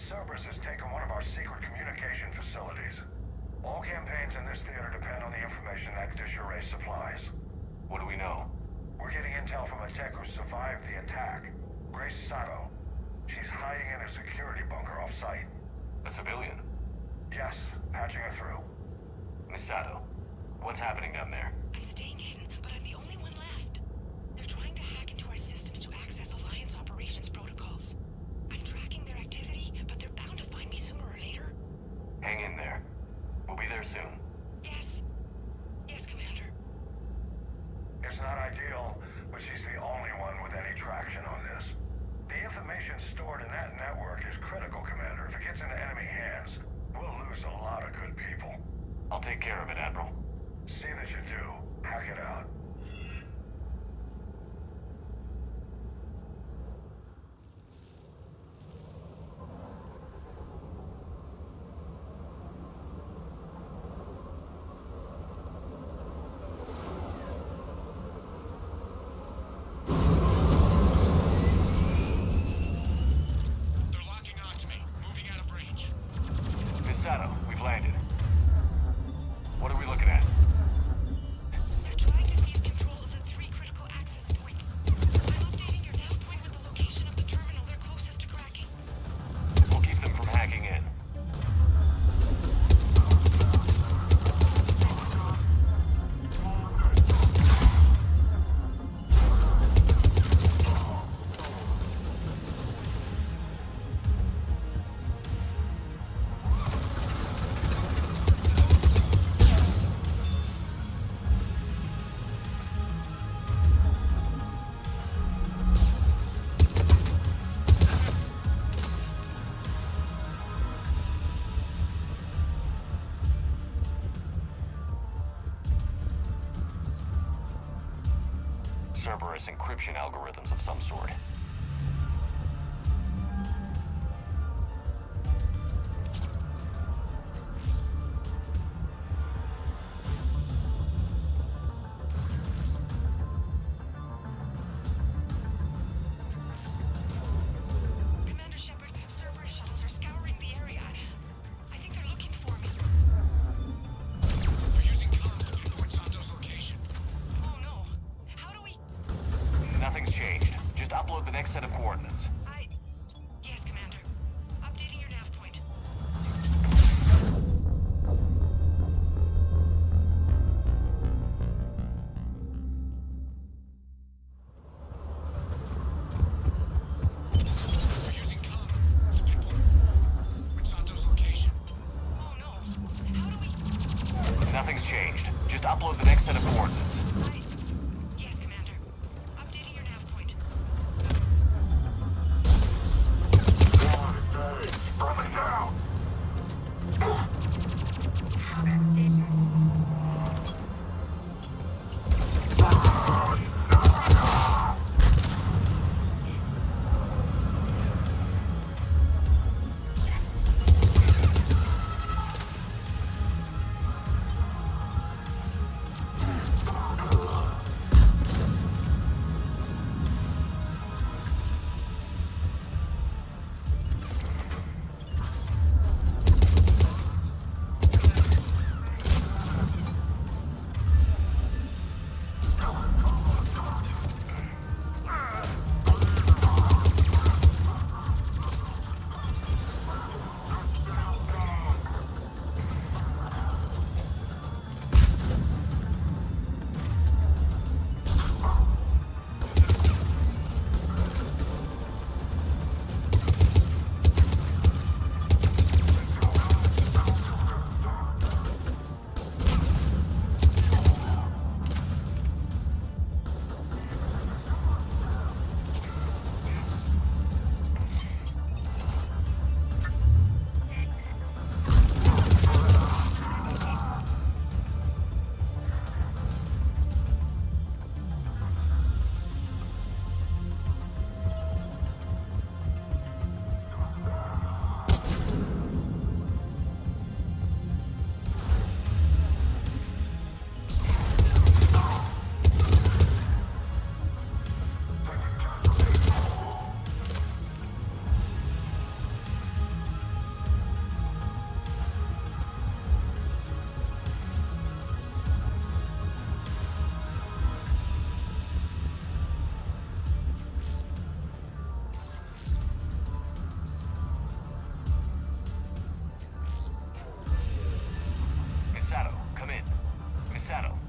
[SPEAKER 3] Cerberus has taken one of our secret communication facilities. All campaigns in this theater depend on the information that dish array supplies.
[SPEAKER 1] What do we know?
[SPEAKER 3] We're getting intel from a tech who survived the attack. Grace Sato. She's hiding in a security bunker off-site.
[SPEAKER 1] A civilian?
[SPEAKER 3] Yes, patching her through.
[SPEAKER 1] Miss Sato, what's happening down there?
[SPEAKER 13] I'm staying hidden, but I'm the only one left. They're trying to hack into our systems to access Alliance operations protocols. I'm tracking their activity, but they're bound to find me sooner or later.
[SPEAKER 1] Hang in there. We'll be there soon.
[SPEAKER 13] Yes. Yes, Commander.
[SPEAKER 3] It's not ideal, but she's the only one with any traction on this. The information stored in that network is critical, Commander. If it gets into enemy hands, we'll lose a lot of good people.
[SPEAKER 1] I'll take care of it, Admiral.
[SPEAKER 3] See that you do. Hack it out.
[SPEAKER 1] Miss Sato, we've landed. What are we looking at? Cerberus encryption algorithms of some sort.
[SPEAKER 13] Commander Shepard, Cerberus shuttles are scouring the area. I think they're looking for me.
[SPEAKER 3] They're using comms to pinpoint Santo's location.
[SPEAKER 13] Oh no. How do we...
[SPEAKER 1] Nothing's changed. Just upload the next set of coordinates.
[SPEAKER 13] Yes, Commander. Updating your nav point.
[SPEAKER 3] They're using comms to pinpoint Santo's location.
[SPEAKER 13] Oh no. How do we...
[SPEAKER 1] Nothing's changed. Just upload the next set of coordinates.
[SPEAKER 13] Yes, Commander. Updating your nav point.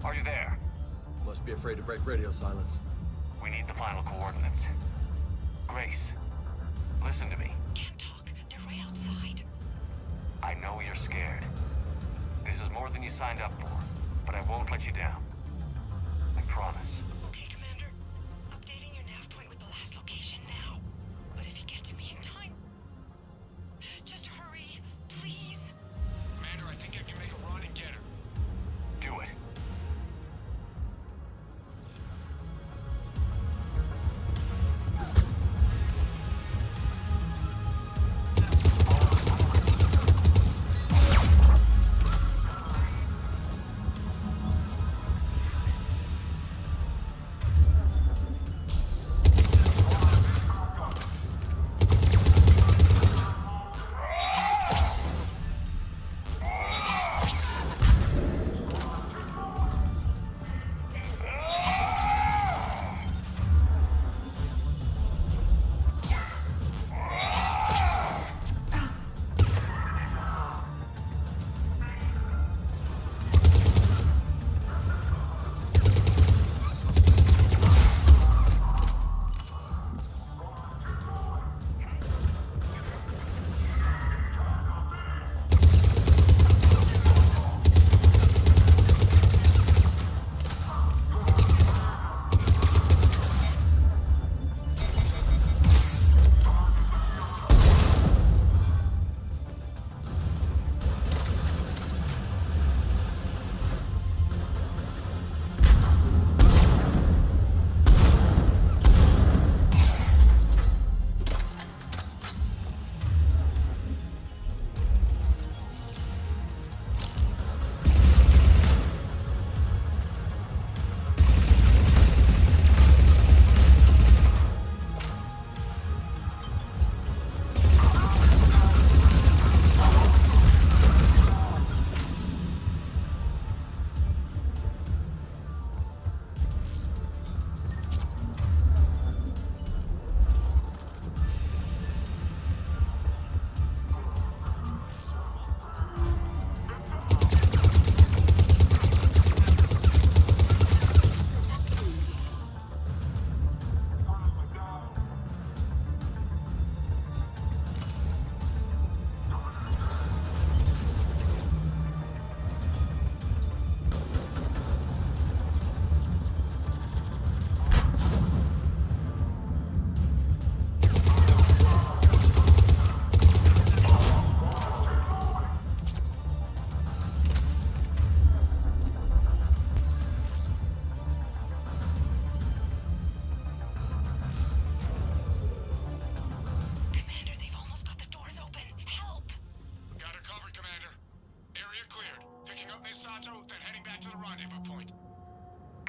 [SPEAKER 1] Are you there?
[SPEAKER 16] Must be afraid to break radio silence.
[SPEAKER 1] We need the final coordinates. Grace, listen to me.
[SPEAKER 13] Can't talk. They're right outside.
[SPEAKER 1] I know you're scared. This is more than you signed up for, but I won't let you down. I promise.
[SPEAKER 13] Okay, Commander. Updating your nav point with the last location now. But if you get to me in time... Just hurry, please.
[SPEAKER 3] Commander, I think I can make a run and get her.
[SPEAKER 1] Do it.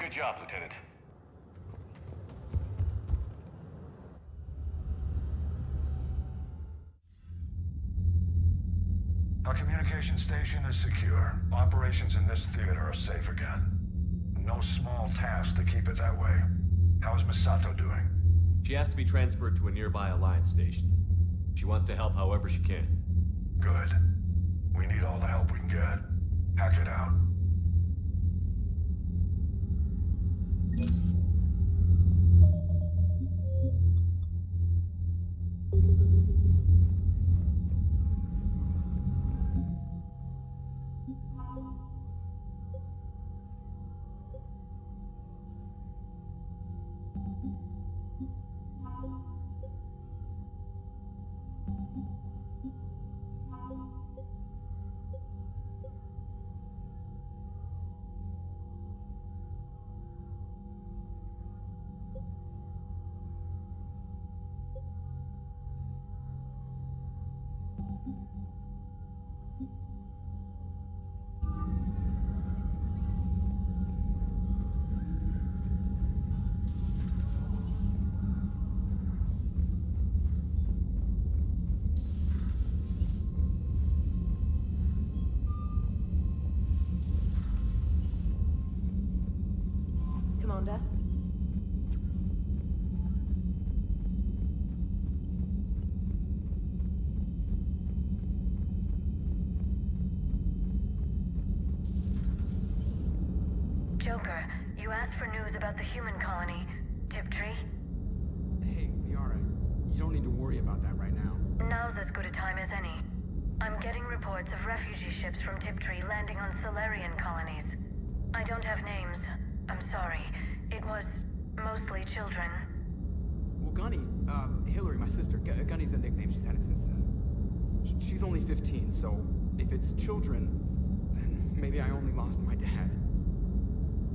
[SPEAKER 3] Good job, Lieutenant. Our communication station is secure. Operations in this theater are safe again. No small task to keep it that way. How is Misato doing?
[SPEAKER 1] She has to be transferred to a nearby Alliance station. She wants to help however she can.
[SPEAKER 3] Good. We need all the help we can get. Hack it out.
[SPEAKER 11] Commander?
[SPEAKER 6] Joker, you asked for news about the human colony, Tiptree.
[SPEAKER 7] Hey, Liara, you don't need to worry about that right now.
[SPEAKER 6] Now's as good a time as any. I'm getting reports of refugee ships from Tiptree landing on Solarian colonies. I don't have names. I'm sorry. It was mostly children.
[SPEAKER 7] Well, Gunny, Hillary, my sister, Gunny's a nickname. She's had it since, she's only 15, so if it's children, then maybe I only lost my dad.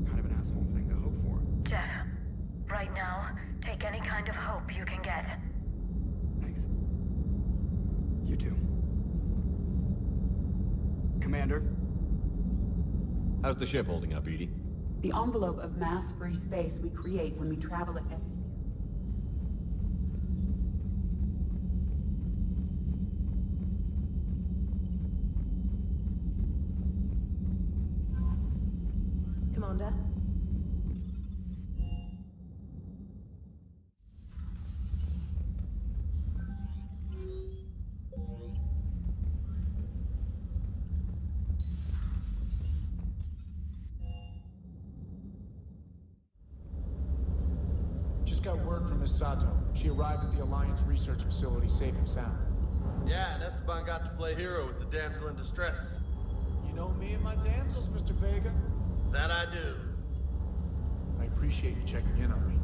[SPEAKER 7] Kind of an asshole thing to hope for.
[SPEAKER 6] Jeff, right now, take any kind of hope you can get.
[SPEAKER 7] Thanks. You too. Commander?
[SPEAKER 1] How's the ship holding up, Edie?
[SPEAKER 8] The envelope of mass-free space we create when we travel at
[SPEAKER 11] Commander?
[SPEAKER 17] Just got word from Miss Sato. She arrived at the Alliance research facility safe and sound.
[SPEAKER 16] Yeah, and Esteban got to play hero with the damsel in distress.
[SPEAKER 17] You know me and my damsels, Mr. Vega.
[SPEAKER 16] That I do.
[SPEAKER 17] I appreciate you checking in on me.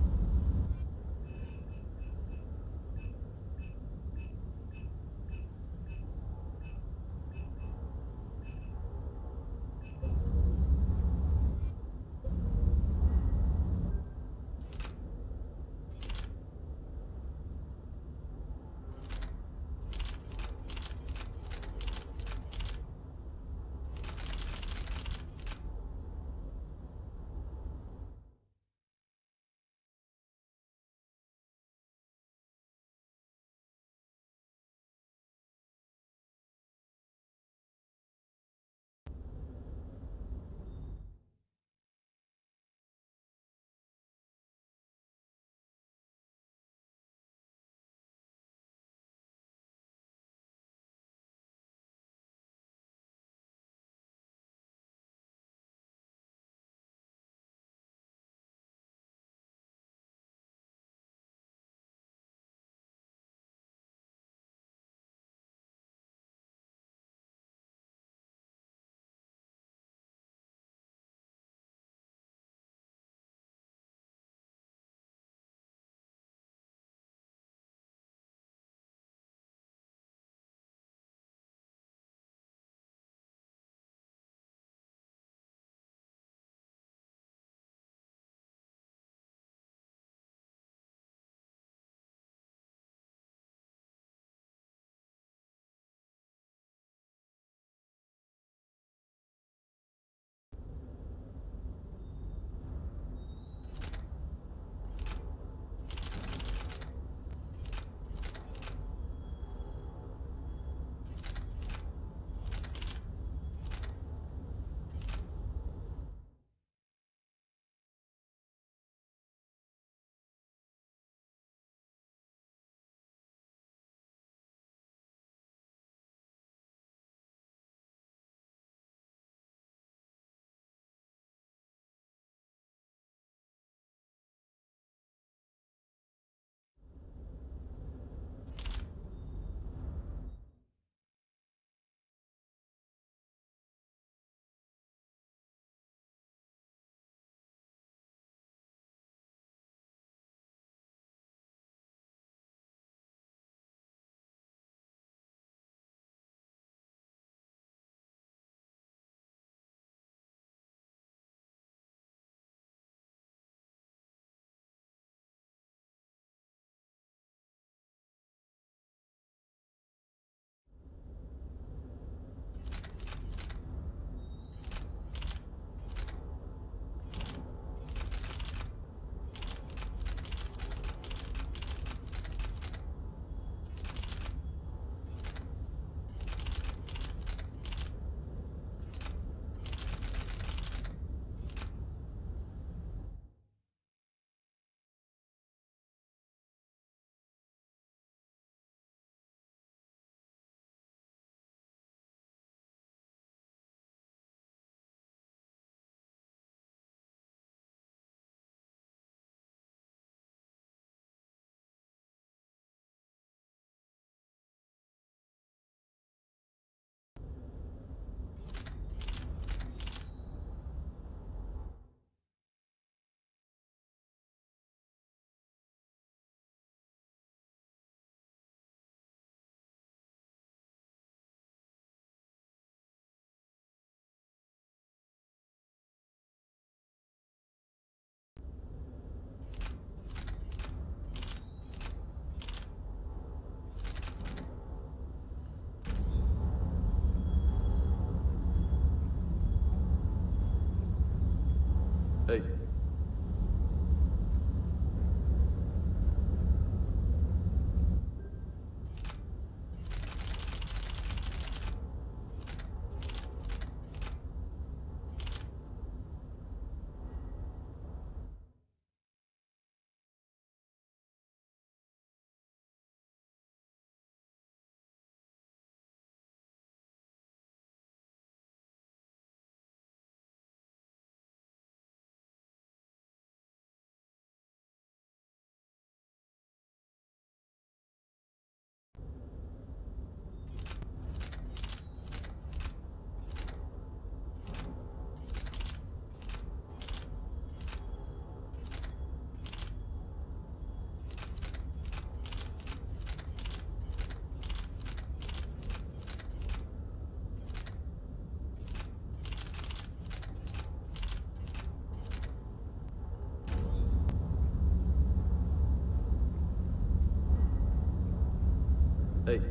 [SPEAKER 16] Hey.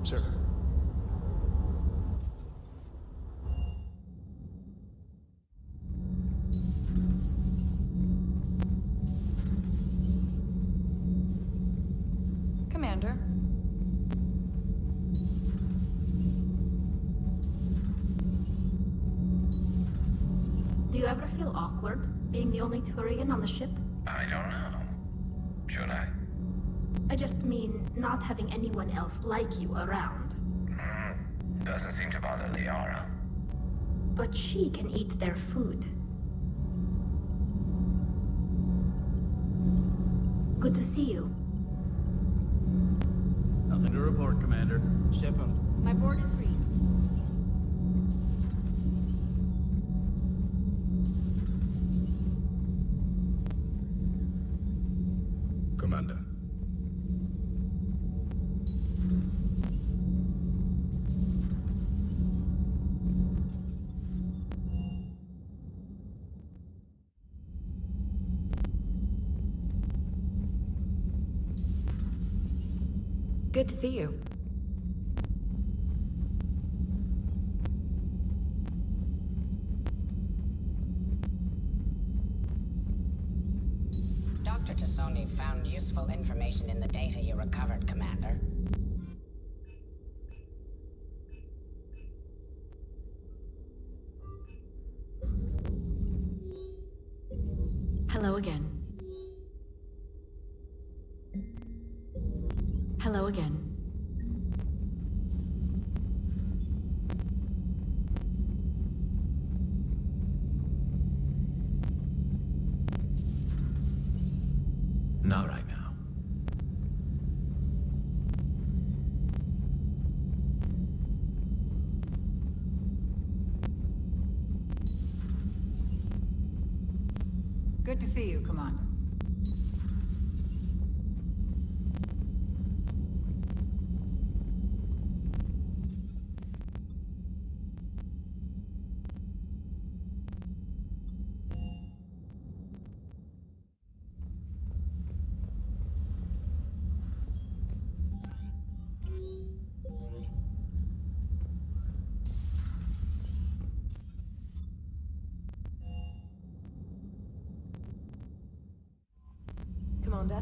[SPEAKER 17] Sir.
[SPEAKER 2] Commander.
[SPEAKER 15] Do you ever feel awkward, being the only Turian on the ship?
[SPEAKER 3] I don't know. Should I?
[SPEAKER 15] I just mean, not having anyone else like you around.
[SPEAKER 3] Doesn't seem to bother Liara.
[SPEAKER 15] But she can eat their food. Good to see you.
[SPEAKER 16] Nothing to report, Commander.
[SPEAKER 23] Shepard.
[SPEAKER 10] My board is green.
[SPEAKER 5] Commander.
[SPEAKER 9] Good to see you.
[SPEAKER 18] Dr. Tassoni found useful information in the data you recovered, Commander.
[SPEAKER 9] Hello again. Hello again.
[SPEAKER 20] Not right now.
[SPEAKER 23] Good to see you, Commander.
[SPEAKER 11] Commander.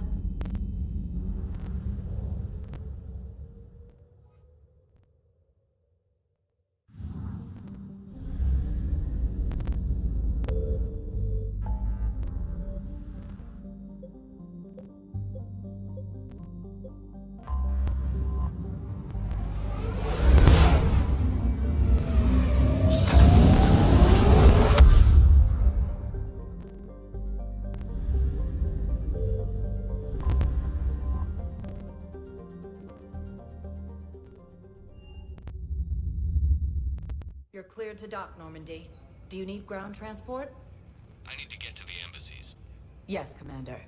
[SPEAKER 9] You're cleared to dock, Normandy. Do you need ground transport?
[SPEAKER 1] I need to get to the embassies.
[SPEAKER 9] Yes, Commander.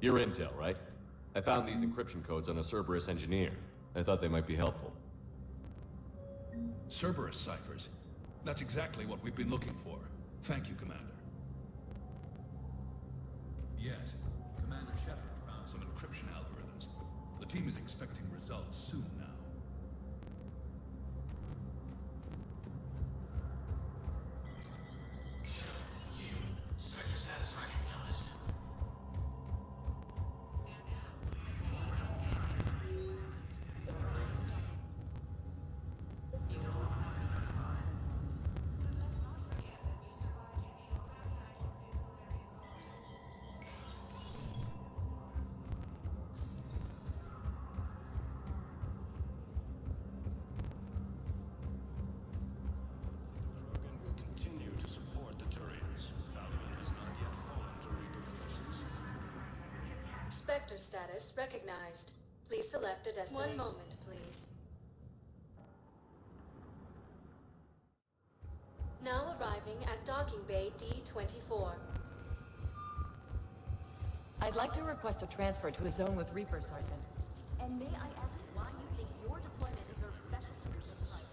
[SPEAKER 1] Your intel, right? I found these encryption codes on a Cerberus engineer. I thought they might be helpful.
[SPEAKER 4] Cerberus ciphers. That's exactly what we've been looking for. Thank you, Commander. Yes, Commander Shepard found some encryption algorithms. The team is expecting results soon now.
[SPEAKER 10] Spectre status recognized. Please select a destination.
[SPEAKER 12] One moment, please. arriving at docking bay D-24.
[SPEAKER 9] I'd like to request a transfer to a zone with Reaper, Sergeant.
[SPEAKER 12] And may I ask why you think your deployment deserves special treatment in private?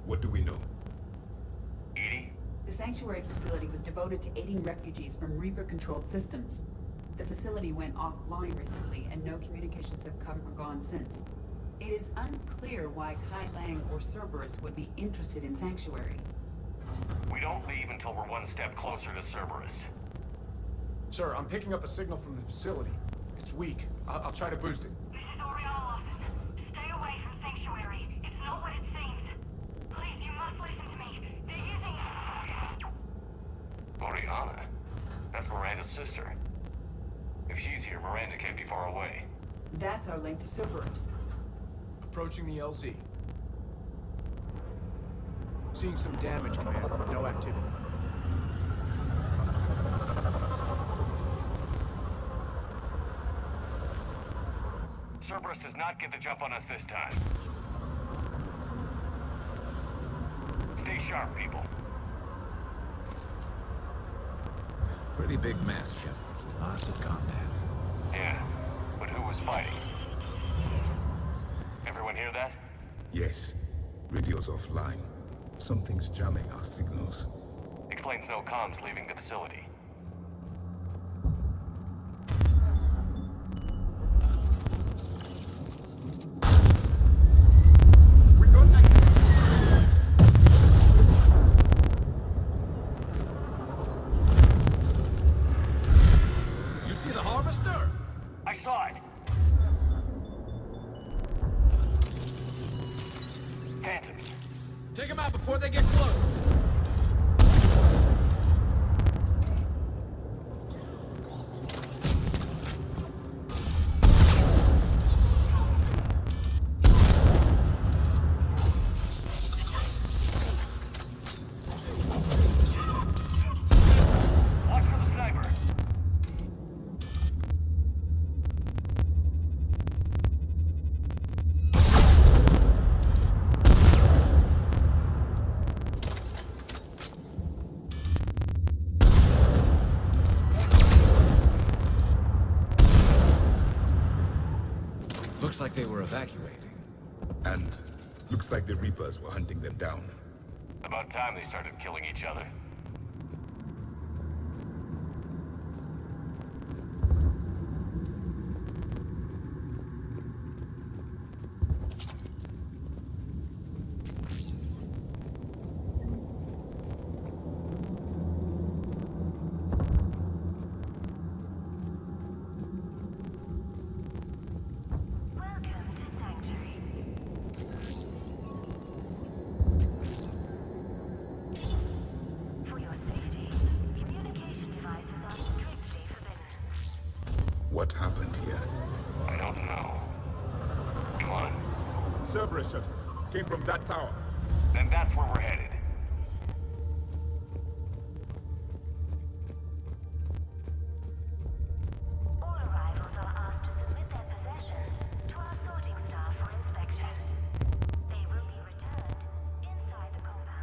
[SPEAKER 5] What do we know?
[SPEAKER 3] Edie?
[SPEAKER 8] The sanctuary facility was devoted to aiding refugees from Reaper-controlled systems. The facility went offline recently, and no communications have come or gone since. It is unclear why Kai Lang or Cerberus would be interested in Sanctuary.
[SPEAKER 3] We don't leave until we're one step closer to Cerberus.
[SPEAKER 17] Sir, I'm picking up a signal from the facility. It's weak. I'll try to boost it.
[SPEAKER 6] This is Oriana office. Stay away from Sanctuary. It's not what it seems. Please, you must listen to me. They're using...
[SPEAKER 3] Oriana? That's Miranda's sister. If she's here, Miranda can't be far away.
[SPEAKER 8] That's our link to Cerberus.
[SPEAKER 17] Approaching the LZ. Seeing some damage, Commander. No activity.
[SPEAKER 3] Cerberus does not get the jump on us this time. Stay sharp, people.
[SPEAKER 20] Pretty big mess, Shep. Lots of combat.
[SPEAKER 3] Yeah, but who was fighting? Everyone hear that?
[SPEAKER 5] Yes. Radio's offline. Something's jamming our signals.
[SPEAKER 3] Explains no comms leaving the facility.
[SPEAKER 20] You see the harvester?
[SPEAKER 3] I saw it! Phantoms.
[SPEAKER 20] Take them out before they get close.
[SPEAKER 3] Watch for the sniper.
[SPEAKER 20] Looks like they were evacuating.
[SPEAKER 5] And looks like the Reapers were hunting them down.
[SPEAKER 3] About time they started killing each other.
[SPEAKER 5] What happened here?
[SPEAKER 3] I don't know. Come on.
[SPEAKER 5] Cerberus shuttle came from that tower.
[SPEAKER 3] Then that's where we're headed.
[SPEAKER 6] All arrivals are asked to submit their possessions to our sorting staff for inspection. They will be returned inside the compound.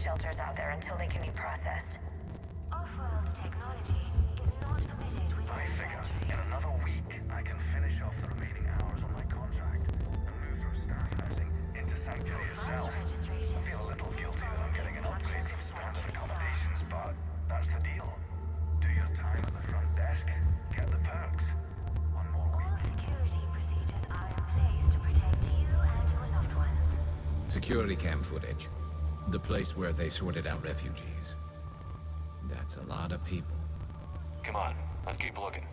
[SPEAKER 6] shelters out there until they can be processed.
[SPEAKER 3] Off-world technology is not permitted with I figure in another week I can finish off the remaining hours on my contract and move from staff housing into Sanctuary itself. I feel a little guilty that I'm getting an upgrade from standard accommodations, but that's the deal. Do your time at the front desk, get the perks. One more week.
[SPEAKER 6] Security procedures are in place to protect you and your loved ones.
[SPEAKER 20] Security cam footage. The place where they sorted out refugees. That's a lot of people.
[SPEAKER 1] Come on, let's keep looking.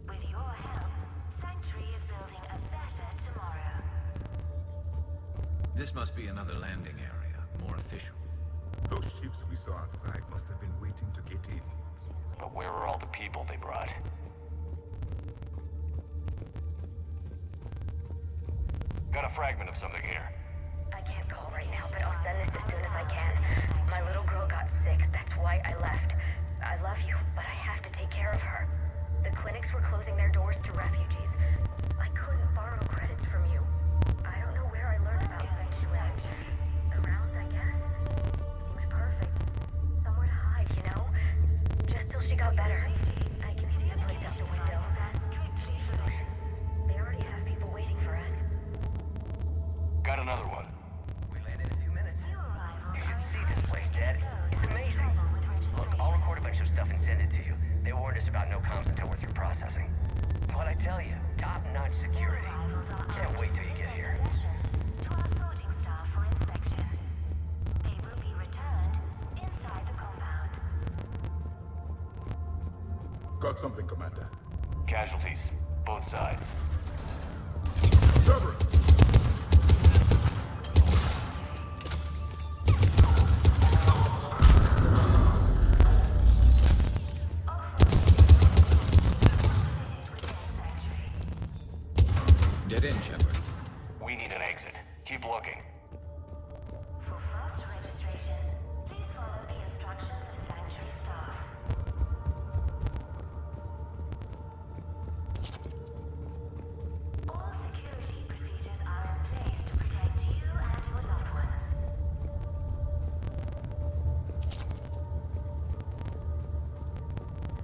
[SPEAKER 6] With your help, Sanctuary is building a better tomorrow.
[SPEAKER 20] This must be another landing area, more official.
[SPEAKER 5] Those ships we saw outside must have been waiting to get in.
[SPEAKER 1] But where are all the people they brought? Got a fragment of something here.
[SPEAKER 6] I can't call right now, but I'll send this as soon as I can. My little girl got sick, that's why I left. I love you, but I have to take care of her. The clinics were closing their doors to refugees. I couldn't borrow credits from you. I don't know where I learned about Sanctuary. Around, I guess. Seemed perfect. Somewhere to hide, you know? Just till she got better. I can see the place out the window. It's huge. They already have people waiting for us.
[SPEAKER 1] Got another one.
[SPEAKER 3] We land in a few minutes. You should see this place, Dad. It's amazing. Look, I'll record a bunch of stuff and send it to you. They warned us about no comms until we're through processing. What I tell you, top-notch security. Can't wait till you get here.
[SPEAKER 6] To our sorting staff for inspection. They will be returned inside the compound.
[SPEAKER 5] Got something, Commander.
[SPEAKER 1] Casualties, both sides.
[SPEAKER 5] Cerberus!
[SPEAKER 20] Get in, Shepard.
[SPEAKER 1] We need an exit. Keep looking.
[SPEAKER 6] For fast registration, please follow the instructions of Sanctuary staff. All security procedures are in place to protect you and your loved ones.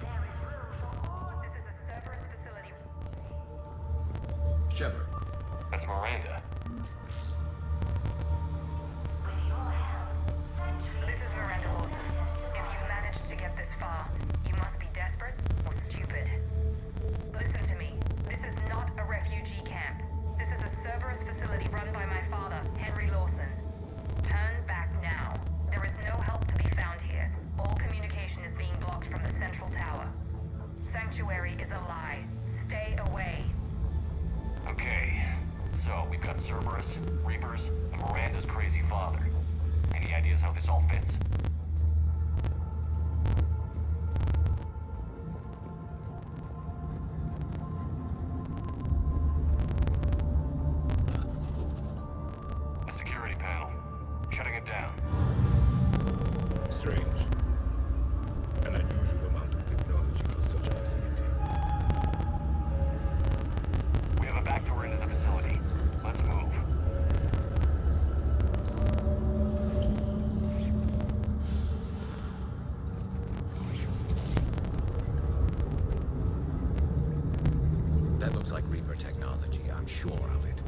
[SPEAKER 6] There is room for more. This is a Cerberus facility.
[SPEAKER 20] Shepard.
[SPEAKER 1] That's Miranda.
[SPEAKER 6] This is Miranda Wilson. If you've managed to get this far, you must be desperate or stupid. Listen to me. This is not a refugee camp. This is a Cerberus facility run by my father, Henry Lawson. Turn back now. There is no help to be found here. All communication is being blocked from the central tower. Sanctuary is a lie. Stay away.
[SPEAKER 1] Okay, so we've got Cerberus, Reapers, and Miranda's crazy father. Any ideas how this all fits? The security panel. Shutting it down.
[SPEAKER 5] Strange. An unusual amount of technology for such a facility.
[SPEAKER 1] We have a back door into the facility. Let's move.
[SPEAKER 20] That looks like Reaper technology, I'm sure of it.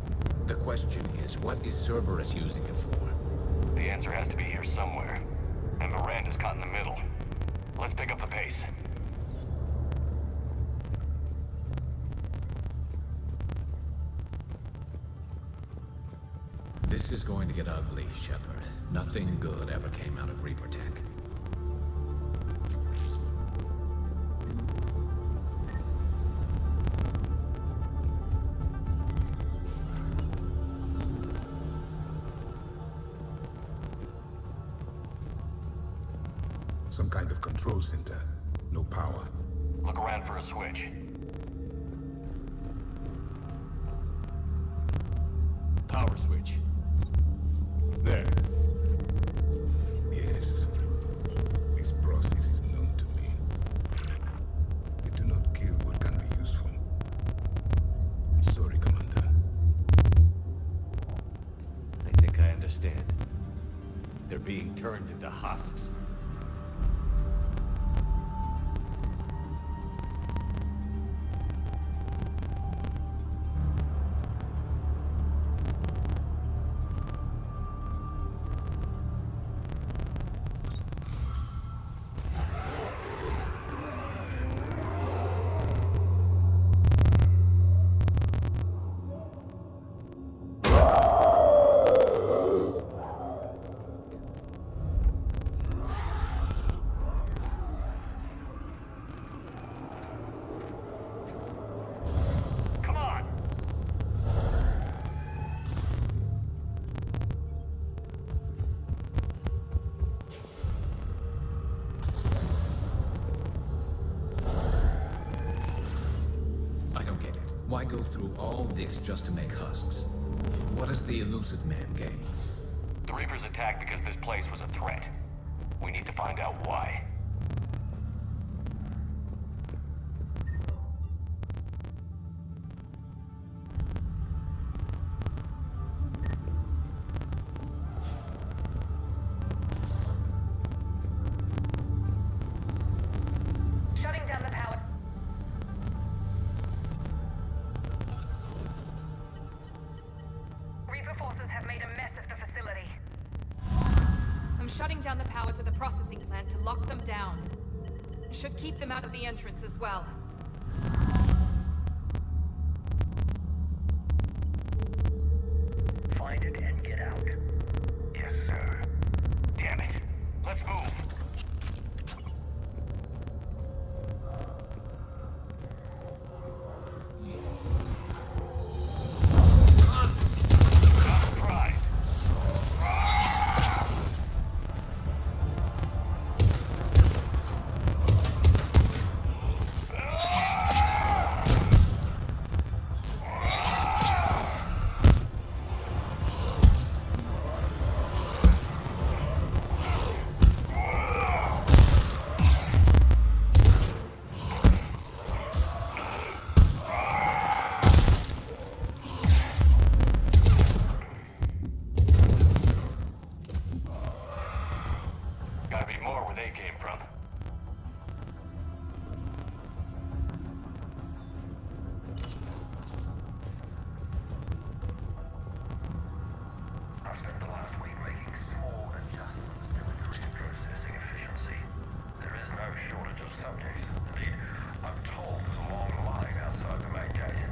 [SPEAKER 20] The question is, what is Cerberus using it for?
[SPEAKER 1] The answer has to be here somewhere. And Miranda's caught in the middle. Let's pick up the pace.
[SPEAKER 20] This is going to get ugly, Shepard. Nothing good ever came out of Reaper tech.
[SPEAKER 5] Some kind of control center. No power.
[SPEAKER 1] Look around for a switch. Power switch.
[SPEAKER 5] There. Yes. This process is known to me. They do not kill what can be useful. Sorry, Commander.
[SPEAKER 1] They're being turned into husks.
[SPEAKER 20] Why go through all this just to make husks? What does the elusive man gain?
[SPEAKER 3] The Reapers attacked because this place was a threat. We need to find out why.
[SPEAKER 6] Shutting down the power. Reaper forces have made a mess of the facility.
[SPEAKER 2] I'm shutting down the power to the processing plant to lock them down. Should keep them out of the entrance as well.
[SPEAKER 3] Find it and get out. Yes, sir. Damn it. Let's move. Gotta be more where they came from. I spent the last week making small adjustments to increase processing efficiency. There is no shortage of subjects. Indeed, I'm told there's a long line outside the main gate.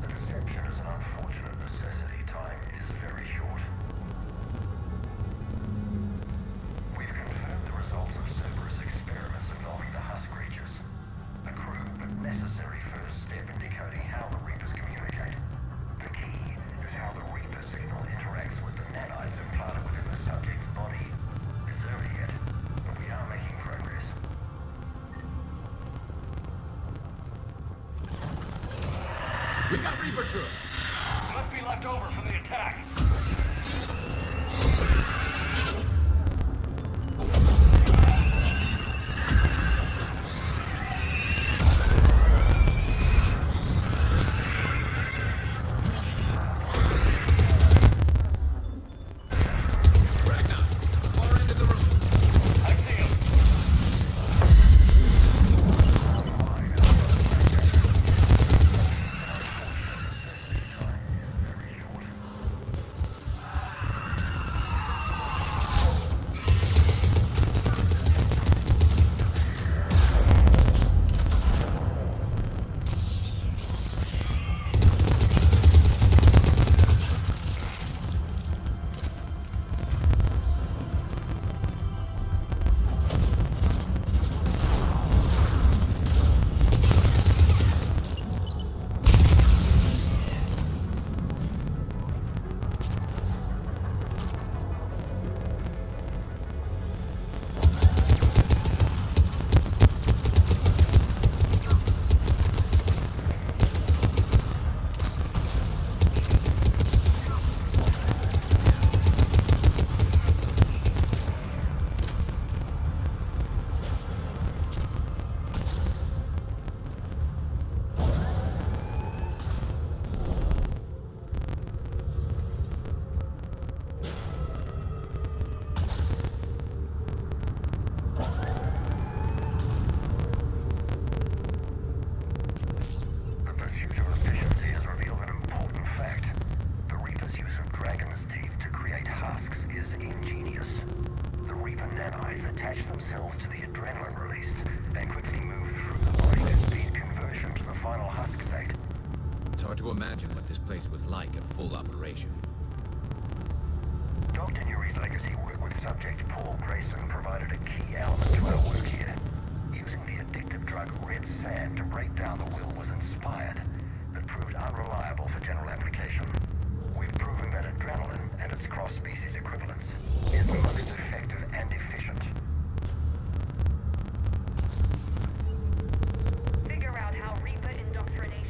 [SPEAKER 3] The deception is an unfortunate necessity. Time is very short. We've confirmed the results of Cerberus experiments involving the husk creatures. A crude but necessary first step in decoding how the Reapers communicate. The key is how the Reaper signal interacts with the nanites implanted within the subject's body. It's early yet, but we are making progress.
[SPEAKER 20] We got Reaper troops!
[SPEAKER 3] Must be left over from the attack.
[SPEAKER 20] hard to imagine what this place was like at full operation.
[SPEAKER 3] Dr. Nuri's legacy work with subject Paul Grayson provided a key element to our work here. Using the addictive drug red sand to break down the will was inspired, but proved unreliable for general application. We've proven that adrenaline and its cross-species equivalents is most effective and efficient.
[SPEAKER 13] Figure out how Reaper indoctrination...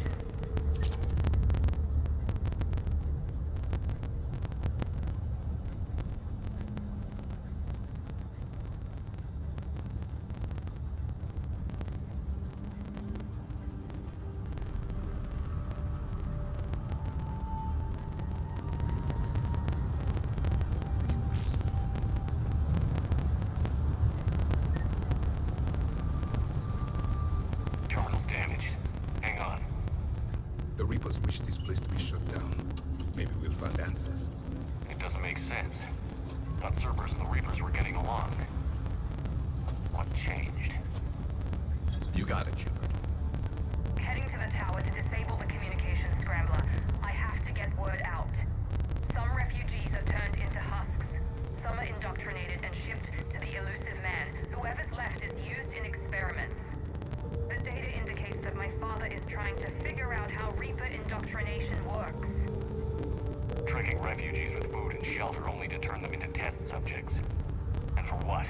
[SPEAKER 3] Terminal's damaged. Hang on.
[SPEAKER 5] The Reapers wish this place to be shut down. Maybe we'll find answers.
[SPEAKER 3] It doesn't make sense. Thought Cerberus and the Reapers were getting along. What changed?
[SPEAKER 20] You got it, Shepard.
[SPEAKER 13] Heading to the tower to disable the communications scrambler. I have to get word out. Some refugees are turned into husks. Some are indoctrinated and shipped to the elusive man. Whoever's left is used in experiments. The data indicates that my father is trying to figure out how Reaper indoctrination works.
[SPEAKER 3] Tricking refugees with food and shelter only to turn them into test subjects. And for what?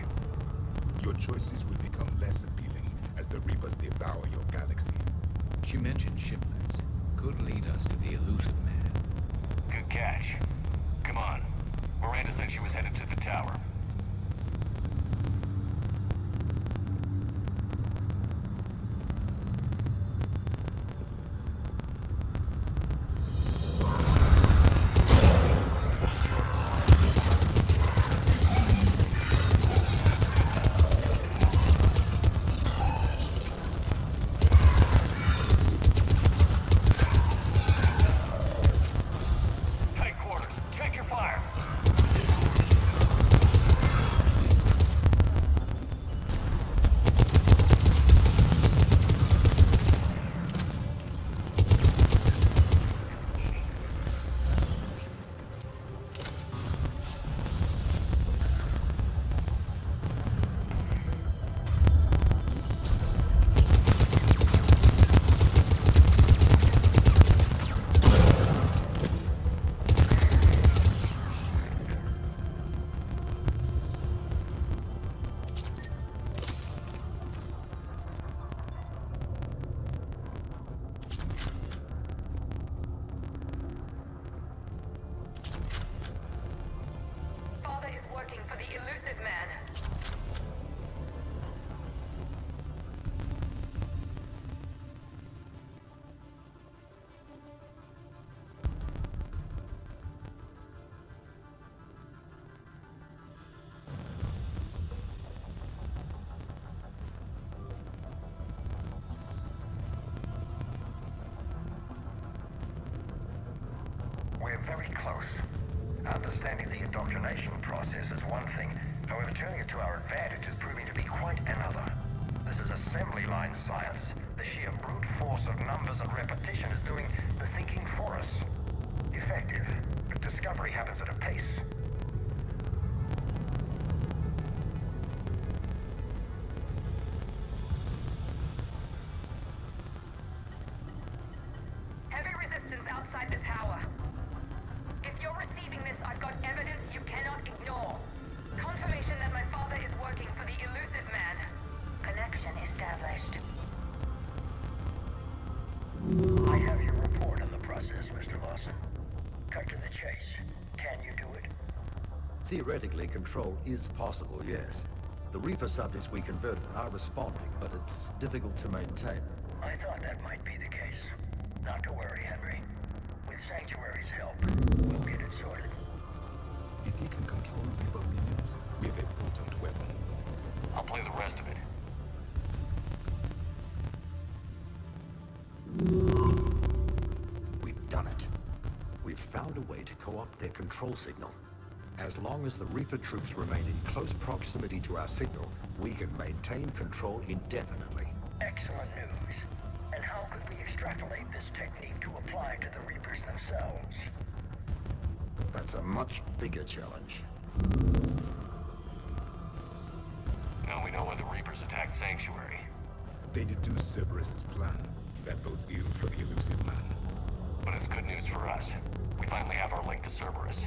[SPEAKER 5] Your choices will become less appealing as the Reapers devour your galaxy.
[SPEAKER 20] She mentioned shipments. Could lead us to the elusive man.
[SPEAKER 3] Good catch. Come on. Miranda said she was headed to the tower. Tight quarters. Check your fire.
[SPEAKER 13] Father is working for the elusive man.
[SPEAKER 3] We're very close. Understanding the indoctrination process is one thing. However, turning it to our advantage is proving to be quite another. This is assembly line science. The sheer brute force of numbers and repetition is doing the thinking for us. Effective, but discovery happens at a pace.
[SPEAKER 13] Heavy resistance outside the tower. If you're receiving this, I've got evidence you cannot ignore. Confirmation that my father is working for the elusive man.
[SPEAKER 3] Connection established. I have your report on the process, Mr. Lawson. Cut to the chase. Can you do it?
[SPEAKER 14] Theoretically, control is possible, yes. The Reaper subjects we converted are responding, but it's difficult to maintain.
[SPEAKER 3] I thought that might be the case. Not to worry, Henry. With Sanctuary's help, we'll get it sorted.
[SPEAKER 5] If he can control Reaper minions, we have a potent weapon.
[SPEAKER 3] I'll play the rest of it.
[SPEAKER 14] We've done it. We've found a way to co-opt their control signal. As long as the Reaper troops remain in close proximity to our signal, we can maintain control indefinitely.
[SPEAKER 3] Excellent news. And how could we extract extrapolate this technique to apply to the Reapers themselves.
[SPEAKER 14] That's a much bigger challenge.
[SPEAKER 1] Now we know why the Reapers attacked Sanctuary.
[SPEAKER 5] They deduced Cerberus' plan. That bodes ill for the elusive man.
[SPEAKER 1] But it's good news for us. We finally have our link to Cerberus.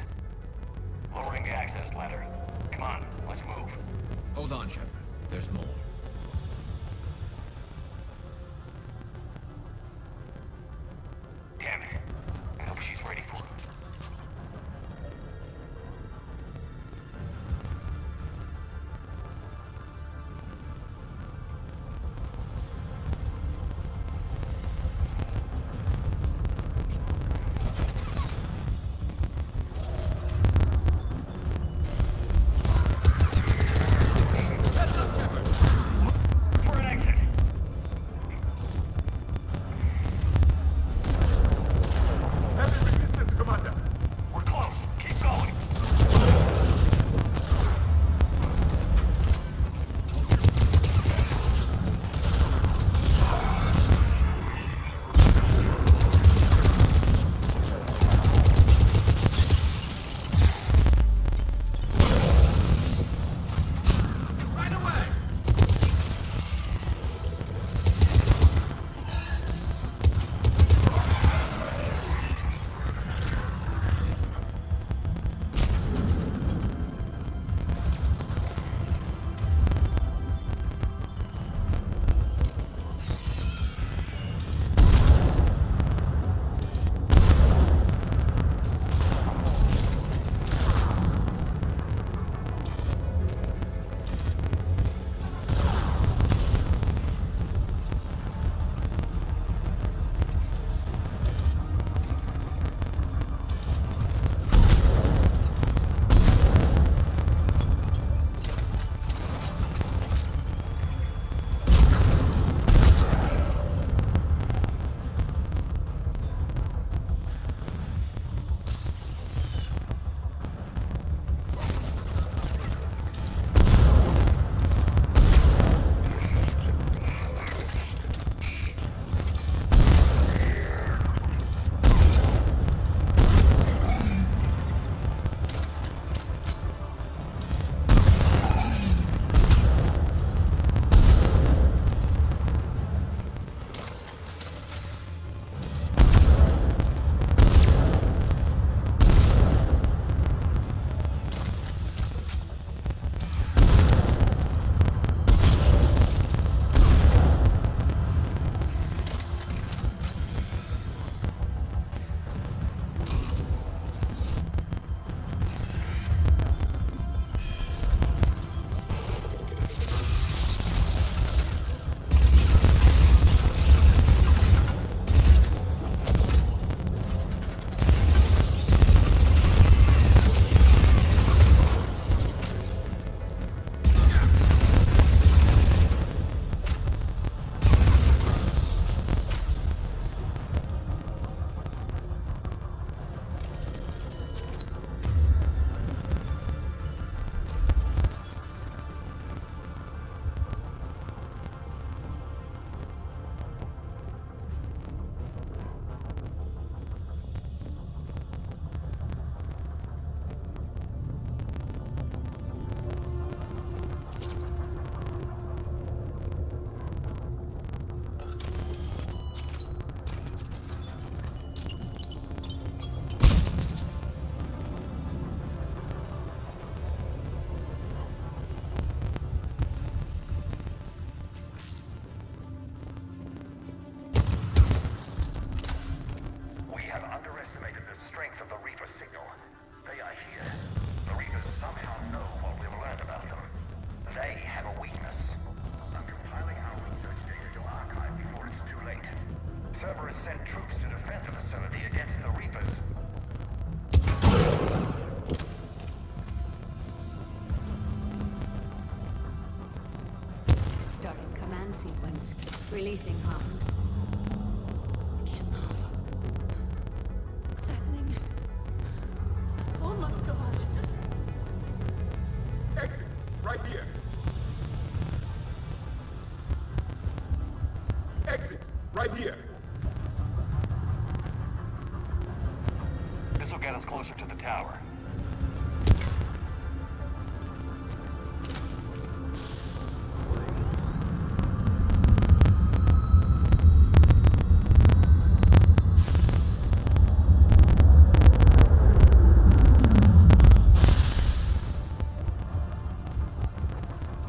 [SPEAKER 1] Lowering the access ladder. Come on, let's move.
[SPEAKER 20] Hold on, Shepard. There's more.
[SPEAKER 1] Damn it. I hope she's ready for him. For an exit!
[SPEAKER 17] Heavy resistance, Commander.
[SPEAKER 1] We're close. Keep going.
[SPEAKER 4] Right away!
[SPEAKER 10] Releasing husks. I can't move. What's happening? Oh my god.
[SPEAKER 17] Exit, right here. Exit, right here.
[SPEAKER 3] sounds closer to the tower.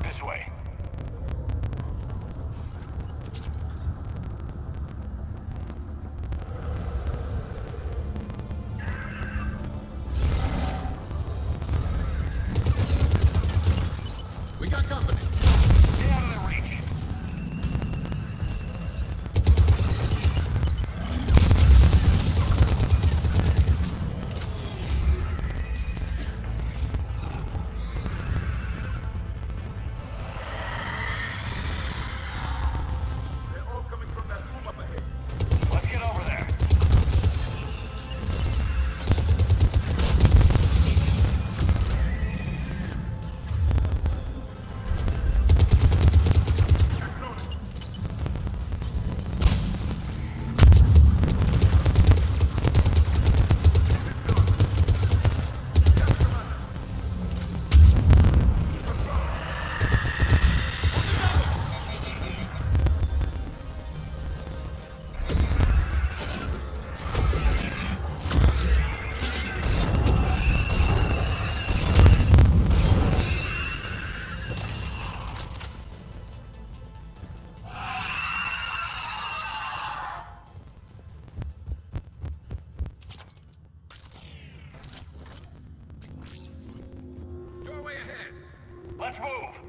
[SPEAKER 3] This way.
[SPEAKER 4] We got company.
[SPEAKER 3] Get out of their reach.
[SPEAKER 4] They're all coming from that room up ahead.
[SPEAKER 3] Let's get over there.
[SPEAKER 4] Doorway ahead.
[SPEAKER 3] Let's move.